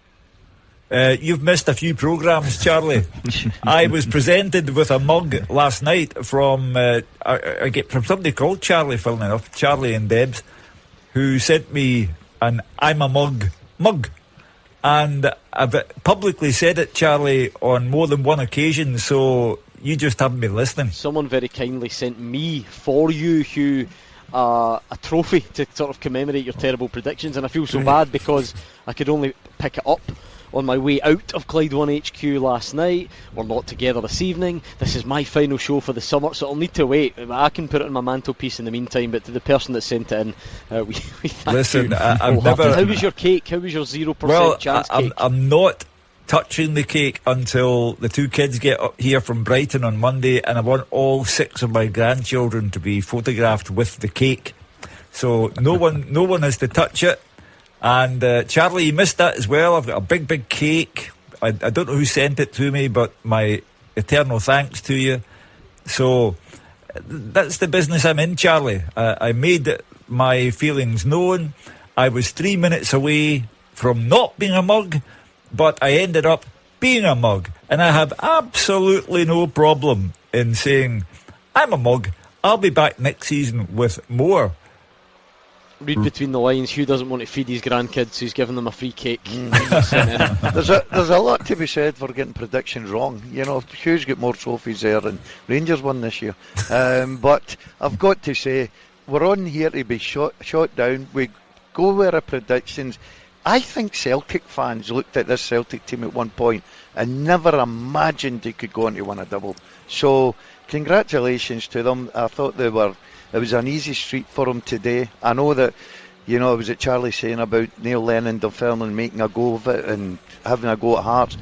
You've missed a few programmes, Charlie. I was presented with a mug last night from I get from somebody called Charlie, funnily enough, Charlie and Debs, who sent me an I'm a mug. And I've publicly said it, Charlie, on more than one occasion, so you just haven't been listening. Someone very kindly sent me, for you, Hugh, a trophy to sort of commemorate your terrible predictions, and I feel so bad because I could only pick it up on my way out of Clyde One HQ last night. We're not together this evening. This is my final show for the summer, so I'll need to wait. I can put it on my mantelpiece in the meantime, but to the person that sent it in, we thank Listen, you. I've never... How was your cake? How was your 0% chance cake? I'm not touching the cake until the two kids get up here from Brighton on Monday, and I want all 6 of my grandchildren to be photographed with the cake. So no one has to touch it. And Charlie, you missed that as well. I've got a big cake. I don't know who sent it to me, but my eternal thanks to you. So that's the business I'm in, Charlie. I made my feelings known. I was 3 minutes away from not being a mug, but I ended up being a mug. And I have absolutely no problem in saying, I'm a mug. I'll be back next season with more. Read between the lines. Hugh doesn't want to feed his grandkids, so he's giving them a free cake. There's a lot to be said for getting predictions wrong. You know, Hugh's got more trophies there than Rangers won this year. But I've got to say, we're on here to be shot down. go with our predictions. I think Celtic fans looked at this Celtic team at one point and never imagined they could go on to win a double. So, congratulations to them. I thought it was an easy street for them today. I know that, you know, was it Charlie saying about Neil Lennon, Dunfermline making a go of it and having a go at Hearts?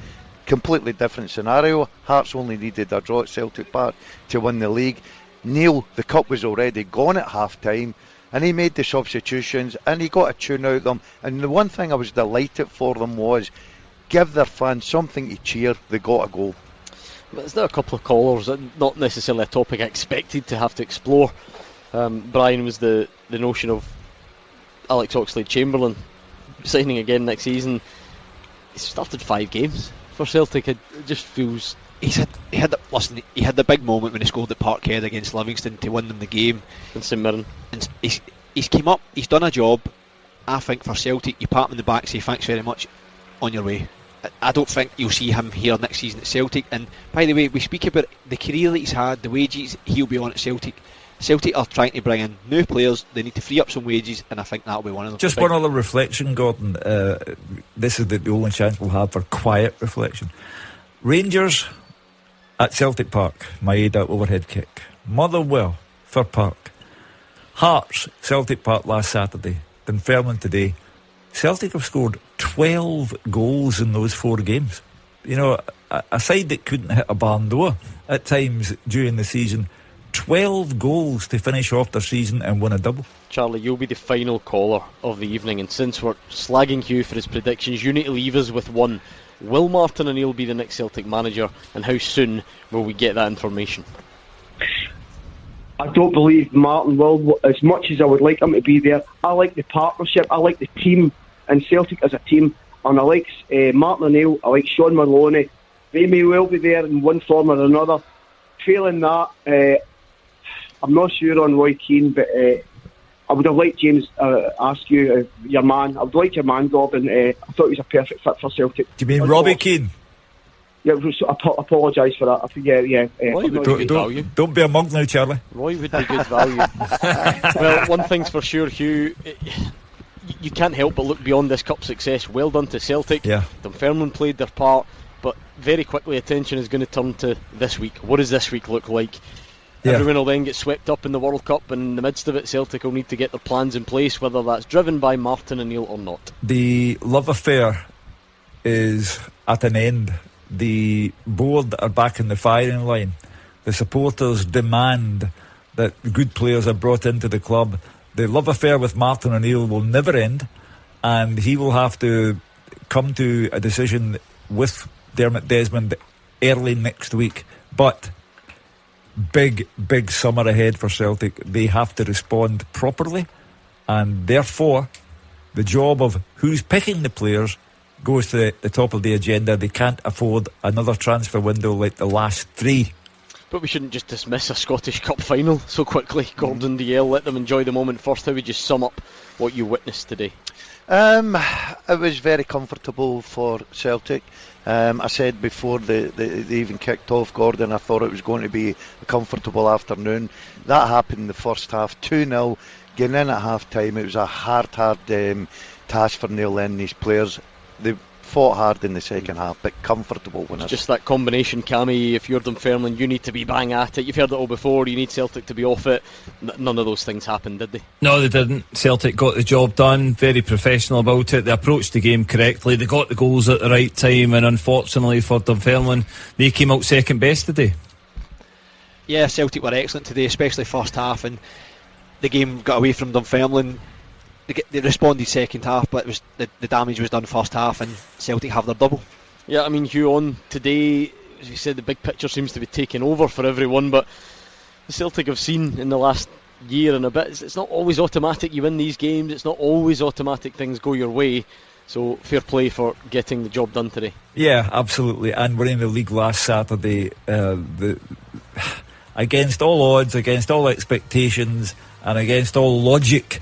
Completely different scenario. Hearts only needed a draw at Celtic Park to win the league. Neil, the cup was already gone at half time, and he made the substitutions and he got a tune out of them. And the one thing I was delighted for them was give their fans something to cheer. They got a goal. But is there a couple of callers, not necessarily a topic I expected to have to explore? Brian, was the notion of Alex Oxlade-Chamberlain signing again next season. He's started 5 games for Celtic. It just feels... He had the big moment when he scored at Parkhead against Livingston to win them the game. And St Mirren. And he's came up, he's done a job. I think for Celtic, you pat him in the back, say thanks very much, on your way. I don't think you'll see him here next season at Celtic. And by the way, we speak about the career that he's had, the wages he'll be on at Celtic. Celtic are trying to bring in new players. They need to free up some wages, and I think that'll be one of them. Just one other reflection, Gordon. This is the only chance we'll have for quiet reflection. Rangers at Celtic Park, Maeda overhead kick. Motherwell, Fir Park. Hearts, Celtic Park last Saturday. Dunfermline today. Celtic have scored 12 goals in those 4 games. You know, a side that couldn't hit a barn door at times during the season. 12 goals to finish off their season and win a double. Charlie, you'll be the final caller of the evening, and since we're slagging Hugh for his predictions, you need to leave us with one. Will Martin O'Neill be the next Celtic manager, and how soon will we get that information? I don't believe Martin will, as much as I would like him to be there. I like the partnership, I like the team, and Celtic as a team, and I like Martin O'Neill, I like Sean Maloney. They may well be there in one form or another. Failing that, I'm not sure on Roy Keane, but I would have liked James ask you, your man. I would like your man, Gordon. I thought he was a perfect fit for Celtic. Do you mean Robbie Keane? Yeah, I apologise for that. Don't be a mug now, Charlie. Roy would be good value. Well, one thing's for sure, Hugh. You can't help but look beyond this cup success. Well done to Celtic. Yeah. Dunfermline played their part, but very quickly attention is going to turn to this week. What does this week look like? Yeah. Everyone will then get swept up in the World Cup, and in the midst of it, Celtic will need to get their plans in place, whether that's driven by Martin O'Neill or not. The love affair is at an end. The board are back in the firing line. The supporters demand that good players are brought into the club. The love affair with Martin O'Neill will never end, and he will have to come to a decision with Dermot Desmond early next week. But big summer ahead for Celtic. They have to respond properly, and therefore the job of who's picking the players goes to the top of the agenda. They can't afford another transfer window like the last 3. But we shouldn't just dismiss a Scottish Cup final so quickly. Gordon Dalziel, let them enjoy the moment first. How would you sum up what you witnessed today? It was very comfortable for Celtic. I said before they even kicked off, Gordon, I thought it was going to be a comfortable afternoon. That happened in the first half, 2-0, getting in at half time. It was a hard task for Neil Lennon and his players. They fought hard in the second half, but comfortable winners. It's just that combination, Cammy. If you're Dunfermline, you need to be bang at it. You've heard it all before. You need Celtic to be off it. None of those things happened, did they? No, they didn't. Celtic got the job done, very professional about it. They approached the game correctly. They got the goals at the right time, and unfortunately for Dunfermline, they came out second best today. Yeah, Celtic were excellent today, especially first half, and the game got away from Dunfermline. They responded second half, but it was the damage was done first half, and Celtic have their double. Yeah, I mean, Hugh, on today, as you said, the big picture seems to be taking over for everyone, but the Celtic have seen in the last year and a bit, it's not always automatic you win these games, it's not always automatic things go your way, so fair play for getting the job done today. Yeah, absolutely, and winning the league last Saturday, against all odds, against all expectations, and against all logic.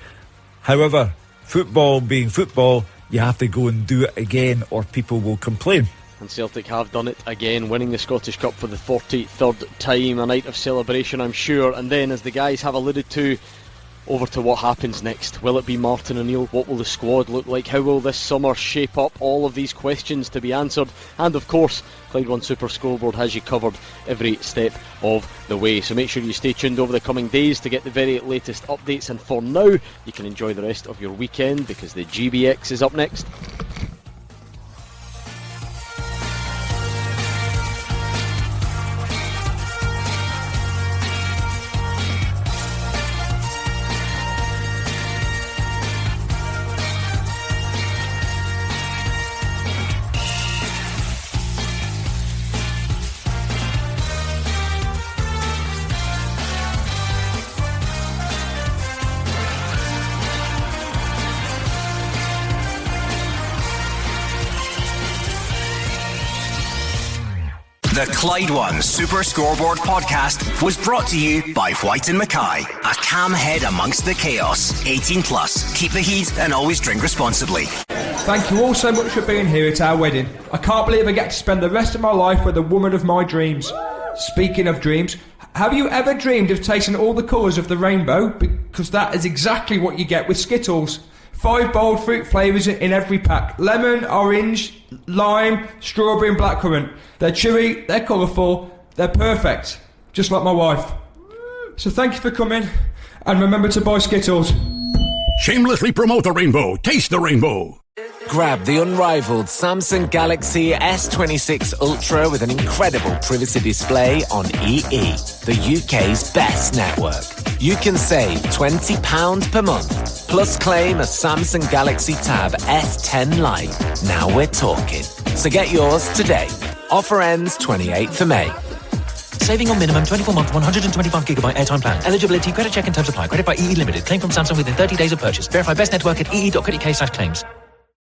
However, football being football, you have to go and do it again or people will complain. And Celtic have done it again, winning the Scottish Cup for the 43rd time, a night of celebration I'm sure. And then, as the guys have alluded to, over to what happens next. Will it be Martin O'Neill? What will the squad look like? How will this summer shape up? All of these questions to be answered. And of course, Clyde One Super Scoreboard has you covered every step of the way. So make sure you stay tuned over the coming days to get the very latest updates. And for now, you can enjoy the rest of your weekend because the GBX is up next. The Clyde One Super Scoreboard podcast was brought to you by White and Mackay. A calm head amongst the chaos. 18 plus. Keep the heat and always drink responsibly. Thank you all so much for being here at our wedding. I can't believe I get to spend the rest of my life with the woman of my dreams. Speaking of dreams, have you ever dreamed of tasting all the colours of the rainbow? Because that is exactly what you get with Skittles. 5 bold fruit flavours in every pack. Lemon, orange, lime, strawberry and blackcurrant. They're chewy, they're colourful, they're perfect. Just like my wife. So thank you for coming, and remember to buy Skittles. Shamelessly promote the rainbow. Taste the rainbow. Grab the unrivaled Samsung Galaxy S26 Ultra with an incredible privacy display on EE, the UK's best network. You can save £20 per month, plus claim a Samsung Galaxy Tab S10 Lite. Now we're talking. So get yours today. Offer ends 28th of May. Saving on minimum 24-month 125GB airtime plan. Eligibility, credit check and terms apply. Credit by EE Limited. Claim from Samsung within 30 days of purchase. Verify best network at ee.co.uk/claims.